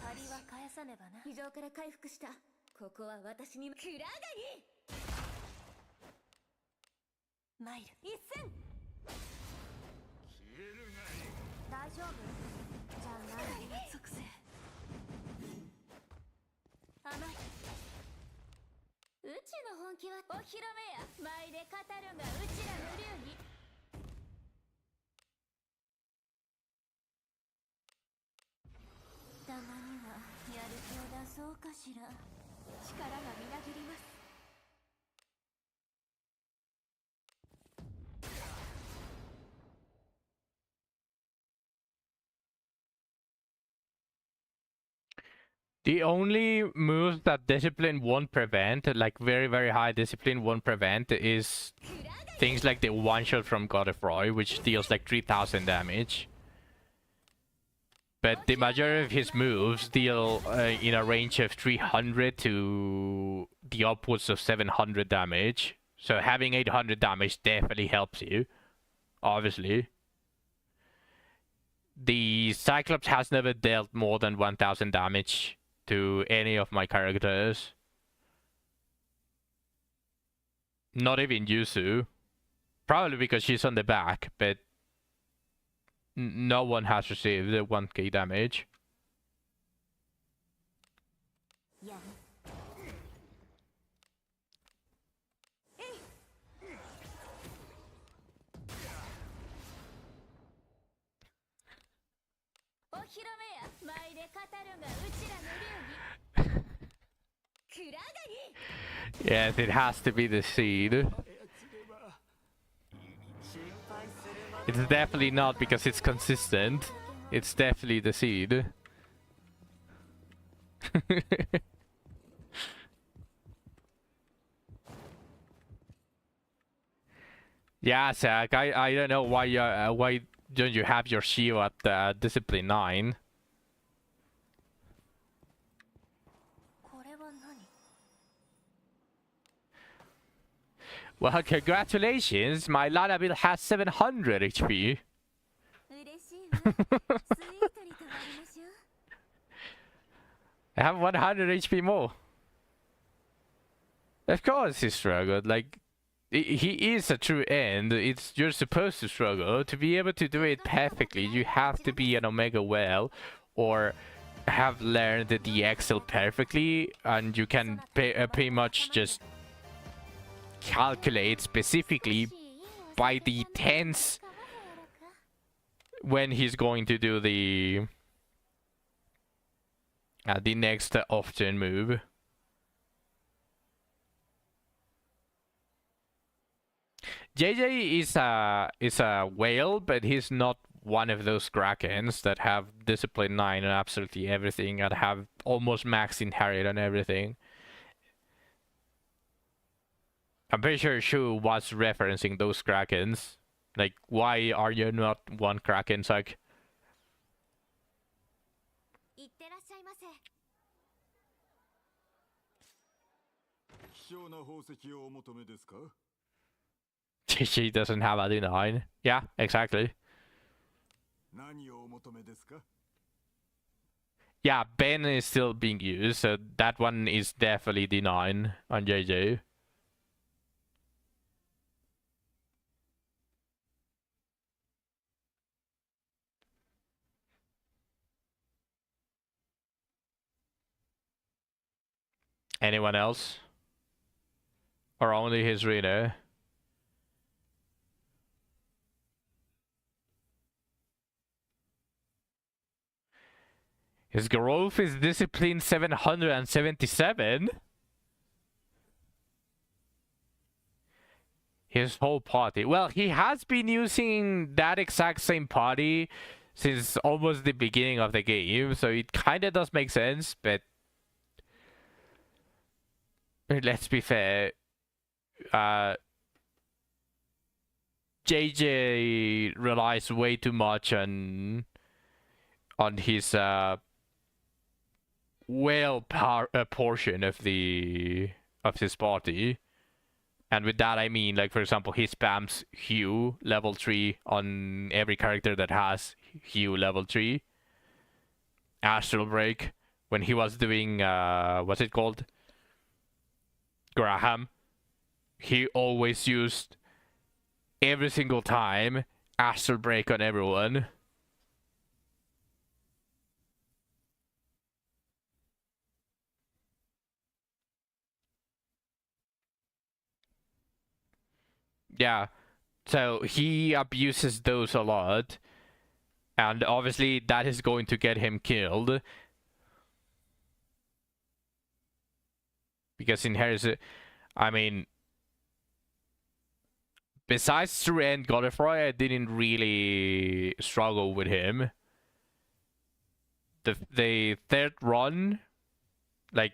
借りは返さねばな非常から回復した。ここは私に。くらがぎマイル一戦大丈夫じゃない属性ちの本気はお披露目や舞で語るがうちらの流儀。たまにはやる気を出そうかしら。力がみなぎります。The only moves that discipline won't prevent, like very, very high discipline won't prevent, is things like the one shot from God of Roy, which deals like 3000 damage. But the majority of his moves deal in a range of 300 to the upwards of 700 damage. So having 800 damage definitely helps you, obviously. The Cyclops has never dealt more than 1000 damage to any of my characters. Not even Yuzu. Probably because she's on the back, but no one has received the 1k damage. Yeah. お披露目や舞で語るがうちらの流儀。クラガニ。 Yes, it has to be the seed. It's definitely not because it's consistent. It's definitely the seed. Yeah, Zach, I don't know why don't you have your shield at discipline 9? これは何？ Well, congratulations, my Lana build has 700 HP. 嬉しいわ。スイートに変わりましょう。 I have 100 HP more. Of course he struggled, like, he is a true end. You're supposed to struggle. To be able to do it perfectly, you have to be an Omega well, or have learned the Excel perfectly, and you can pretty much just calculate specifically by the tense when he's going to do the next off-turn move. JJ is a whale, but he's not one of those Krakens that have discipline 9 and absolutely everything and have almost max inherit and everything. I'm pretty sure Shu was referencing those Krakens. Like, why are you not one Kraken, Zach? いってらっしゃいませ。希少な宝石をお求めですか？ She doesn't have a D9. Yeah, exactly. 何をお求めですか？ Yeah, Ben is still being used, so that one is definitely D9 on JJ. Anyone else? Or only his reader? His growth is discipline 777. His whole party. Well, he has been using that exact same party since almost the beginning of the game, so it kind of does make sense, but let's be fair. JJ relies way too much on his whale power portion of his party, and with that I mean, like, for example, he spams Hue level 3 on every character that has Hue level 3. Astral Break, when he was doing what's it called, Graham, he always used every single time Astral Break on everyone. Yeah. So he abuses those a lot. And obviously that is going to get him killed. Because in Heresy, I mean, besides True End Godfrey, I didn't really struggle with him. The third run, like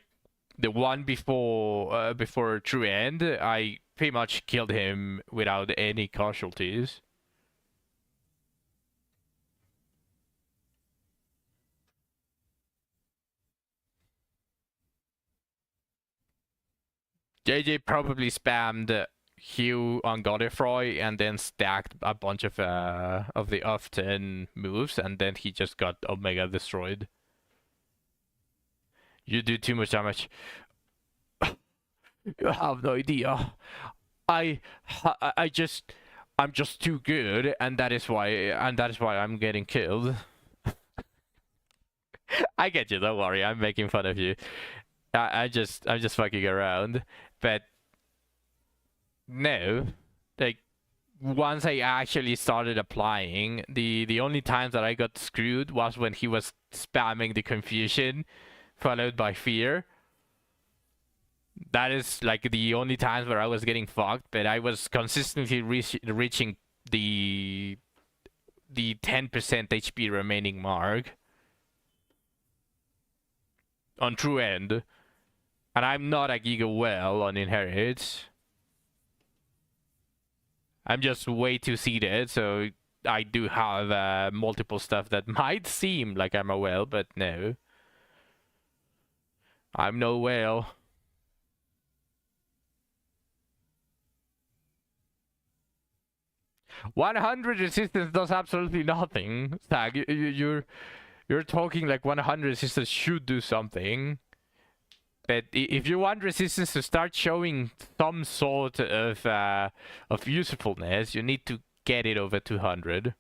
the one before True End, I pretty much killed him without any casualties. JJ probably spammed Hugh on Godfrey and then stacked a bunch of the off-10 moves, and then he just got Omega destroyed. You do too much damage. You have no idea. I'm just too good, and that is why I'm getting killed. I get you, don't worry, I'm making fun of you. I'm just fucking around. But no, like once I actually started applying, the only times that I got screwed was when he was spamming the confusion followed by fear. That is like the only times where I was getting fucked, but I was consistently reaching the 10% HP remaining mark on True End. And I'm not a Giga Well on Inherit. I'm just way too seeded, so I do have multiple stuff that might seem like I'm a whale, but no. I'm no whale. "100 resistance does absolutely nothing." Stag, you're talking like 100 resistance should do something. But if you want resistance to start showing some sort of usefulness, you need to get it over 200.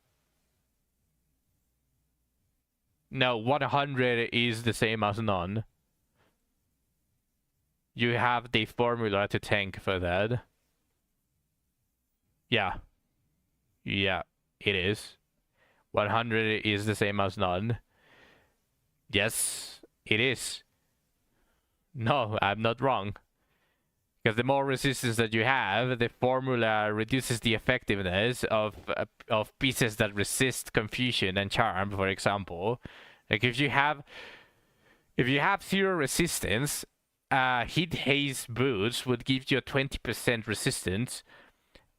No, 100 is the same as none. You have the formula to tank for that. Yeah. Yeah, it is. 100 is the same as none. Yes, it is. No, I'm not wrong. Because the more resistance that you have, the formula reduces the effectiveness of pieces that resist confusion and charm, for example. Like if you have 0 resistance, Heat Haze boots would give you a 20% resistance.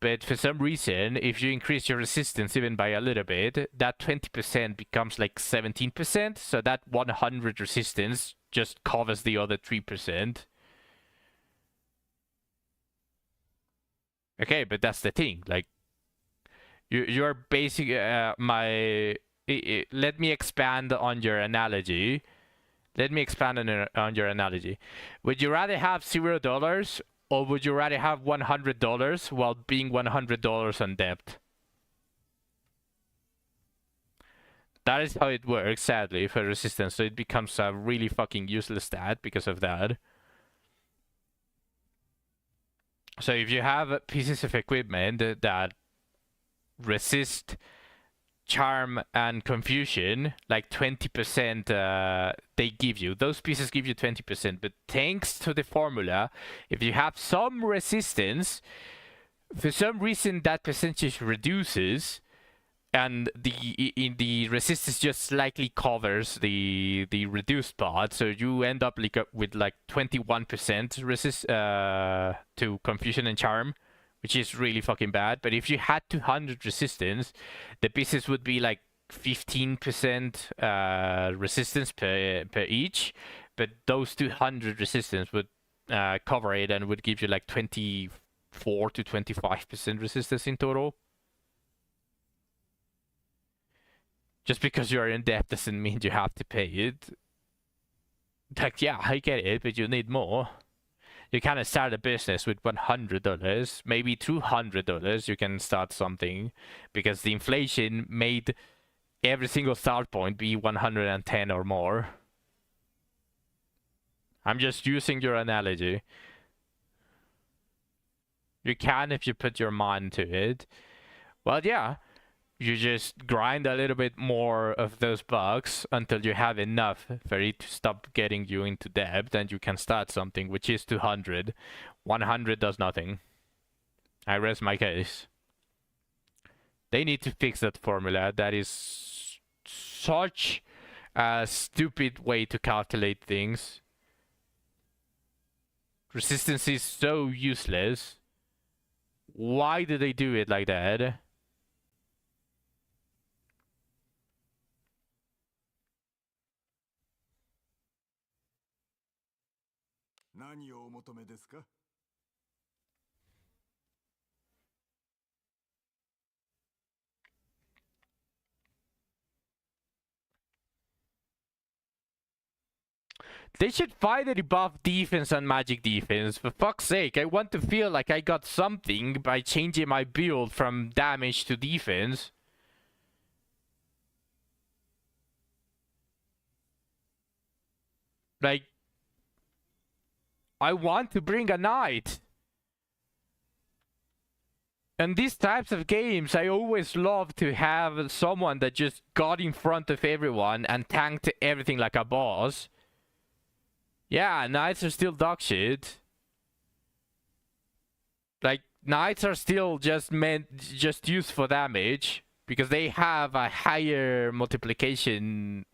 But for some reason, if you increase your resistance even by a little bit, that 20% becomes like 17%. So that 100 resistance just covers the other 3%. Okay, but that's the thing. Like, you're basically let me expand on your analogy. Would you rather have $0, or would you rather have $100 while being $100 on debt? That is how it works, sadly, for resistance. So it becomes a really fucking useless stat because of that. So if you have pieces of equipment that resist charm and confusion, like 20%, they give you. Those pieces give you 20%. But thanks to the formula, if you have some resistance, for some reason that percentage reduces, and the resistance just slightly covers the reduced part, so you end up like with like 21% resist to confusion and charm, which is really fucking bad. But if you had 200 resistance, the pieces would be like 15% resistance per each, but those 200 resistance would cover it and would give you like 24 to 25% resistance in total. Just because you're in debt doesn't mean you have to pay it. Like, yeah, I get it, but you need more. You can start a business with $100, maybe $200 you can start something, because the inflation made every single start point be 110 or more. I'm just using your analogy. You can if you put your mind to it. Well, yeah. You just grind a little bit more of those bucks until you have enough for it to stop getting you into debt, and you can start something, which is 200. 100 does nothing. I rest my case. They need to fix that formula. That is such a stupid way to calculate things. Resistance is so useless. Why do they do it like that? They should finally buff defense and magic defense. For fuck's sake, I want to feel like I got something by changing my build from damage to defense. Like, I want to bring a knight. And these types of games, I always love to have someone that just got in front of everyone and tanked everything like a boss. Yeah, knights are still dog shit. Like, knights are still just used for damage because they have a higher multiplication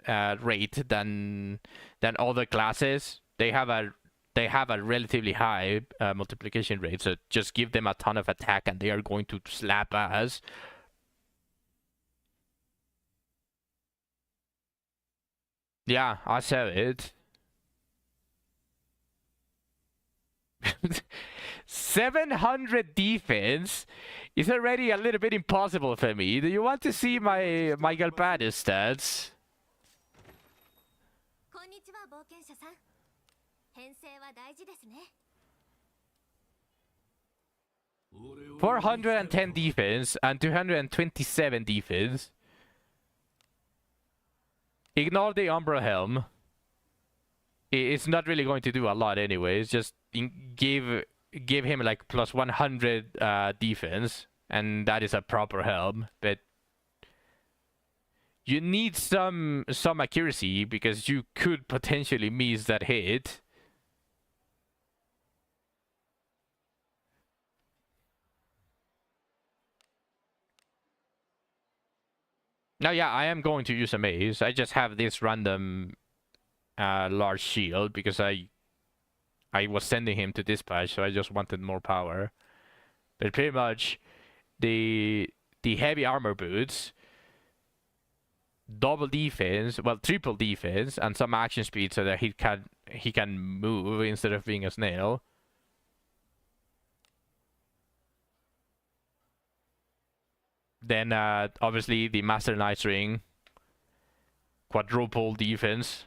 rate than other classes. They have a relatively high multiplication rate, so just give them a ton of attack and they are going to slap ass. Yeah, I saw it. 700 defense is already a little bit impossible for me. Do you want to see my Galbanis stats? こんにちは冒険者さん。編成は大事ですね。410 defense and 227 defense. Ignore the Umbra Helm. It's not really going to do a lot anyways. Just give him like plus 100 defense, and that is a proper helm. But you need some accuracy because you could potentially miss that hit. Now, yeah, I am going to use a mace. I just have this random large shield because I was sending him to dispatch, so I just wanted more power. But pretty much the heavy armor boots, double defense, well, triple defense, and some action speed so that he can move instead of being a snail. Then obviously the Master Knight's ring, quadruple defense.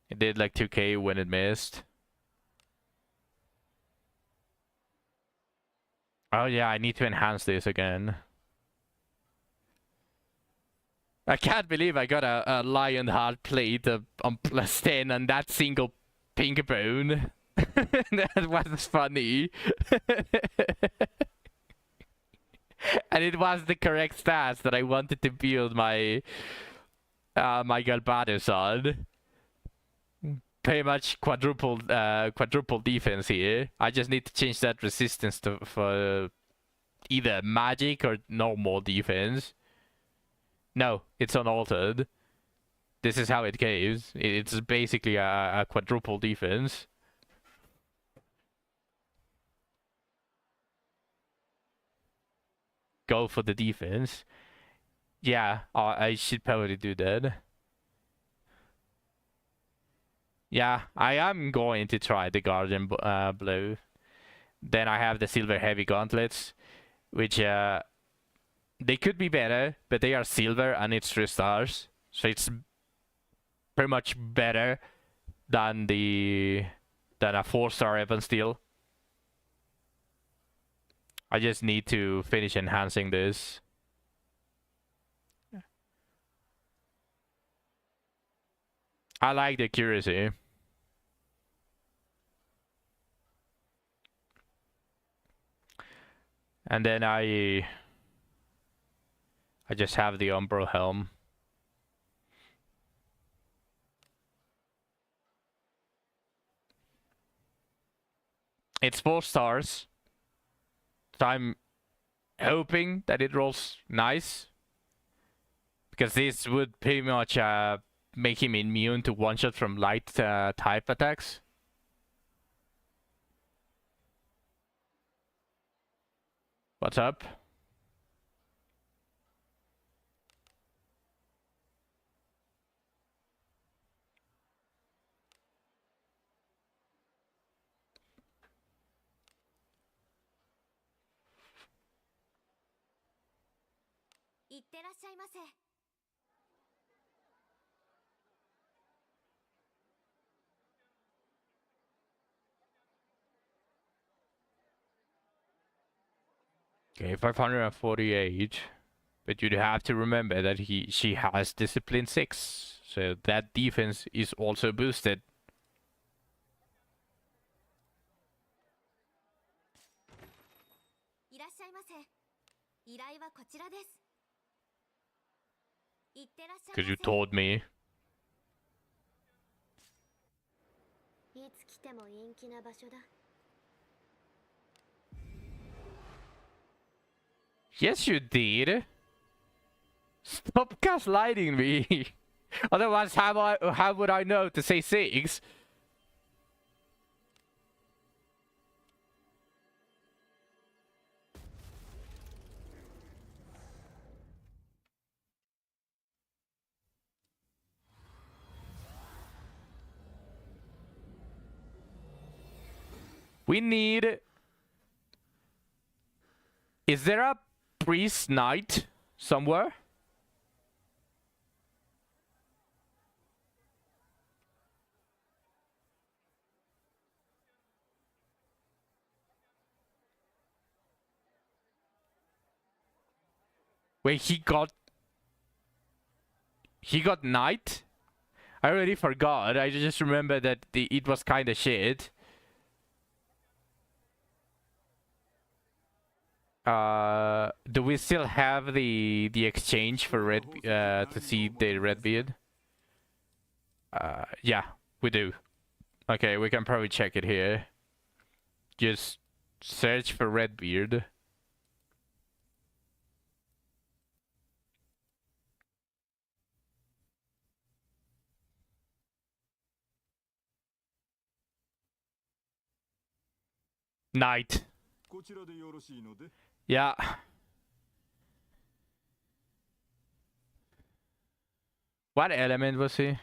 It did like 2k when it missed. Oh yeah, I need to enhance this again. I can't believe I got a lion heart plate on plus 10 and that single pink bone. That was funny. And it was the correct stats that I wanted to build my Galbanis on. Pretty much quadruple defense here. I just need to change that resistance for either magic or normal defense. No, it's unaltered. This is how it goes. It's basically a quadruple defense. Go for the defense. Yeah, I should probably do that. Yeah, I am going to try the Guardian Blue. Then I have the Silver Heavy Gauntlets, which they could be better, but they are silver and it's 3 stars. So it's pretty much better than a 4-star Evan Steel. I just need to finish enhancing this. I like the accuracy. And then I just have the Umbral Helm. It's 4 stars. So I'm hoping that it rolls nice. Because this would pretty much make him immune to one-shot from light type attacks. What's up? Okay, 548. But you'd have to remember that she has Discipline 6. So that defense is also boosted. Because you told me. Yes, you did. Stop gaslighting me. Otherwise, how would I know to say 6? We need... Is there a priest knight somewhere? Wait, he got knight? I already forgot. I just remember that it was kind of shit. Do we still have the exchange for red to see the Redbeard? Yeah, we do. Okay, we can probably check it here. Just search for Redbeard. Knight. Yeah. What element was he?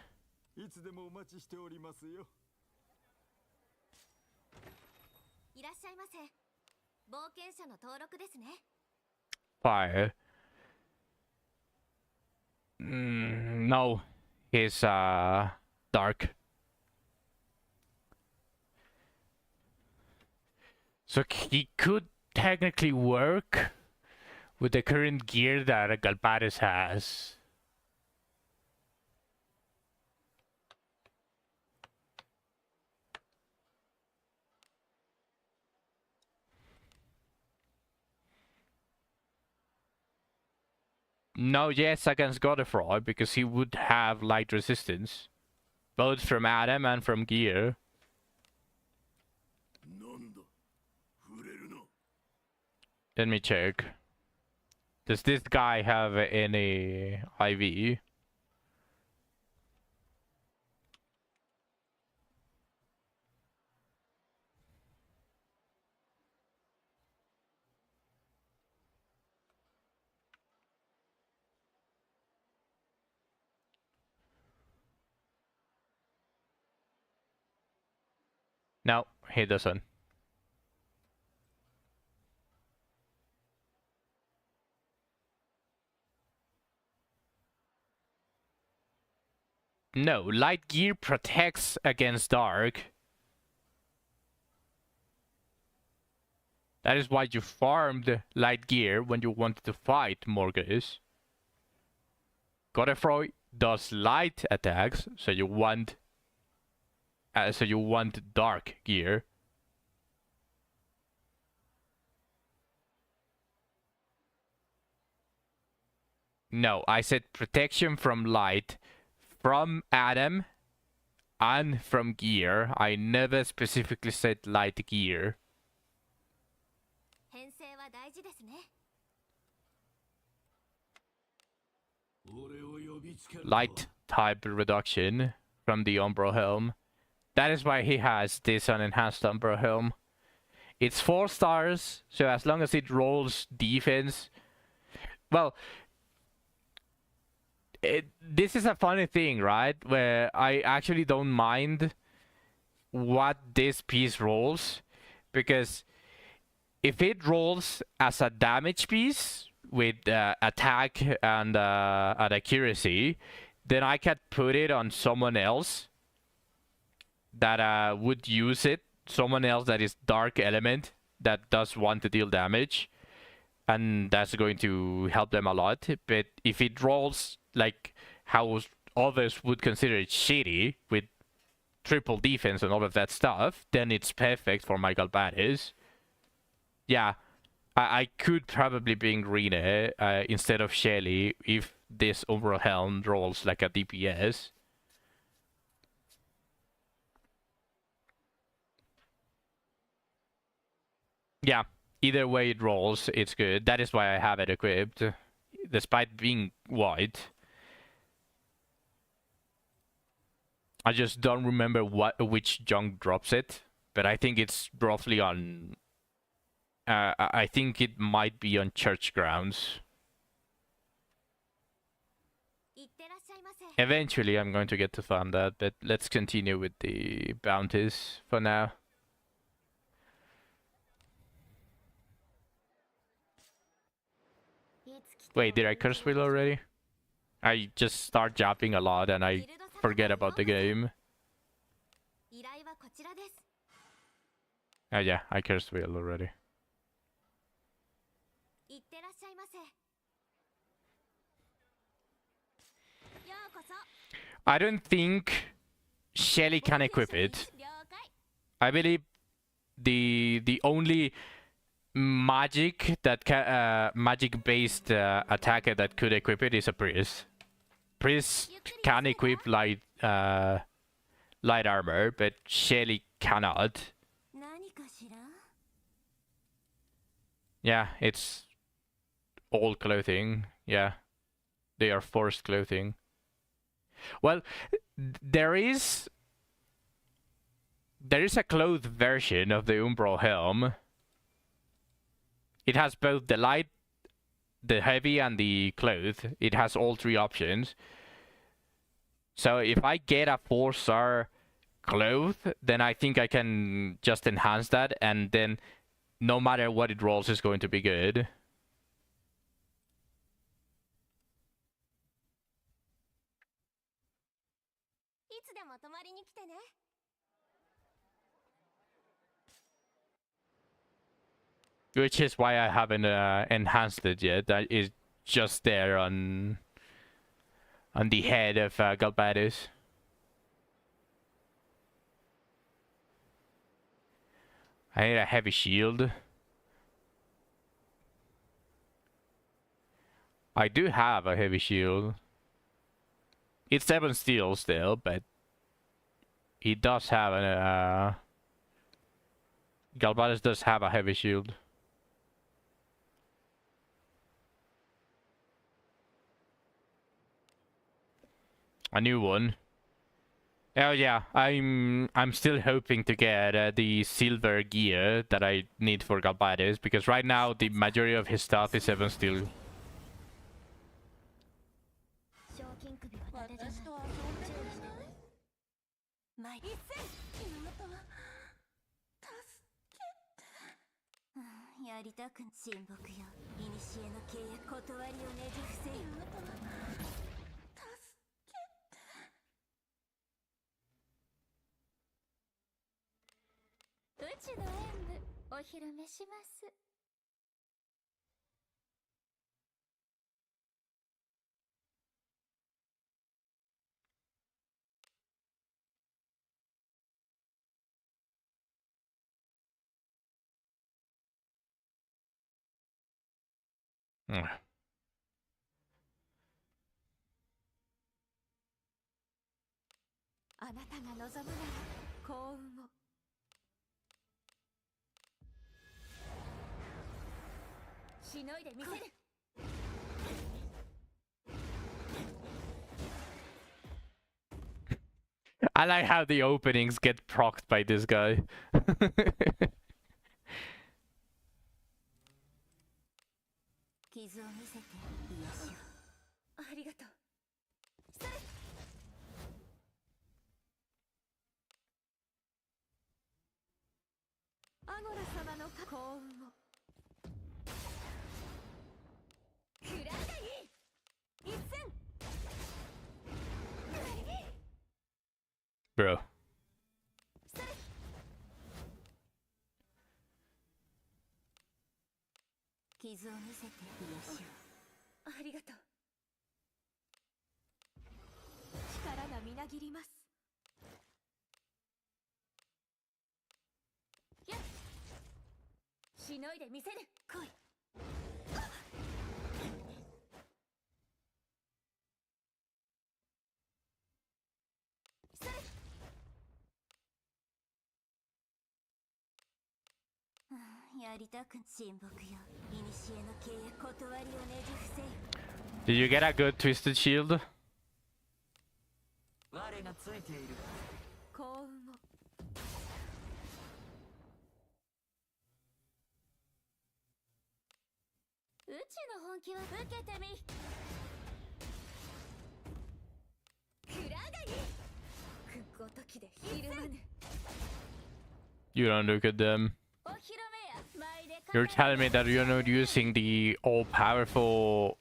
Fire. No. He's dark. So he could technically work with the current gear that Galbatis has. No, yes, against Godefroy, because he would have light resistance. Both from Adam and from gear. Let me check. Does this guy have any IV? No, he doesn't. No, light gear protects against dark. That is why you farmed light gear when you wanted to fight Morgus. Godefroy does light attacks, so you want dark gear. No, I said protection from light, from Adam, and from gear. I never specifically said light gear. 編成は大事ですね。 Light type reduction from the Umbro Helm. That is why he has this unenhanced Umbro Helm. It's 4 stars, so as long as it rolls defense... Well, this is a funny thing, right? Where I actually don't mind what this piece rolls, because if it rolls as a damage piece with attack and accuracy, then I can put it on someone else that would use it. Someone else that is dark element that does want to deal damage, and that's going to help them a lot. But if it rolls like how others would consider it shitty, with triple defense and all of that stuff, then it's perfect for my Galbatis. Yeah, I could probably bring Rene instead of Shelly if this Umbral Helm rolls like a DPS. Yeah, either way it rolls, it's good. That is why I have it equipped, despite being white. I just don't remember which junk drops it, but I think it's roughly on... I think it might be on church grounds. Eventually I'm going to get to farm that, but let's continue with the bounties for now. Wait, did I curse wheel already? I just start jumping a lot and I forget about the game. Oh yeah, I cursed wheel already. I don't think Shelly can equip it. I believe the only magic that magic based attacker that could equip it is a priest. Priest can equip light armor, but Shelly cannot. Yeah, it's all clothing. Yeah, they are forced clothing. Well, there is a clothed version of the Umbral Helm. It has both the light, the heavy, and the clothed. It has all 3 options. So if I get a 4-star clothed, then I think I can just enhance that, and then no matter what it rolls, it's going to be good. Which is why I haven't enhanced it yet. That is just there on the head of Galbatis. I need a heavy shield. I do have a heavy shield. It's 7 steel still, but he does have an Galbatis does have a heavy shield. A new one. Oh yeah, I'm still hoping to get the silver gear that I need for Galbatis, because right now the majority of his stuff is 7 steel. Mm. あなたが望むなら幸運を。しのいでみせる。 I like how the openings get procced by this guy. 傷を見せて癒しを。ありがとう。アゴラ様の幸運を。くらがいい。一戦。 Bro. 傷を見せて癒しを。ありがとう。力がみなぎります。やっ、しのいでみせる。来い。それ。やりたく親睦よ。古の契約断りをねじ伏せよ。 Did you get a good twisted shield? 我がついている。幸運を。うちの本気は受けてみ。くらがいい。ごときでひるまぬ。 You don't look at them. お披露目や。前で You're telling me that you're not using the all-powerful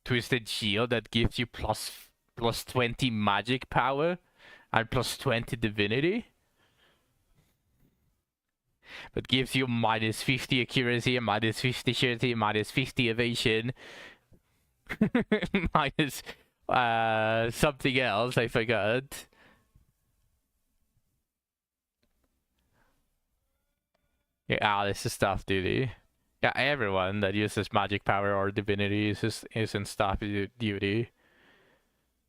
twisted shield that gives you plus 20 magic power and plus 20 divinity, but gives you minus 50 accuracy, minus 50 surety, minus 50 evasion, minus something else I forgot. Yeah, Alice is stuff duty. Yeah, everyone that uses magic power or divinity is in staff duty.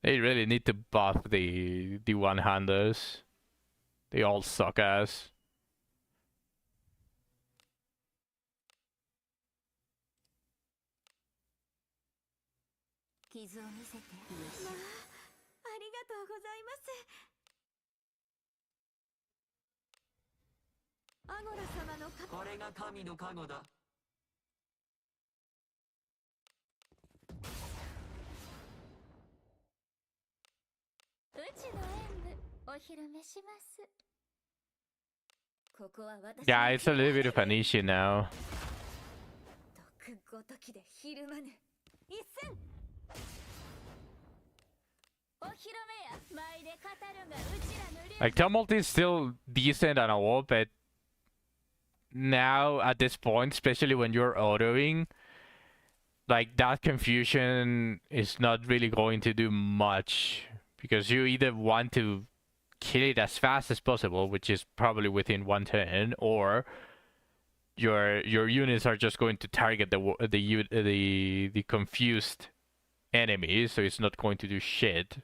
They really need to buff the one-handers. They all suck ass. 傷を見せて癒しを。ありがとうございます。アゴラ様のこれが神の加護だ。うちの演舞お披露目します。ここは私の Yeah, it's a little bit of an issue now. 毒ごときでひるまぬ。一戦。お披露目や。前で語るがうちらの竜。 Like, Tumult is still decent and all, but now at this point, especially when you're autoing, like that confusion is not really going to do much because you either want to kill it as fast as possible, which is probably within one turn, or your units are just going to target the confused enemy, so it's not going to do shit.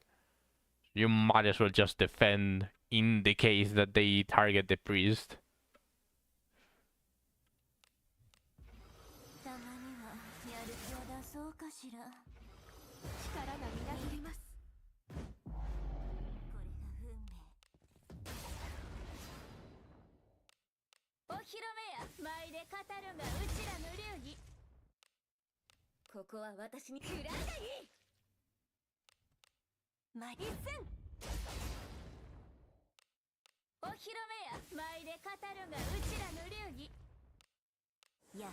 You might as well just defend in the case that they target the priest. たまにはやる気を出そうかしら。力がみなぎります。これが運命。お披露目や。前で語るがうちらの流儀。ここは私に。くらがいい。一戦。お披露目や。前で語るがうちらの流儀。やん。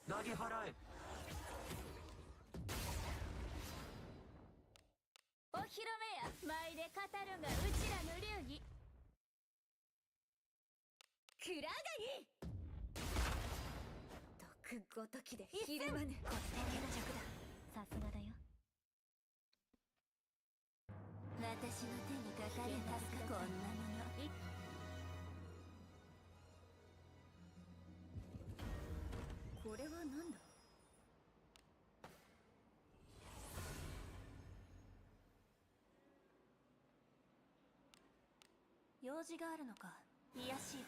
投げ払え。お披露目や。前で語るがうちらの流儀。くらがいい。毒ごときでひるまぬ。こってりの尺だ。さすがだよ。私の手にかかれたこんなもの。用事があるのか。癒やしい。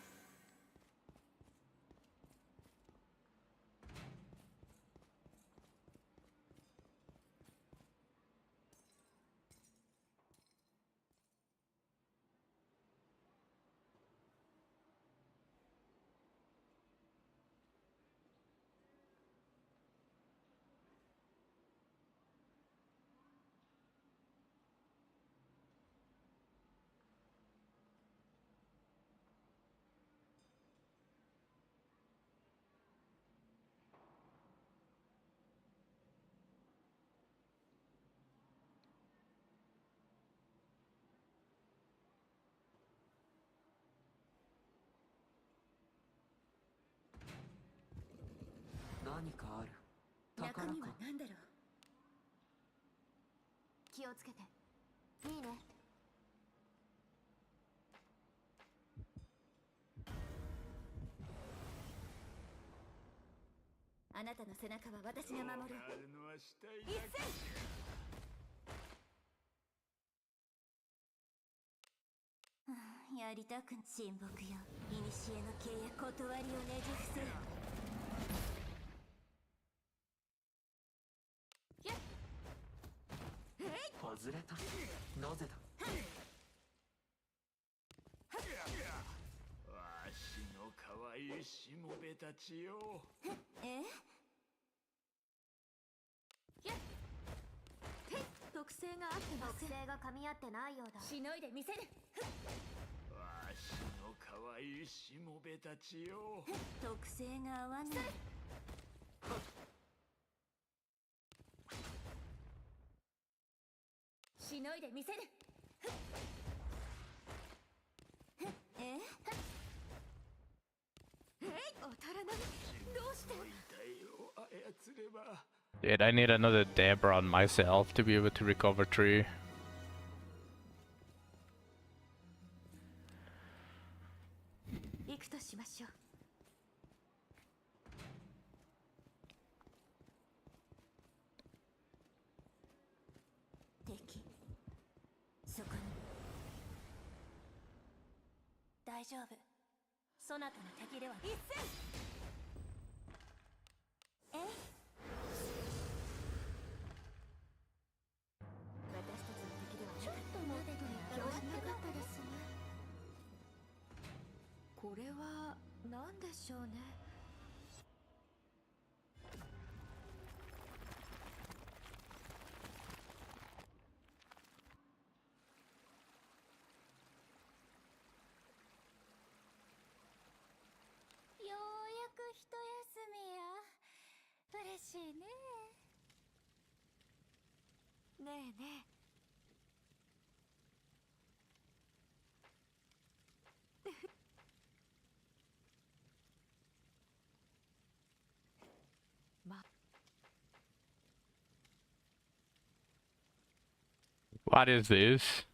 何かある。中身はか。何だろう。気をつけて。いいね。あなたの背中は私が守る。あるのは死体一だけ。戦。やりたく親睦よ。古の契約断りをねじ伏せよ。外れた。なぜだ。わしの可愛いしもべたちよ。え特性が合ってません。特性が噛み合ってないようだ。しのいでみせる。わしの可愛いしもべたちよ。特性が合わない。しのいでみせる。当たらない。どうして。遺体を操れば。Dude, I need another Debra on myself to be able to recover 3. 行くとしましょう。敵、そこに。大丈夫。そなたの敵では。一戦。えい。私たちの敵ではなかった。ちょっと待ってと言ったらなかったですね。これは何でしょうね。ようやく一休みや。嬉しいね。ねえねえ。What is this?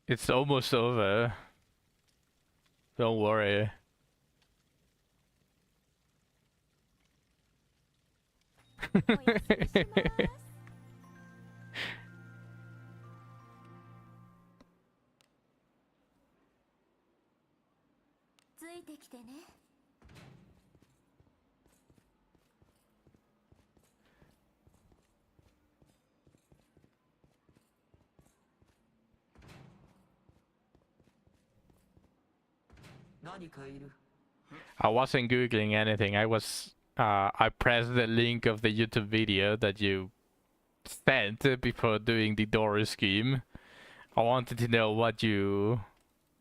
It's almost over. Don't worry. お休みします。ついてきてね。何かいる。I wasn't googling anything. I pressed the link of the YouTube video that you sent before doing the Dory scheme. I wanted to know what you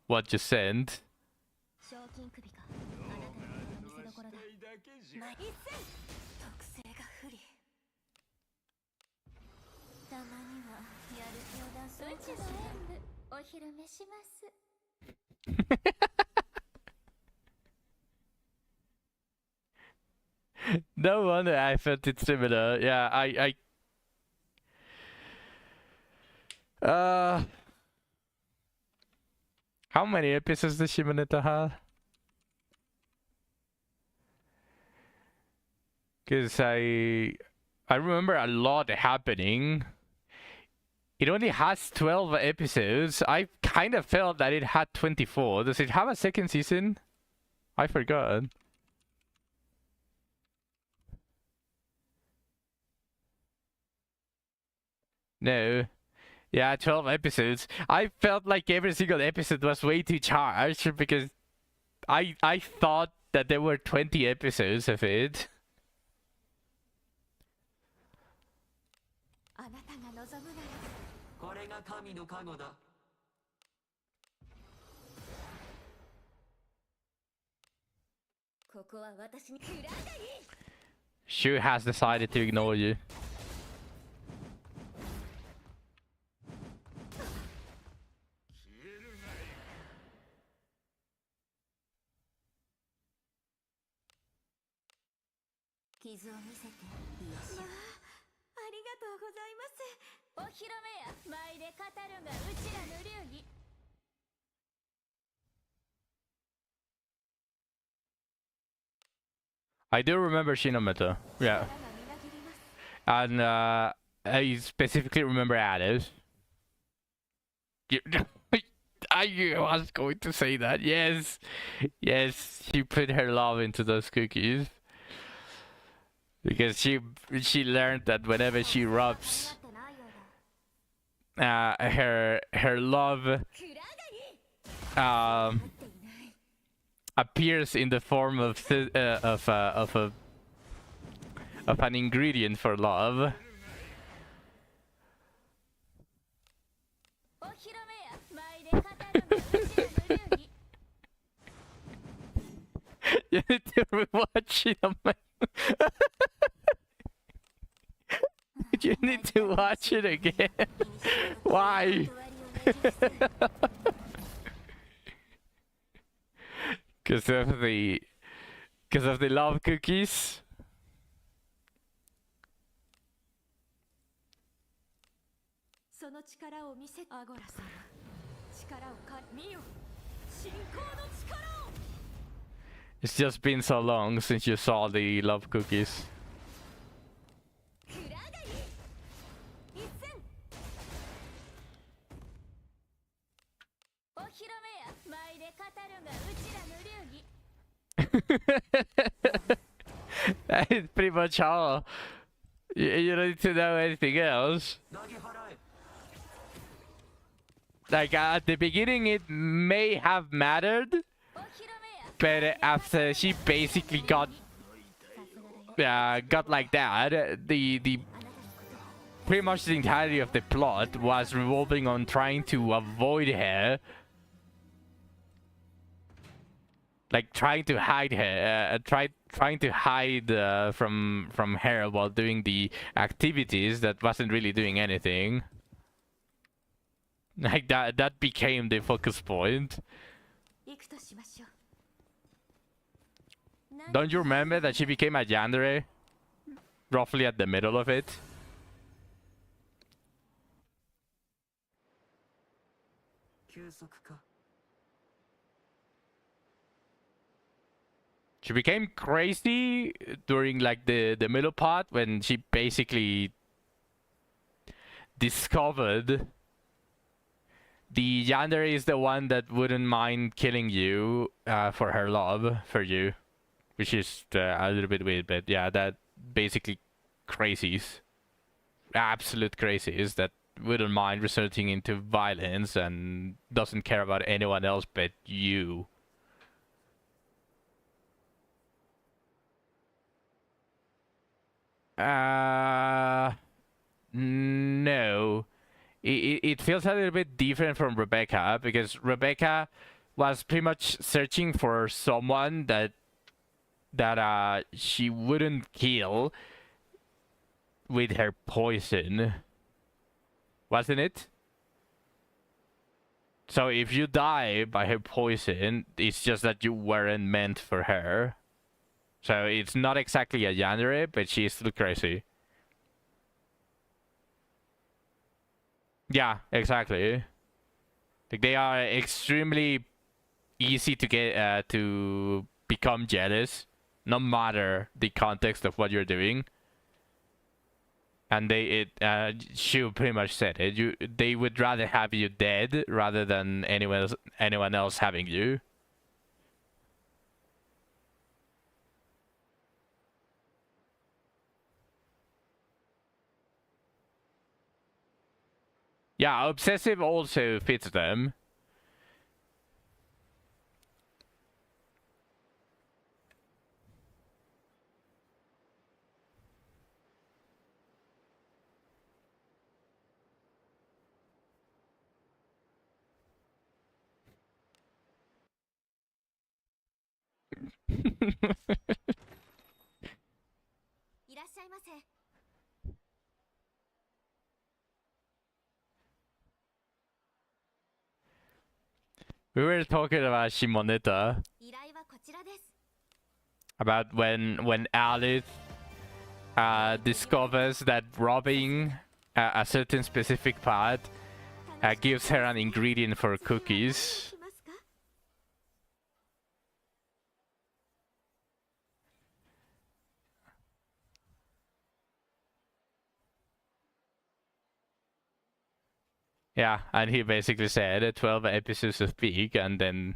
sent. 賞金首か。あなたの見せ所だ。死体だけじゃ。一戦。特性が不利。たまにはやる気を出そう。うちの演舞お披露目します。No wonder I felt it similar. Yeah, how many episodes does Shimoneta have? Because I remember a lot happening. It only has 12 episodes. I kind of felt that it had 24. Does it have a second season? I forgot. No. Yeah, 12 episodes. I felt like every single episode was way too charged because I thought that there were 20 episodes of it. あなたが望むならこれが神の加護だ。ここは私に食らうがいい Shu has decided to ignore you. 傷を見せて癒しまあ、ありがとうございますお披露目や舞で語るがうちらの流儀 I do remember Shinometa. Yeah. 力がみなぎります And I specifically remember Alice. I knew I was going to say that. Yes. Yes, she put her love into those cookies. Because she learned that whenever she rubs ってないようだ her love 食らうがいい um appears in the form of an ingredient for love. お披露目や舞で語るがうちらの流儀 You need to rewatch it on my You need to watch it again. Why? 断りをねじ伏せる Because of the love cookies. その力を見せアゴラ様力を見よ信仰の力を It's just been so long since you saw the love cookies. 食らうがいい一戦お披露目や舞で語るがうちらの流儀 That is pretty much all. You don't need to know anything else. 投げ払え。 Like at the beginning, it may have mattered, お披露目や but after she basically got like that, the pretty much the entirety of the plot was revolving on trying to avoid her, like trying to hide her, trying to hide from her while doing the activities that wasn't really doing anything. Like that became the focus point. 行くとしましょう Don't you remember that she became a yandere roughly at the middle of it? 休息か。 She became crazy during like the middle part when she basically discovered the yandere is the one that wouldn't mind killing you for her love for you, which is a little bit weird, but yeah, that basically crazies, absolute crazies that wouldn't mind resorting into violence and doesn't care about anyone else but you. No. It feels a little bit different from Rebecca because Rebecca was pretty much searching for someone that she wouldn't kill with her poison, wasn't it? So if you die by her poison, it's just that you weren't meant for her. So it's not exactly a yandere, but she's still crazy. Yeah, exactly. Like they are extremely easy to get to become jealous, no matter the context of what you're doing. And she pretty much said it. They would rather have you dead rather than anyone else having you. Yeah, obsessive also fits them. We were talking about Shimoneta. About when Alice discovers that robbing a certain specific part gives her an ingredient for cookies. Yeah, and he basically said 12 episodes of Peak and then...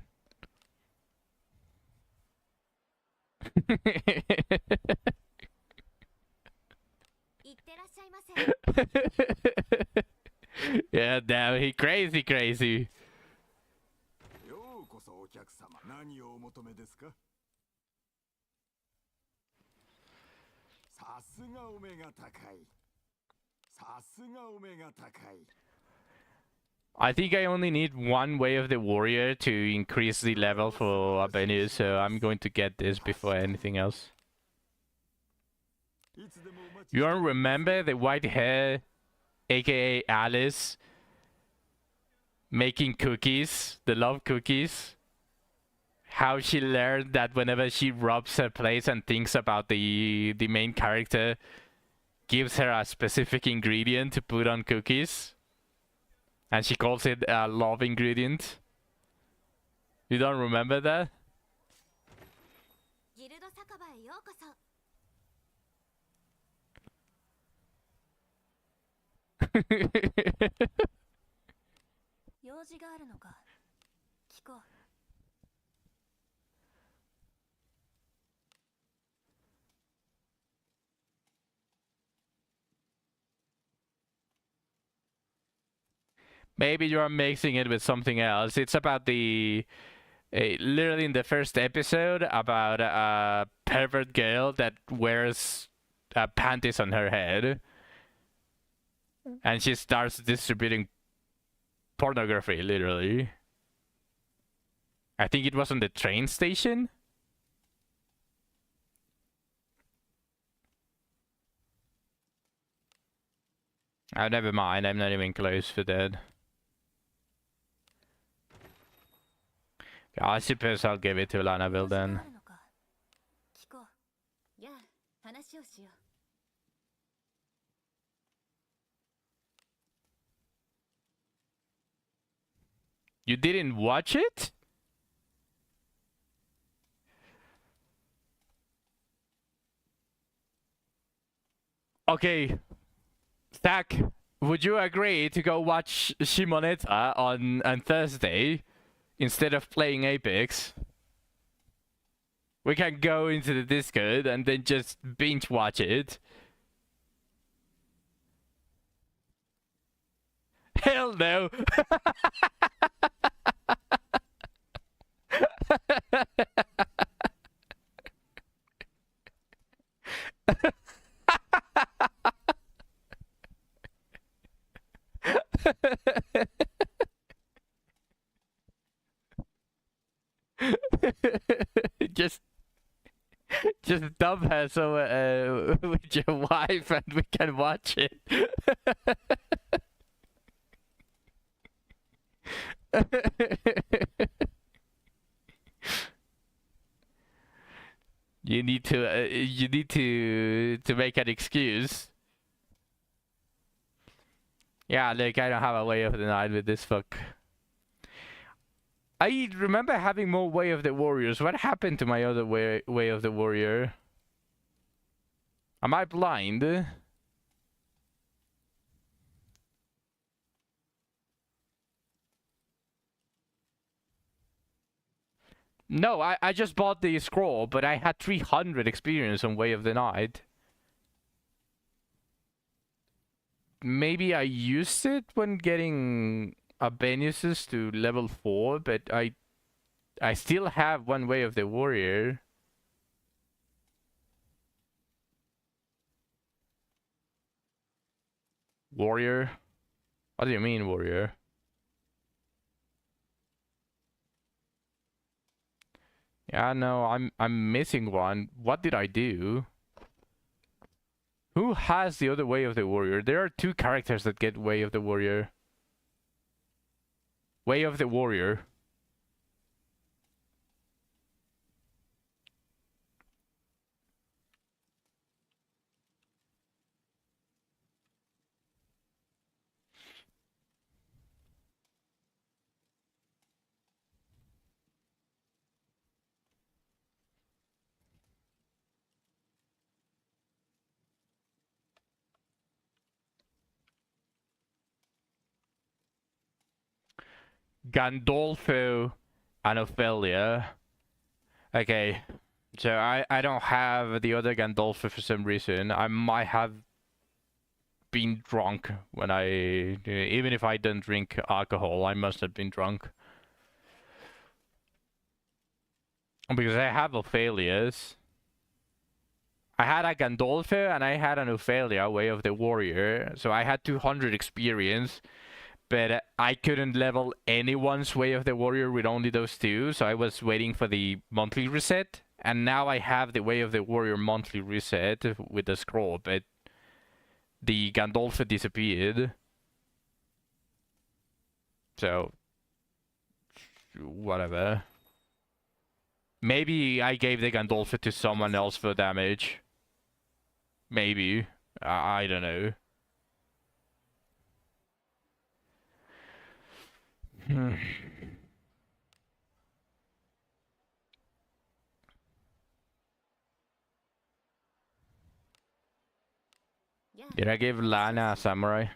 Yeah, damn, he crazy. ようこそお客様、何をお求めですか？さすがお目が高い。さすがお目が高い。 I think I only need one Way of the Warrior to increase the level for Abenu, so I'm going to get this before anything else. You all remember the white hair, aka Alice, making cookies, the love cookies? How she learned that whenever she robs her place and thinks about the main character, gives her a specific ingredient to put on cookies? And she calls it a love ingredient. You don't remember that? Maybe you're mixing it with something else. It's about literally in the first episode, about a pervert girl that wears panties on her head. And she starts distributing pornography, literally. I think it was on the train station. Oh, never mind. I'm not even close for that. I suppose I'll give it to Lanaville then. You didn't watch it? Okay. Zach, would you agree to go watch Shimoneta on Thursday instead of playing Apex? We can go into the Discord and then just binge watch it. Hell no! just dump her so with your wife and we can watch it. You need to you need to make an excuse. Yeah, look, I don't have a way of the night with this fuck. I remember having more Way of the Warriors. What happened to my other way of the Warrior? Am I blind? No, I just bought the scroll, but I had 300 experience on Way of the Night. Maybe I used it when getting Abenius to level 4, but I still have one Way of the Warrior. Warrior? What do you mean, warrior? Yeah, no, I'm missing one. What did I do? Who has the other Way of the Warrior? There are 2 characters that get Way of the Warrior. Way of the Warrior. Gandolfo and Ophelia. Okay, so I don't have the other Gandolfo for some reason. I might have been drunk when even if I didn't drink alcohol, I must have been drunk. Because I have Ophelia's. I had a Gandolfo and I had an Ophelia, Way of the Warrior. So I had 200 experience. But I couldn't level anyone's Way of the Warrior with only those 2. So I was waiting for the monthly reset. And now I have the Way of the Warrior monthly reset with the scroll. But the Gandolfo disappeared. So, whatever. Maybe I gave the Gandolfo to someone else for damage. Maybe. I don't know. Did I give Lana a samurai?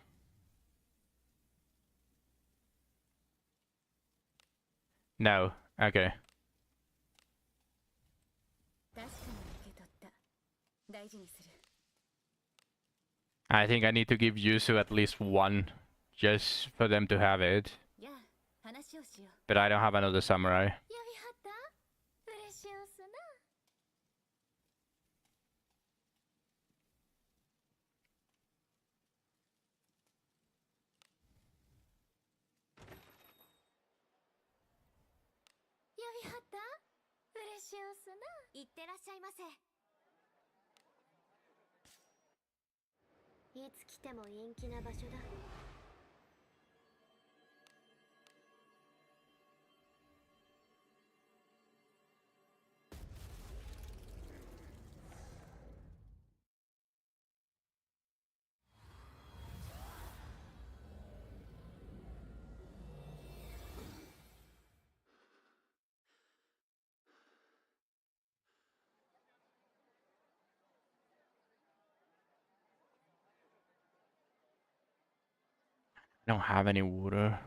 No. Okay. I think I need to give Yuzu at least one, just for them to have it. But I don't have another samurai. I don't have any water.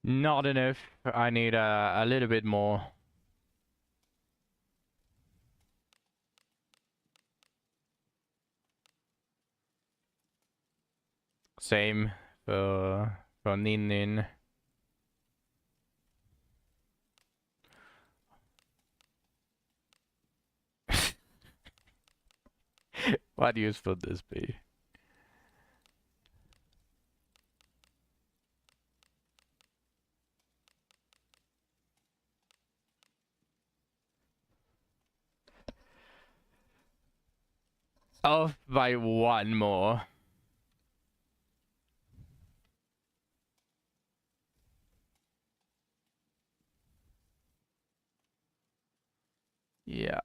Not enough. I need a little bit more. same for Nin Nin. What use would this be? Off by one more. Yeah.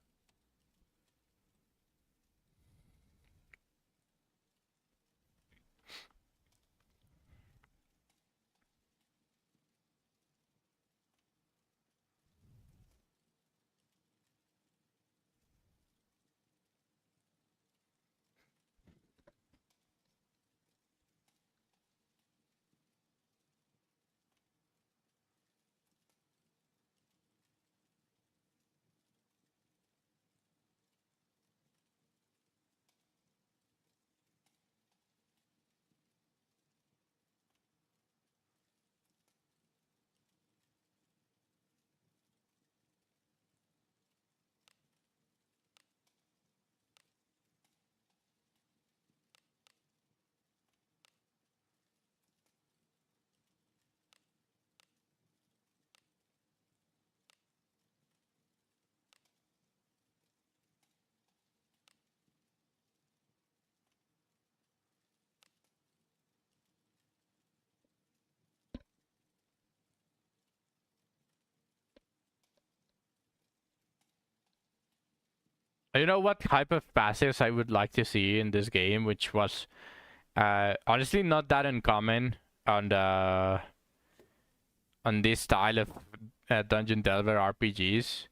You know what type of passives I would like to see in this game, which was honestly not that uncommon on this style of Dungeon Delver RPGs.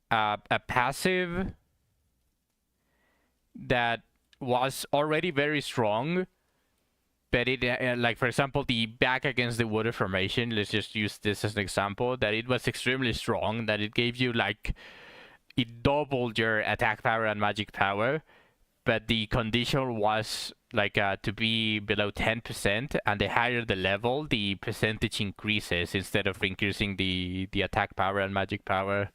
A passive that was already very strong, but it like for example the back against the water formation. Let's just use this as an example. That it was extremely strong. That it gave you like it doubled your attack power and magic power, but the condition was like to be below 10%, and the higher the level, the percentage increases instead of increasing the attack power and magic power.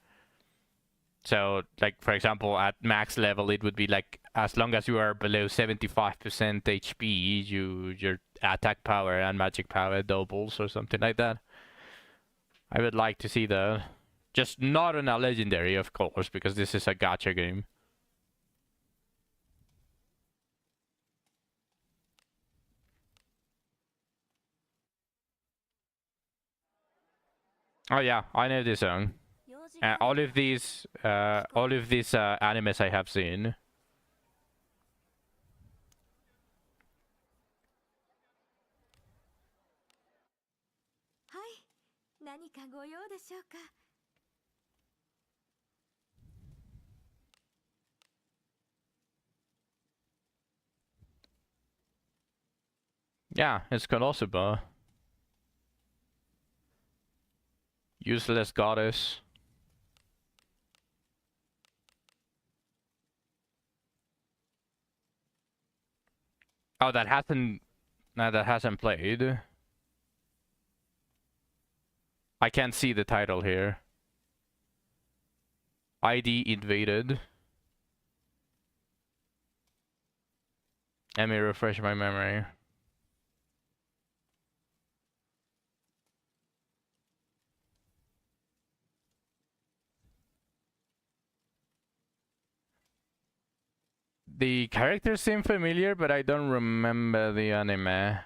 So, like for example, at max level, it would be like as long as you are below 75% HP, your attack power and magic power doubles or something like that. I would like to see that. Just not on a legendary, of course, because this is a gacha game. Oh yeah, I know this song. All of these animes I have seen. はい何かご用でしょうか Yeah, it's Konosuba. Useless goddess. Oh, that hasn't played. I can't see the title here. ID invaded. Let me refresh my memory. The characters seem familiar, but I don't remember the anime.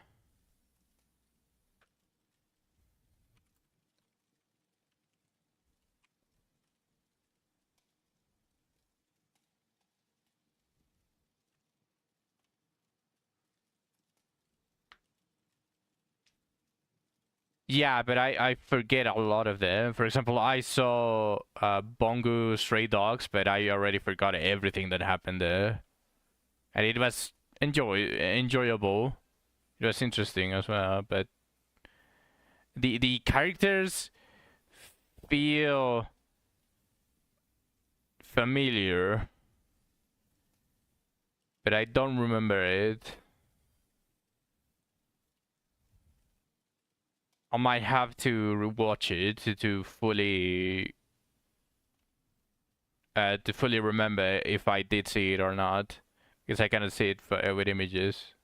Yeah, but I forget a lot of them. For example, I saw Bongo Stray Dogs, but I already forgot everything that happened there. And it was enjoyable. It was interesting as well, but the characters feel familiar, but I don't remember it. I might have to rewatch it to fully remember if I did see it or not, because I cannot see it with images.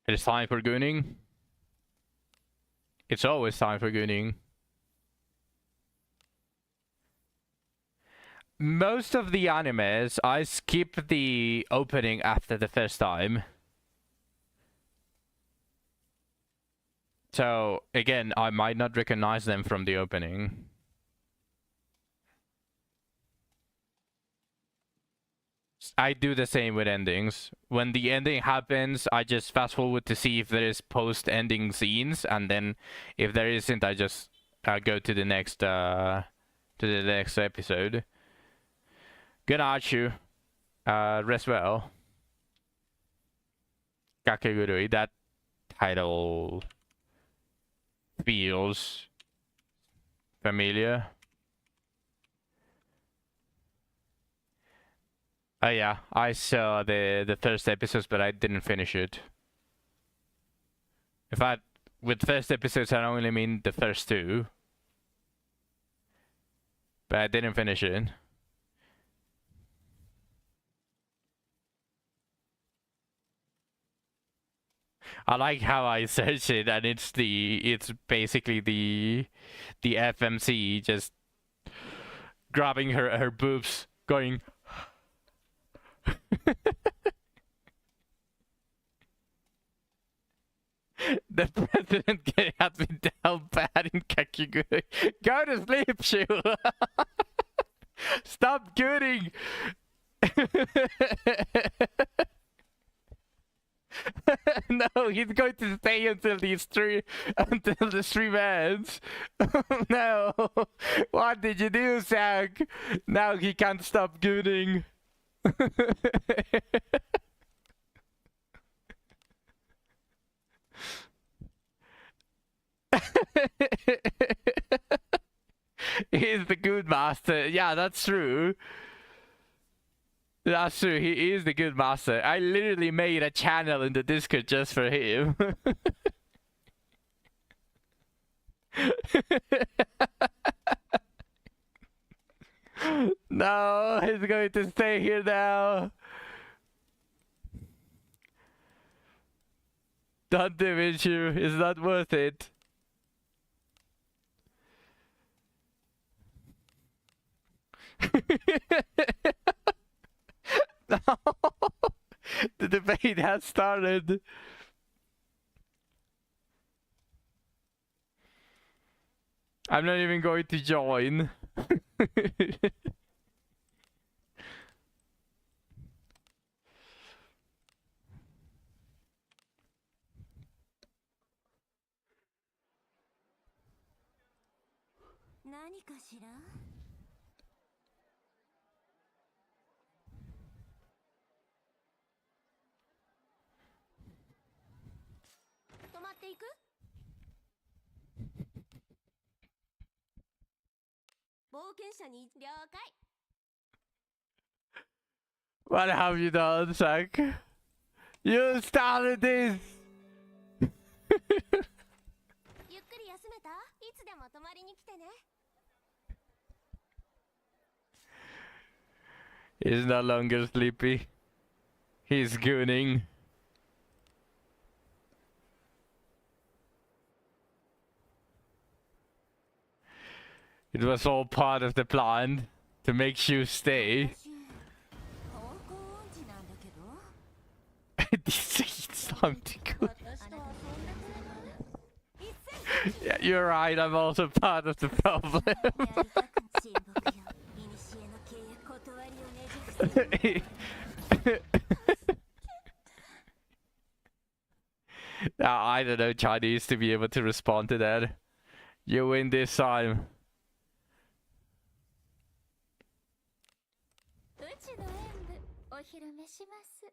It is time for gooning. It's always time for gooning. Most of the animes, I skip the opening after the first time. So, again, I might not recognize them from the opening. I do the same with endings. When the ending happens, I just fast forward to see if there is post-ending scenes, and then if there isn't, I just go to the next episode. Good night, you. Rest well. Kakegurui. That title feels familiar. Oh yeah, I saw the first episodes, but I didn't finish it. In fact, with first episodes, I only mean the first two. But I didn't finish it. I like how I search it, and it's basically the FMC just grabbing her boobs, going. The president has been down bad in Kakegurui. Go to sleep, Shu! Stop gooning! No, he's going to stay until the stream ends. No! What did you do, Zach? Now he can't stop gooning. He's the good master. Yeah, that's true. That's true. He is the good master. I literally made a channel in the Discord just for him. No, he's going to stay here now. Don't do it, you. It's not worth it. No. The debate has started. I'm not even going to join. What have you done, Zach? You started this! He's no longer sleepy. He's gooning. It was all part of the plan to make you stay. It's time to go. Yeah, you're right, I'm also part of the problem. I don't know Chinese to be able to respond to that. You win this time. うちの演舞お披露目します。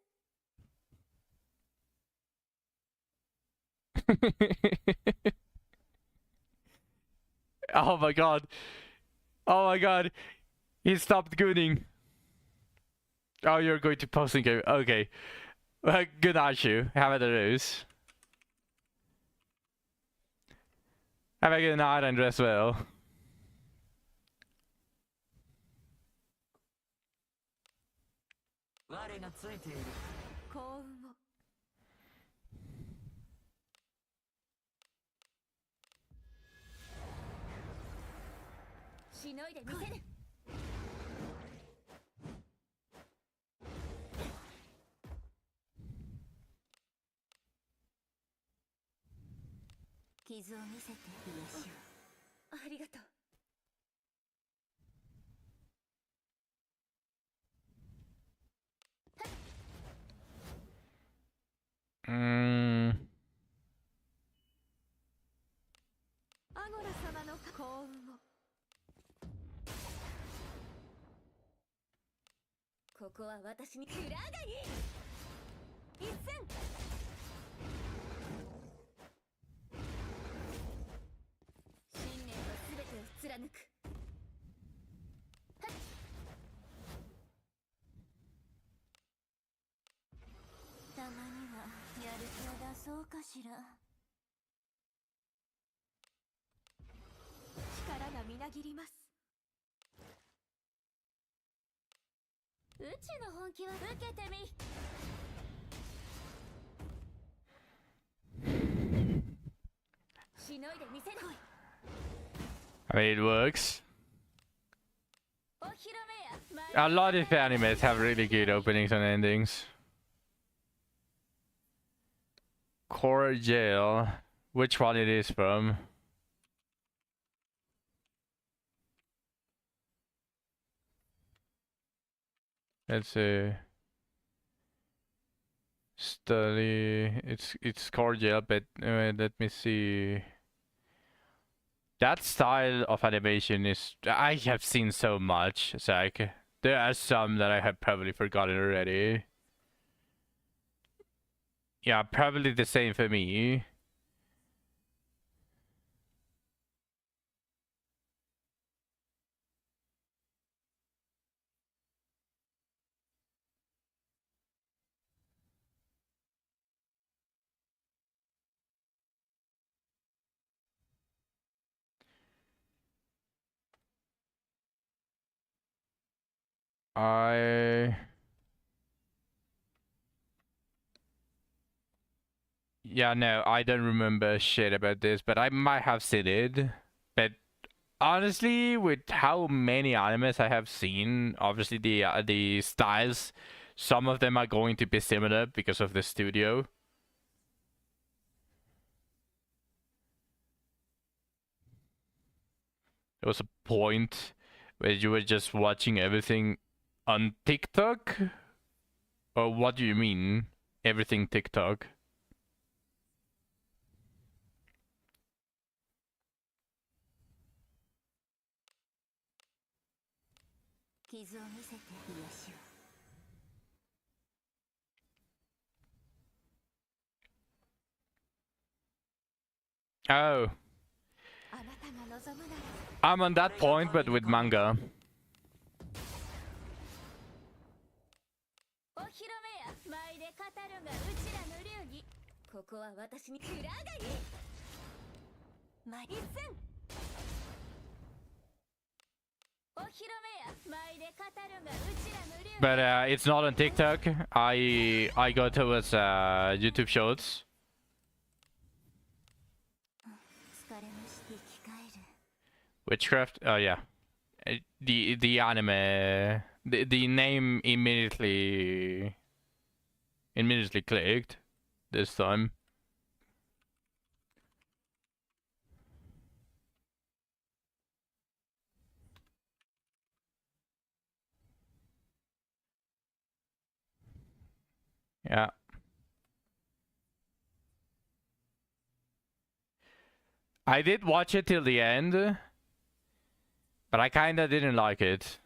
Oh my god. Oh my god. He stopped gooning. Oh, you're going to posting game. Okay. Well, good night, you. Have a good news. Have a good night and rest well. 我がついている。幸運を。しのいでみせる。傷を見せて癒しを。ありがとう。 アゴラ様の幸運を。ここは私に蔵がいい。一戦。信念は全てを貫く。たまにはやる気を出そうかしら。 力がみなぎります。うちの本気は受けてみ。 しのいでみせろ。 I mean, it works. お披露目や。 A lot of animes have really good openings and endings. Core Jail. Which one it is from? Let's see. Study. It's Core Jail, but let me see. That style of animation is I have seen so much. It's like there are some that I have probably forgotten already. Yeah, probably the same for me. Yeah, no, I don't remember shit about this, but I might have seen it. But honestly, with how many animes I have seen, obviously the styles, some of them are going to be similar because of the studio. There was a point where you were just watching everything on TikTok? Or what do you mean? Everything TikTok? Oh. I'm on that point, but with manga. お披露目や。舞で語るがうちらの流儀。ここは私に蔵がいい。ま、一戦。お披露目や。舞で語るがうちらの流儀。 But it's not on TikTok. I go towards YouTube Shorts. Witchcraft? Oh yeah. The anime, the name immediately clicked this time. Yeah. I did watch it till the end, but I kinda didn't like it.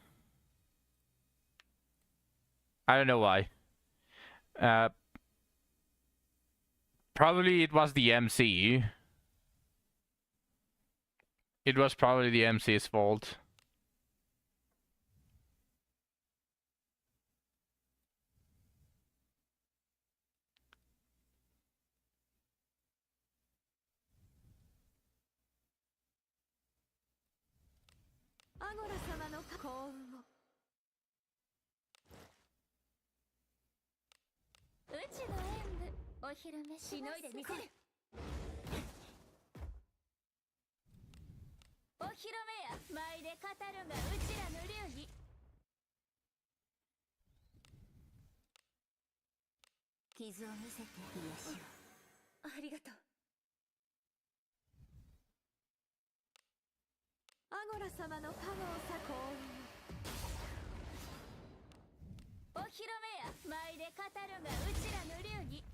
I don't know why. Probably it was the MC. It was probably the MC's fault.傷を見せて癒しを。ありがとう。アゴラ様の加護をさ幸運を。お披露目や舞で語るがうちらの流儀。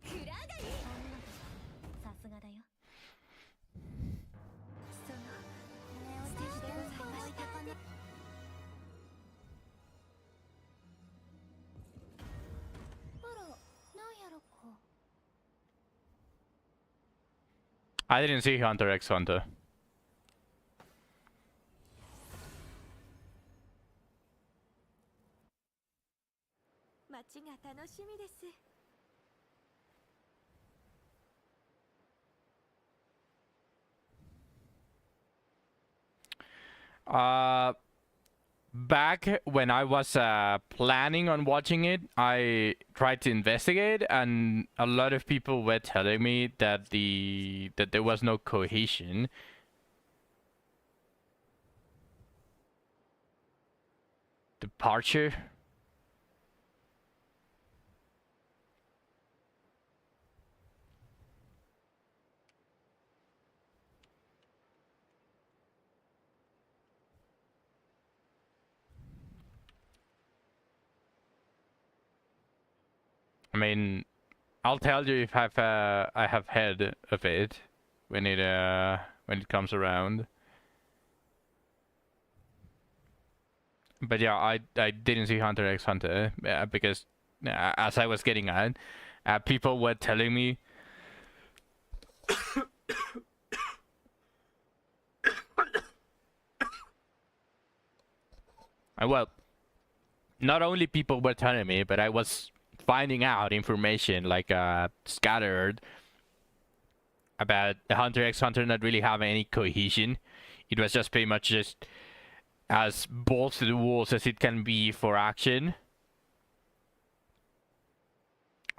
くらがり。さすがだよ。その素敵でございました。I didn't see Hunter x Hunter. 街が楽しみです。Back when I was planning on watching it, I tried to investigate, and a lot of people were telling me that there was no cohesion. Departure. I mean, I'll tell you if I have heard of it when it comes around. But yeah, I didn't see Hunter x Hunter because as I was getting at, people were telling me well, not only people were telling me, but I was finding out information like scattered about Hunter x Hunter not really having any cohesion. It was just pretty much just as balls to the walls as it can be for action.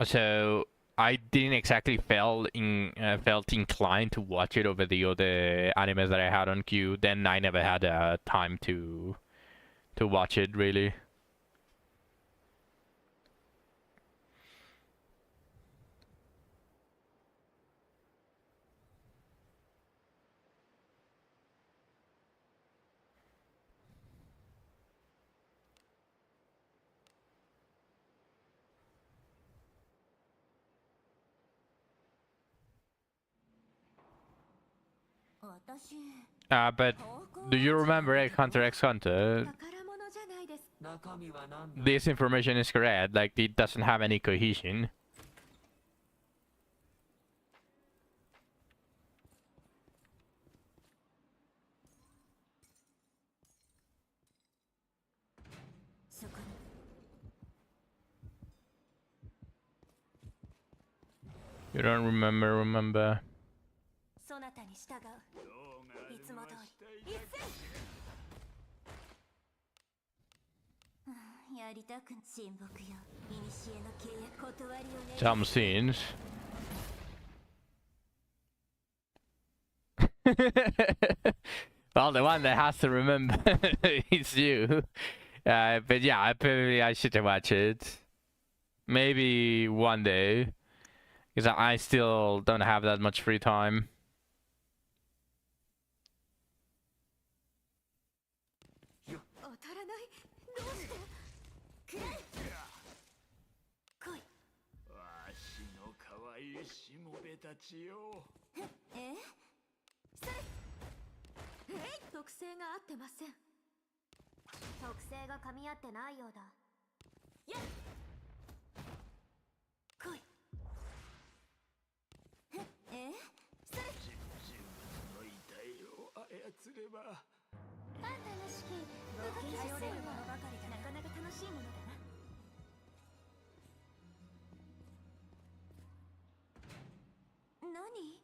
So I didn't exactly felt inclined to watch it over the other animes that I had on queue. Then I never had time to watch it really. But do you remember Hunter x Hunter? 宝物じゃないです。中身は何だ。 This information is correct. Like it doesn't have any cohesion. そこに You don't remember. そなたに従う。いつも通り。一斉。やりたく親睦よ。古の契約断りをね。 Some scenes. Well, the one that has to remember is you. But yeah, probably I should watch it. Maybe one day. Because I still don't have that much free time. 当たらない。どうして。くらえ。来い。わしの可愛いしもべたちよ。えそれ特性が合ってません。特性が噛み合ってないようだ。やっ来い。それの遺体を操ればあんたの式動き頼れるものばかりだ。なかなか楽しいものだな。何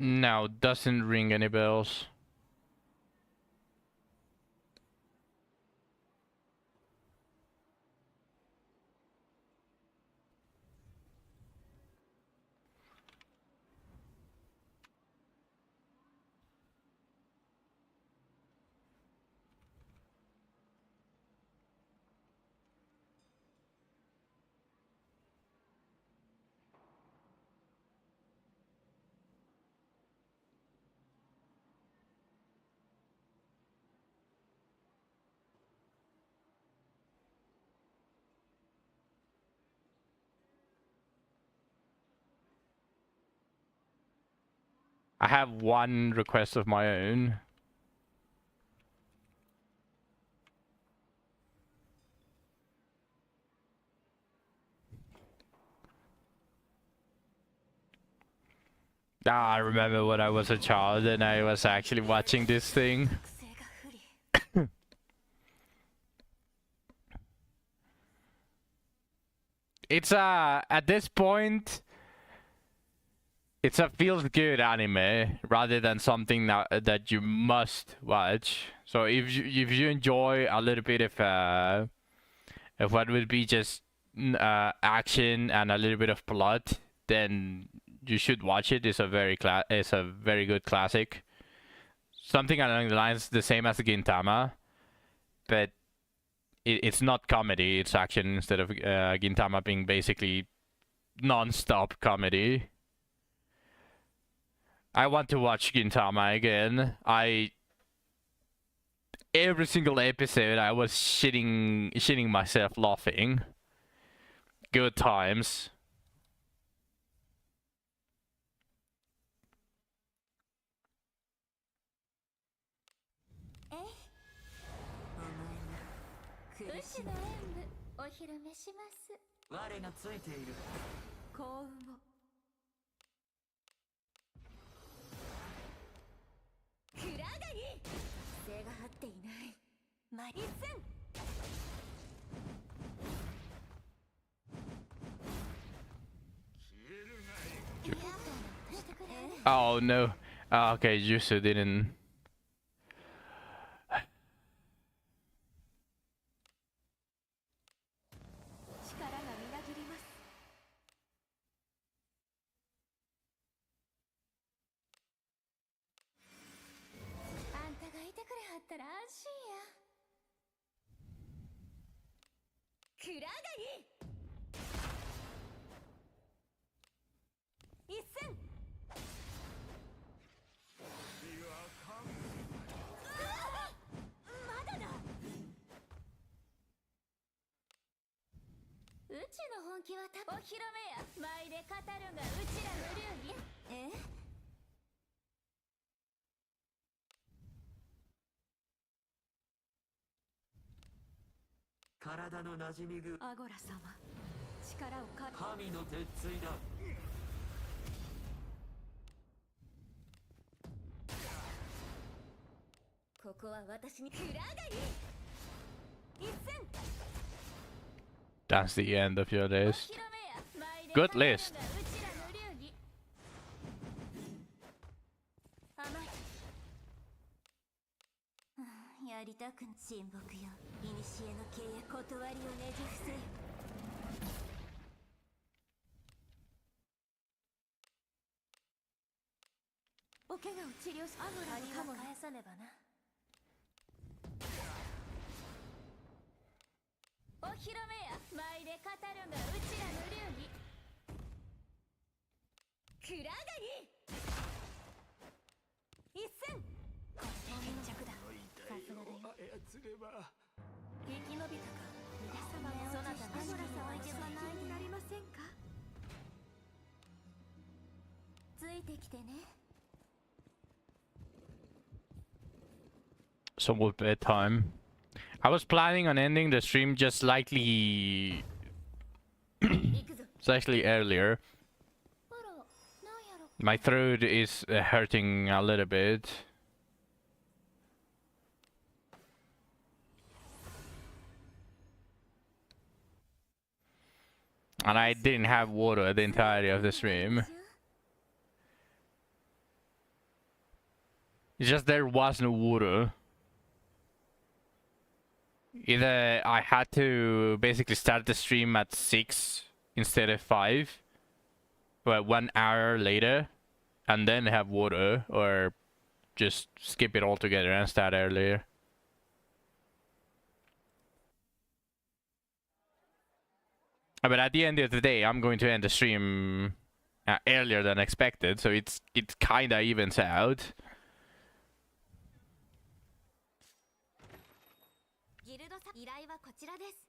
？No, doesn't ring any bells. I have one request of my own. I remember when I was a child and I was actually watching this thing. 特性が不利。It's at this point, it's a feels-good anime rather than something that you must watch. So if you enjoy a little bit of what would be just action and a little bit of plot, then you should watch it. It's a very good classic. Something along the lines the same as Gintama, but it's not comedy. It's action instead of Gintama being basically non-stop comedy. I want to watch Gintama again. Every single episode I was shitting myself laughing. Good times.苦 武 し 士の演武お披露目します。我がついている。幸運を。くらがいい。特性が合っていない。前一戦。イヤホンをしてくれ。 Oh no. Okay, Yusu didn't. 力がみなぎります。あんたがいてくれはったら安心や。くらがいい。一戦。まだだ。うちの本気はお披露目や。舞で語るがうちらの流儀。体の馴染み具。アゴラ様、力を借り。神の鉄槌だ。ここは私にくらがいい。一戦。 That's the end of your お list. 披露目や。舞で Good 語るがう list. ちらの流儀。甘い。やりたくん親睦よ。古の契約断りをねじ伏せよ。お怪我を治療し、アゴラ借りのカモは返さねばな。お披露目や。舞で語るがうちらの流儀。くらがいい。一戦。決着だ。の遺体を操れば生き延びたか皆様もそなたのらさんおいではないになりませんかついてきてね It's almost bedtime. I was planning on ending the stream just slightly, 行くぞ slightly earlier. あらなんやろ My throat is hurting a little bit. And I didn't have water the entirety of the stream. It's just there was no water. Either I had to basically start the stream at 6 instead of 5, but 1 hour later, and then have water, or just skip it altogether and start earlier. But at the end of the day, I'm going to end the stream earlier than expected, so it kinda evens out. ギルドさ依頼はこちらです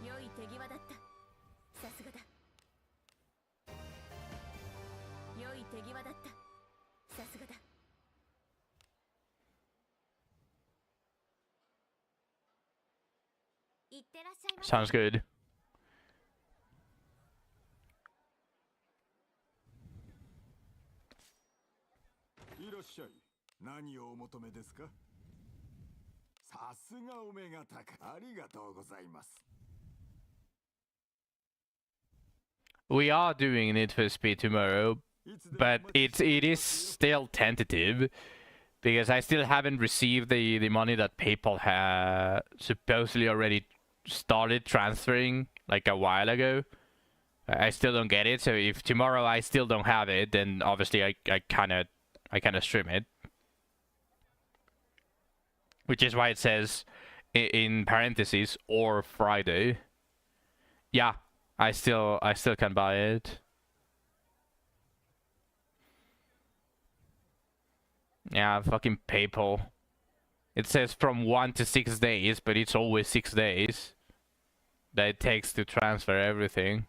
良い手際だったさすがだ良い手際だったさすがだいってらっしゃいませ Sounds good. いらっしゃい。何をお求めですか。さすがお目が高い。ありがとうございます。 We are doing Need for Speed tomorrow, いつでも but お待ち it is still tentative because I still haven't received the money that PayPal had supposedly already started transferring like a while ago. I still don't get it, so if tomorrow I still don't have it, then obviously I kind of stream it, which is why it says in parentheses or Friday. Yeah, I still can buy it. Yeah, fucking PayPal. It says from 1 to 6 days, but it's always 6 days that it takes to transfer everything.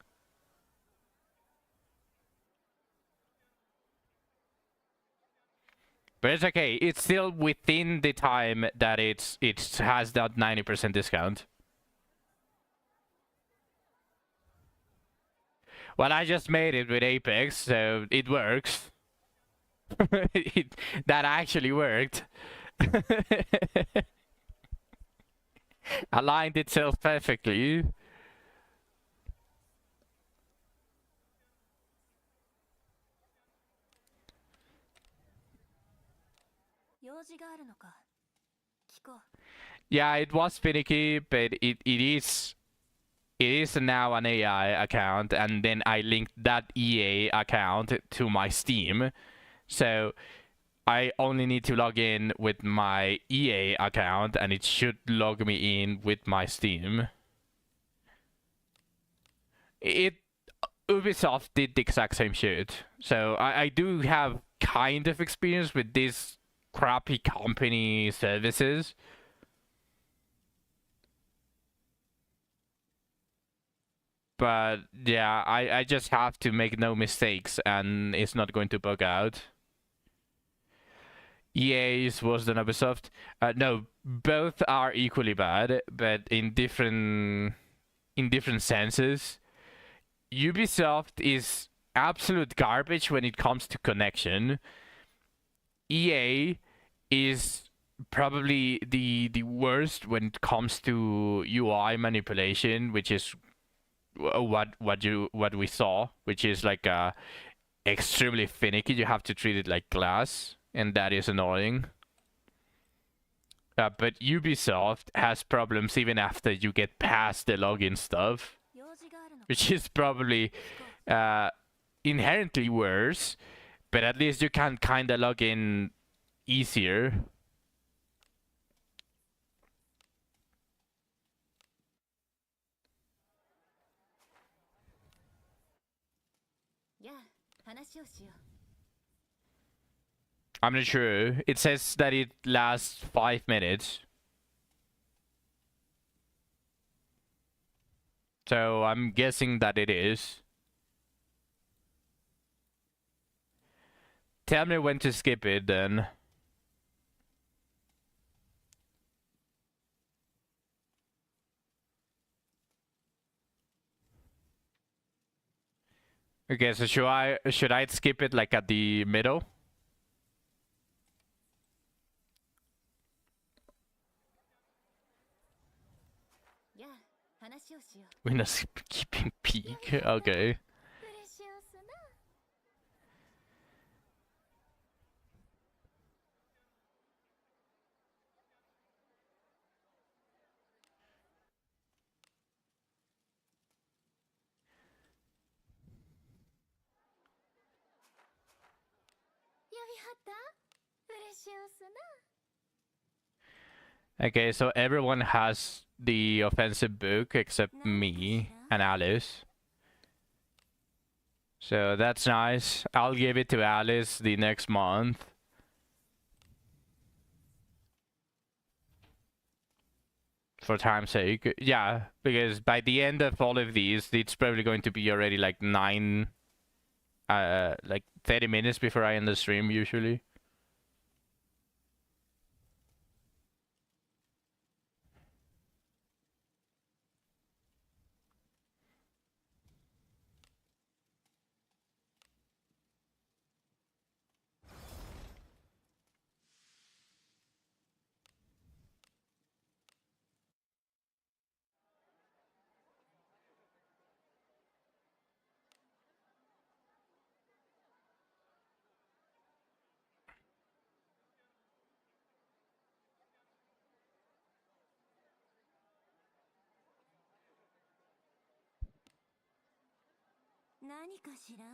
But it's okay. It's still within the time that it has that 90% discount. Well, I just made it with Apex, so it works. That actually worked. Aligned itself perfectly. 用事があるのか聞こう Yeah, it was finicky, but it is now an AI account, and then I linked that EA account to my Steam. So I only need to log in with my EA account, and it should log me in with my Steam. Ubisoft did the exact same shit. So I do have kind of experience with these crappy company services. But yeah, I just have to make no mistakes and it's not going to bug out. EA is worse than Ubisoft. No, both are equally bad, but in different senses. Ubisoft is absolute garbage when it comes to connection. EA is probably the worst when it comes to UI manipulation, which is what we saw, which is like extremely finicky. You have to treat it like glass, and that is annoying. But Ubisoft has problems even after you get past the login stuff, 用事があるのか which is probably inherently worse, but at least you can kind of log in easier. やあ話をしよ I'm not sure. It says that it lasts 5 minutes. So I'm guessing that it is. Tell me when to skip it then. Okay, so should I skip it like at the middle? やあ話をしよ We're not keeping peak. Okay. プレシオスな。やりはったプレシオスな。 Okay, so everyone has the offensive book except me and Alice. So that's nice. I'll give it to Alice the next month. For time's sake. Yeah, because by the end of all of these, it's probably going to be already like 30 minutes before I end the stream usually.う。何かしら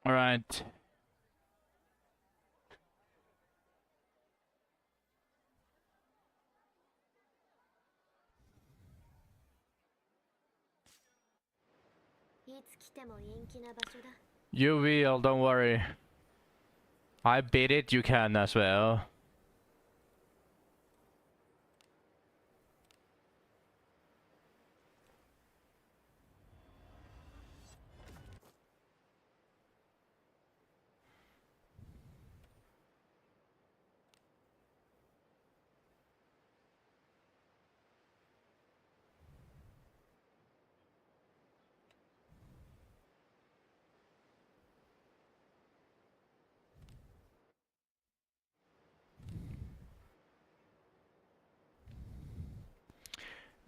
Alright. You will, don't worry. I beat it, you can as well.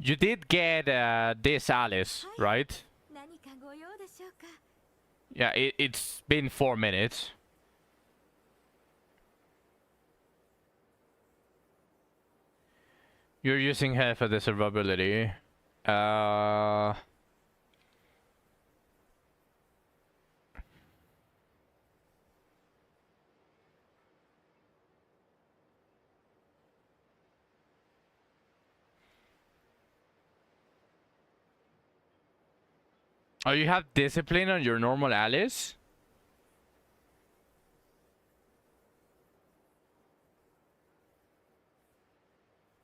You did get this Alice, right? 何かご用でしょうか Yeah, it's been 4 minutes. You're using her for the survivability. Oh, you have discipline on your normal Alice?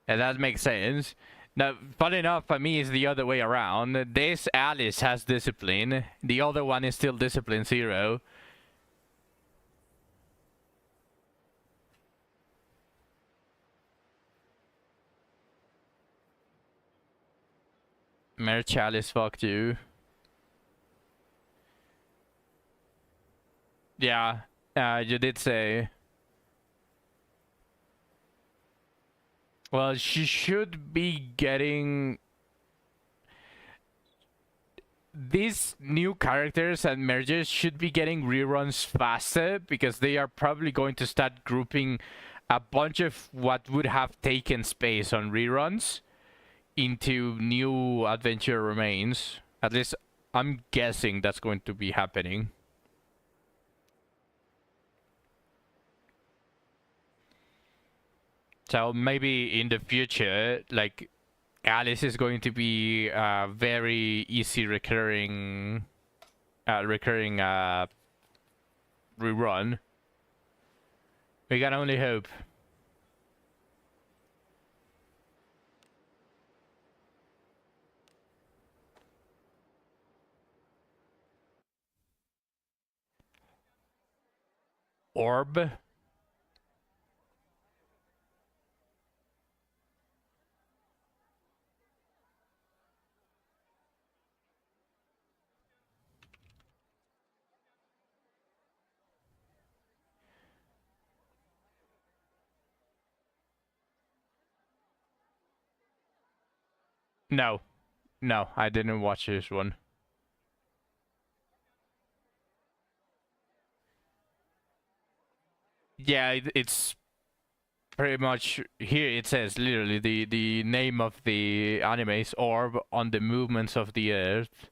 Yeah, that makes sense. Now, funny enough, for me, it's the other way around. This Alice has discipline. The other one is still discipline 0. Merch Alice fucked you. Yeah, you did say. Well, she should be getting... These new characters and merges should be getting reruns faster because they are probably going to start grouping a bunch of what would have taken space on reruns into new Adventure Remains. At least I'm guessing that's going to be happening. So maybe in the future, like Alice is going to be a very easy recurring rerun. We can only hope. Orb? No. No, I didn't watch this one. Yeah, it's pretty much here. It says literally the name of the anime is Orb on the Movements of the Earth.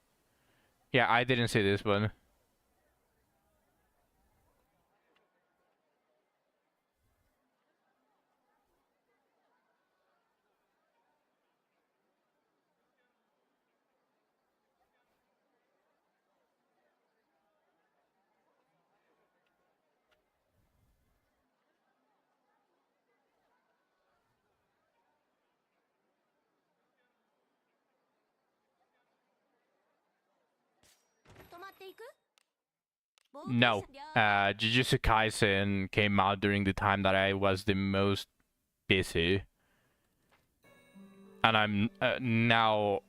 Yeah, I didn't see this one. No. Jujutsu Kaisen came out during the time that I was the most busy. And I'm now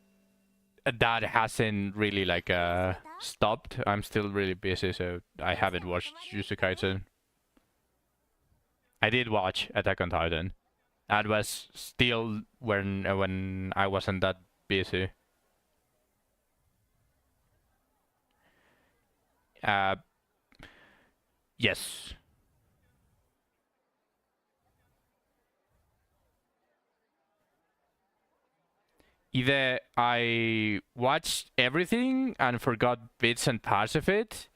that hasn't really like stopped. I'm still really busy, so I haven't watched Jujutsu Kaisen. I did watch Attack on Titan. That was still when I wasn't that busy. Yes. Either I watched everything and forgot bits and parts of it,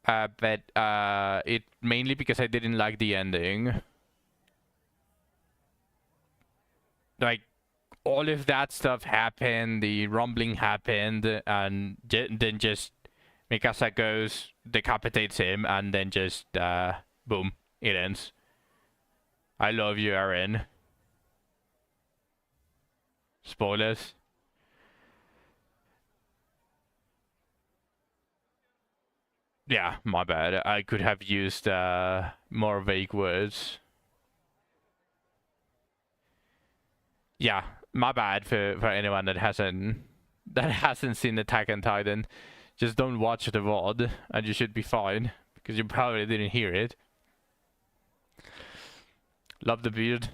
but it mainly because I didn't like the ending. Like, all of that stuff happened, the rumbling happened, and then just Mikasa goes, decapitates him, and then just, boom, it ends. I love you, Eren. Spoilers. Yeah, my bad. I could have used more vague words. Yeah, my bad for anyone that hasn't seen Attack on Titan. Just don't watch the VOD and you should be fine, because you probably didn't hear it. Love the beard.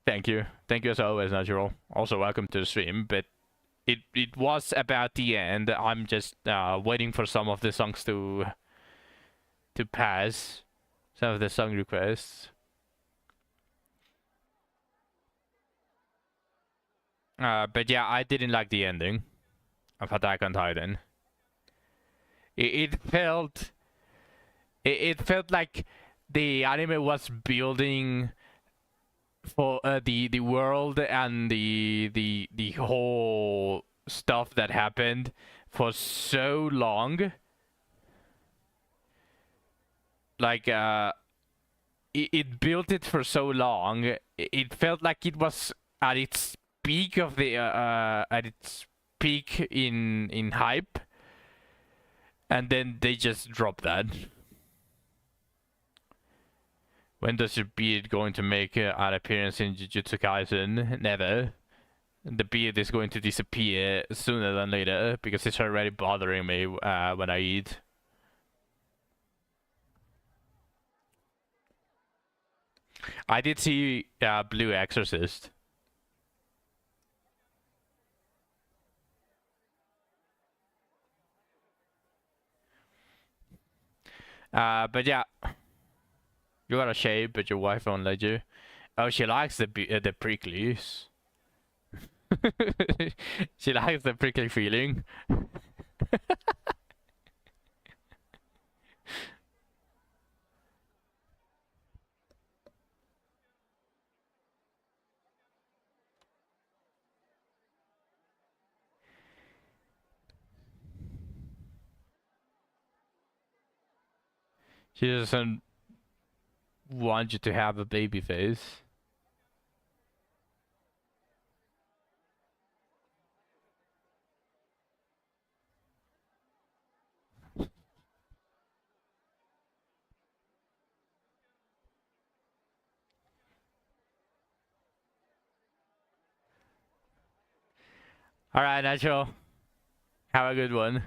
Thank you. Thank you as always, Natural. Also welcome to the stream, but it was about the end. I'm just waiting for some of the songs to pass. Some of the song requests. But yeah, I didn't like the ending of Attack on Titan. It felt like the anime was building for the world and the whole stuff that happened for so long. Like it built it for so long. It felt like it was at its peak of the at its peak in hype, and then they just dropped that. When does your beard going to make an appearance in Jujutsu Kaisen? Never. The beard is going to disappear sooner than later because it's already bothering me when I eat. I did see Blue Exorcist. But yeah, you got a shave, but your wife won't let you. Oh, she likes the pricklies. She likes the prickly feeling. She doesn't want you to have a baby face. Alright, Nacho. Have a good one.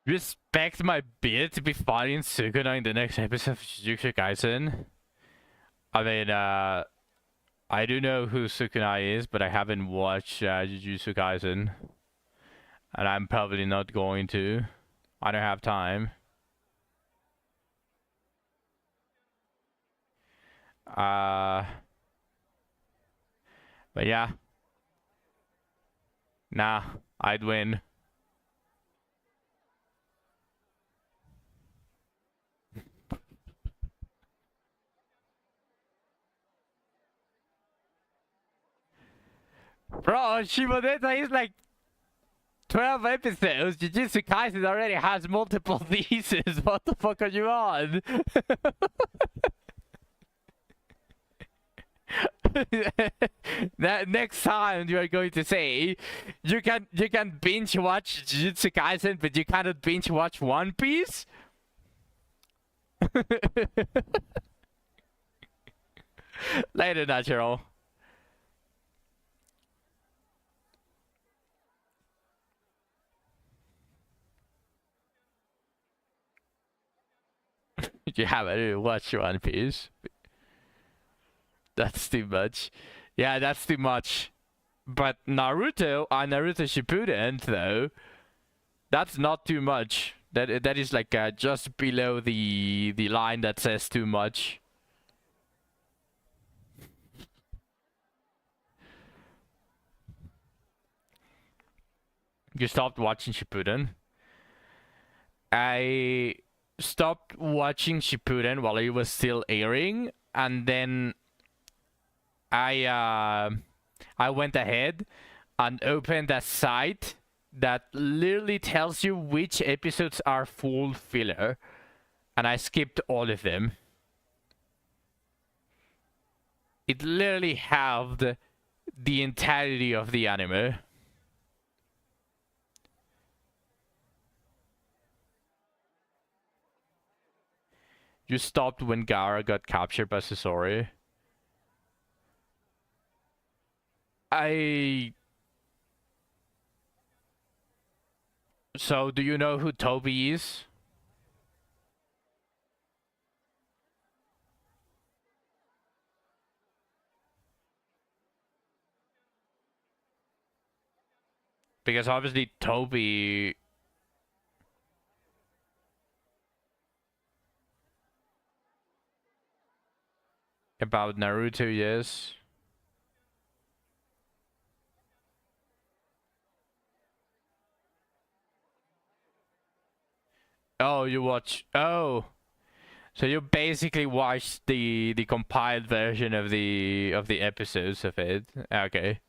Respect my bid to be fighting Sukuna in the next episode of Jujutsu Kaisen. I mean, I do know who Sukuna is, but I haven't watched Jujutsu Kaisen. And I'm probably not going to. I don't have time. But yeah. Nah, I'd win. Bro, Shimoda is like 12 episodes. Jujutsu Kaisen already has multiple theses. What the fuck are you on? That next time you are going to say you can binge watch Jujutsu Kaisen, but you cannot binge watch One Piece. Later, Natural. You haven't really watched One Piece. That's too much. Yeah, that's too much. But Naruto and Naruto Shippuden, though, that's not too much. That is like just below the line that says too much. You stopped watching Shippuden. I stopped watching Shippuden while it was still airing, and then I went ahead and opened a site that literally tells you which episodes are full filler, and I skipped all of them. It literally halved the entirety of the anime. You stopped when Gaara got captured by Sasori. So, do you know who Toby is? Because obviously Toby... About Naruto, yes. Oh, you watch... Oh! So you basically watched the compiled version of the episodes of it. Okay.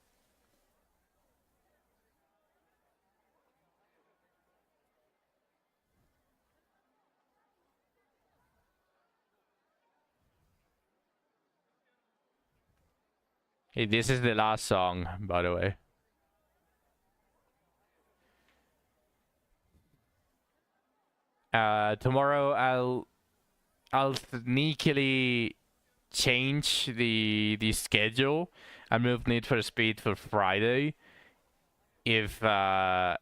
Hey, this is the last song, by the way. Tomorrow I'll sneakily change the schedule and move Need for Speed for Friday if I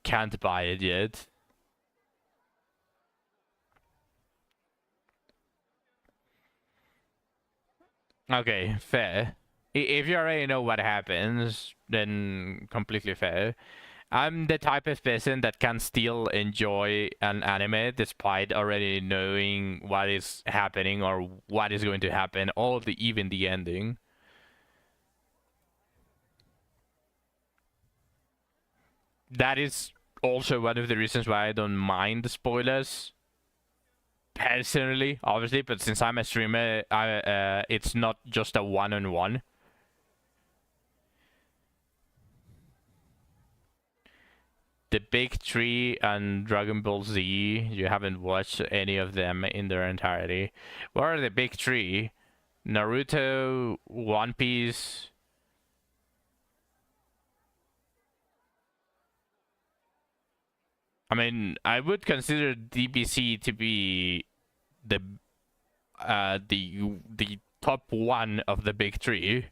can't buy it yet. Okay, fair. If you already know what happens, then completely fair. I'm the type of person that can still enjoy an anime despite already knowing what is happening or what is going to happen, or even the ending. That is also one of the reasons why I don't mind spoilers. Personally, obviously, but since I'm a streamer, it's not just a one-on-one. The Big Three and Dragon Ball Z, you haven't watched any of them in their entirety. What are the Big Three? Naruto, One Piece... I mean, I would consider DBZ to be the top one of the Big Three.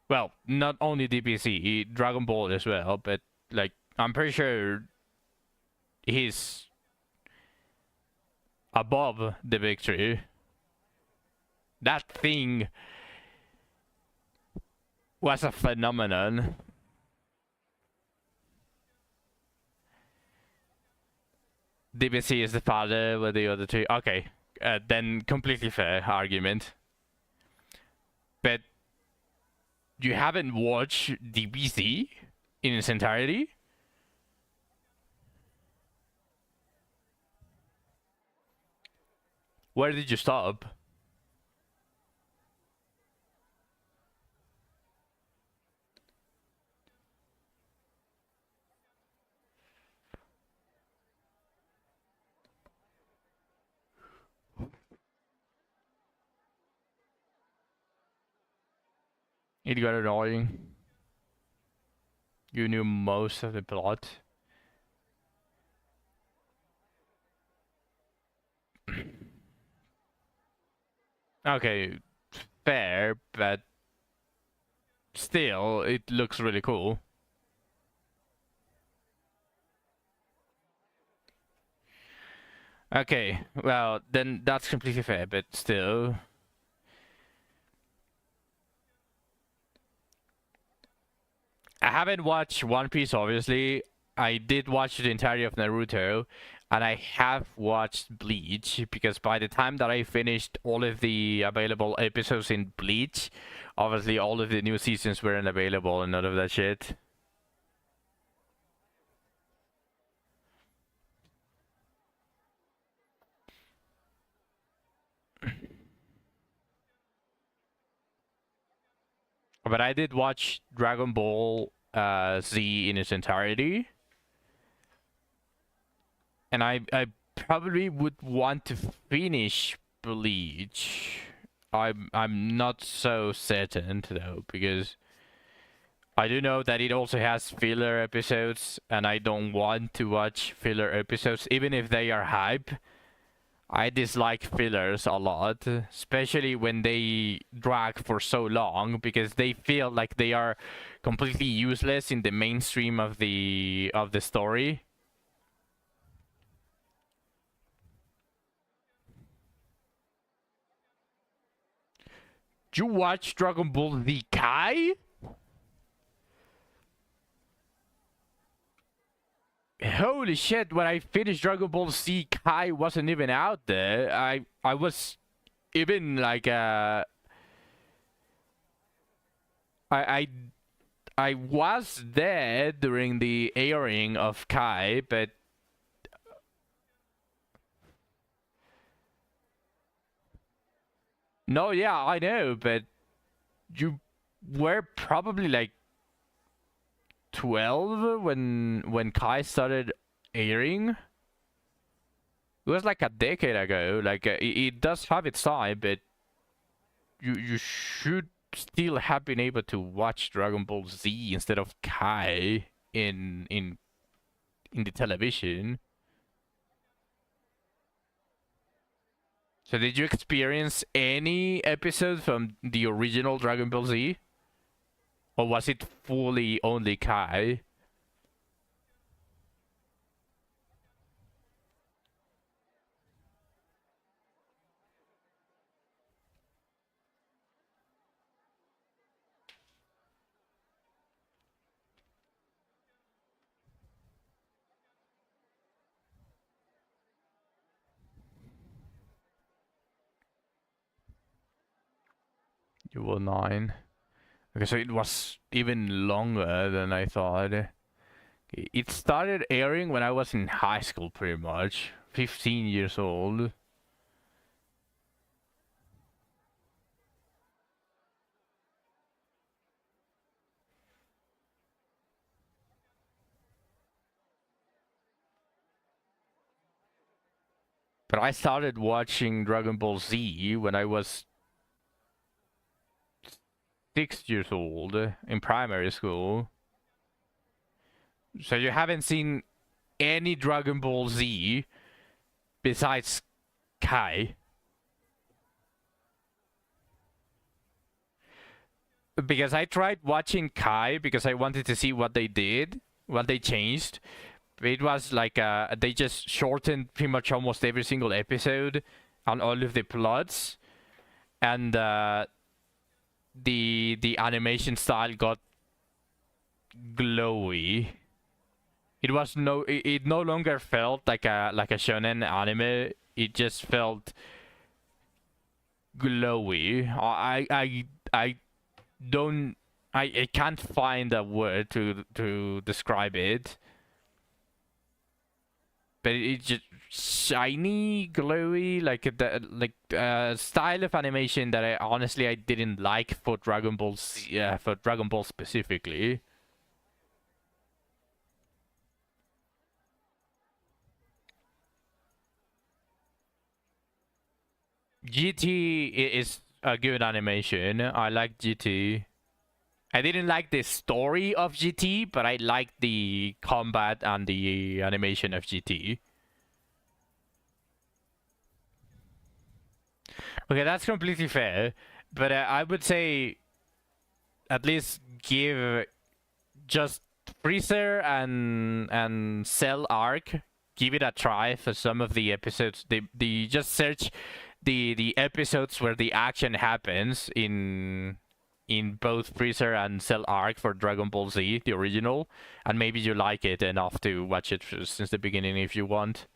Well, not only DBZ, Dragon Ball as well, but like I'm pretty sure he's above the Big Three. That thing was a phenomenon. DBZ is the father with the other two. Okay, then completely fair argument. But you haven't watched DBZ in its entirety? Where did you stop? It got annoying. You knew most of the plot. Okay, fair, but still, it looks really cool. Okay, well, then that's completely fair, but still. I haven't watched One Piece, obviously. I did watch the entirety of Naruto, and I have watched Bleach, because by the time that I finished all of the available episodes in Bleach, obviously all of the new seasons weren't available and none of that shit. But I did watch Dragon Ball Z in its entirety. And I probably would want to finish Bleach. I'm not so certain though, because I do know that it also has filler episodes, and I don't want to watch filler episodes, even if they are hype. I dislike fillers a lot, especially when they drag for so long, because they feel like they are completely useless in the mainstream of the story. You watch Dragon Ball Z Kai? Holy shit, when I finished Dragon Ball Z, Kai wasn't even out there. I was even like I was there during the airing of Kai, but no, yeah, I know, but you were probably like 12 when Kai started airing. It was like a decade ago. Like it does have its time, but you should still have been able to watch Dragon Ball Z instead of Kai in the television. So did you experience any episode from the original Dragon Ball Z? Or was it fully only Kai? You were 9. Okay, so it was even longer than I thought. It started airing when I was in high school, pretty much. 15 years old. But I started watching Dragon Ball Z when I was 6 years old in primary school. So you haven't seen any Dragon Ball Z besides Kai? Because I tried watching Kai because I wanted to see what they did, what they changed. It was like they just shortened pretty much almost every single episode on all of the plots, and the animation style got glowy. It was it no longer felt like a shonen anime. It just felt glowy. I don't I can't find a word to describe it. But it's just shiny, glowy, like the style of animation that I didn't like for Dragon Ball for Dragon Ball specifically. GT is a good animation. I like GT. I didn't like the story of GT, but I liked the combat and the animation of GT. Okay, that's completely fair. But I would say at least give just Freezer and Cell Arc, give it a try for some of the episodes. They just search the episodes where the action happens in both Freezer and Cell Arc for Dragon Ball Z, the original, and maybe you like it enough to watch it since the beginning if you want.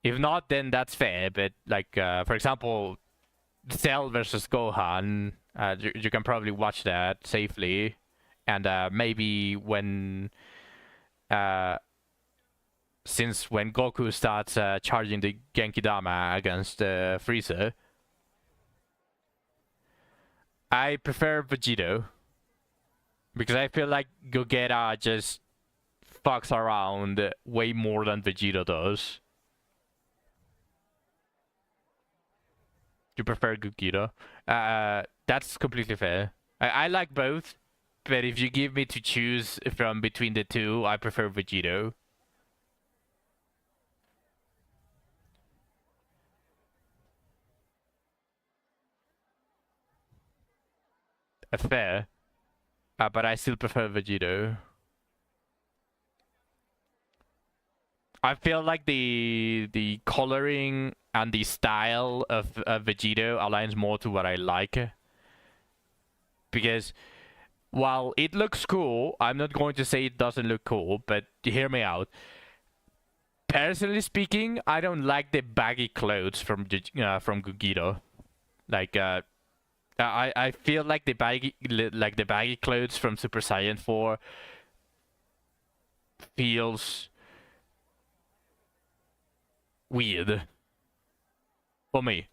If not, then that's fair, but like, for example, Cell versus Gohan, you can probably watch that safely, and maybe when since when Goku starts charging the Genki Dama against Frieza, I prefer Vegito. Because I feel like Gogeta just fucks around way more than Vegeta does. You prefer Gogeta? That's completely fair. I like both, but if you give me to choose from between the two, I prefer Vegito. Fair. But I still prefer Vegito. I feel like the coloring and the style of Vegito aligns more to what I like. Because while it looks cool, I'm not going to say it doesn't look cool, but hear me out. Personally speaking, I don't like the baggy clothes from Gogeta. Like I feel like the baggy clothes from Super Saiyan 4 feels weird for me.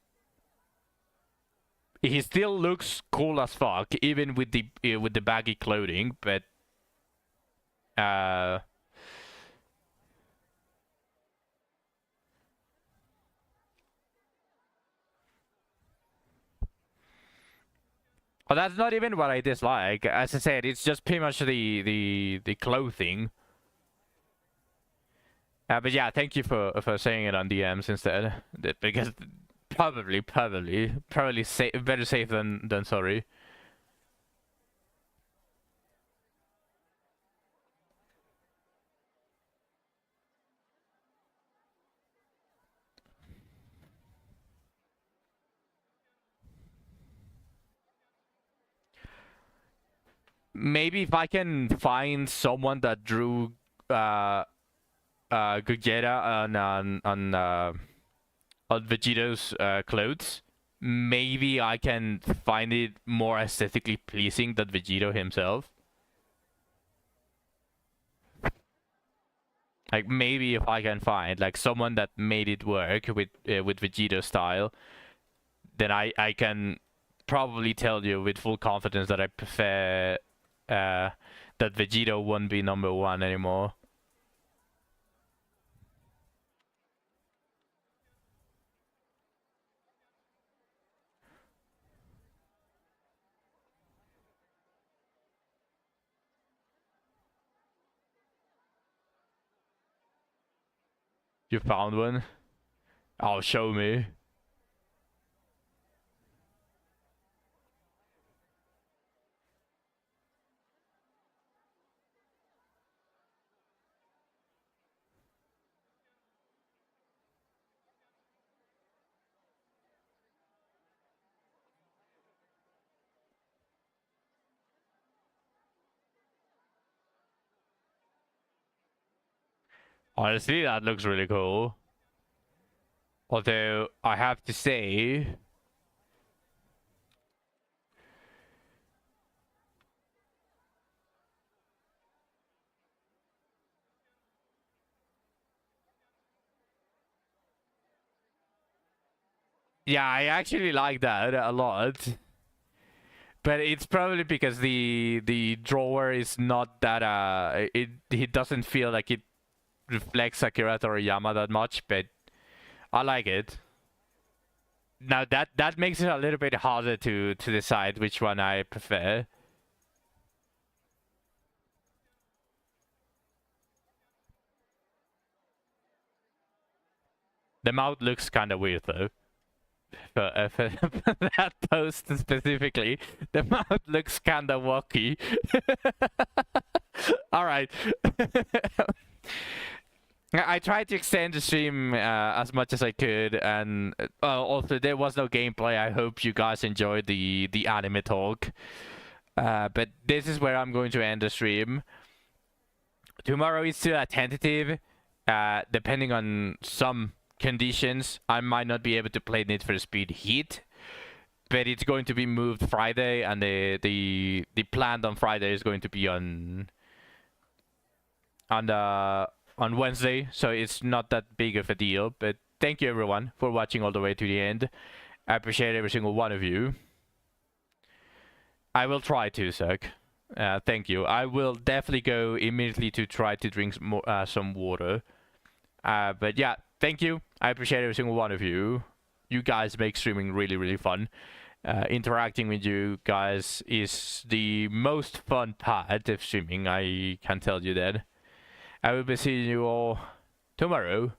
He still looks cool as fuck, even with the baggy clothing, but But that's not even what I dislike. As I said, it's just pretty much the clothing. But yeah, thank you for saying it on DMs instead, because probably better safe than sorry. Maybe if I can find someone that drew Gogeta on Vegeto's clothes, maybe I can find it more aesthetically pleasing than Vegito himself. Like maybe if I can find like someone that made it work with Vegito style, then I can probably tell you with full confidence that I prefer that Vegito won't be #1 anymore. You found one? Oh, show me. Honestly, that looks really cool. Although, I have to say... Yeah, I actually like that a lot. But it's probably because the drawer is not that it doesn't feel like it reflects Akira Toriyama that much, but I like it. Now that makes it a little bit harder to decide which one I prefer. The mouth looks kind of weird though. For that post specifically, the mouth looks kind of wacky. All right. I tried to extend the stream as much as I could, and also there was no gameplay. I hope you guys enjoyed the anime talk. But this is where I'm going to end the stream. Tomorrow is still a tentative, depending on some conditions. I might not be able to play Need for Speed Heat, but it's going to be moved Friday, and the plan on Friday is going to be on Wednesday, so it's not that big of a deal. But thank you everyone for watching all the way to the end. I appreciate every single one of you. I will try to, Suck. Thank you. I will definitely go immediately to try to drink some water. But yeah, thank you. I appreciate every single one of you. You guys make streaming really, really fun. Interacting with you guys is the most fun part of streaming, I can tell you that. I will be seeing you all tomorrow.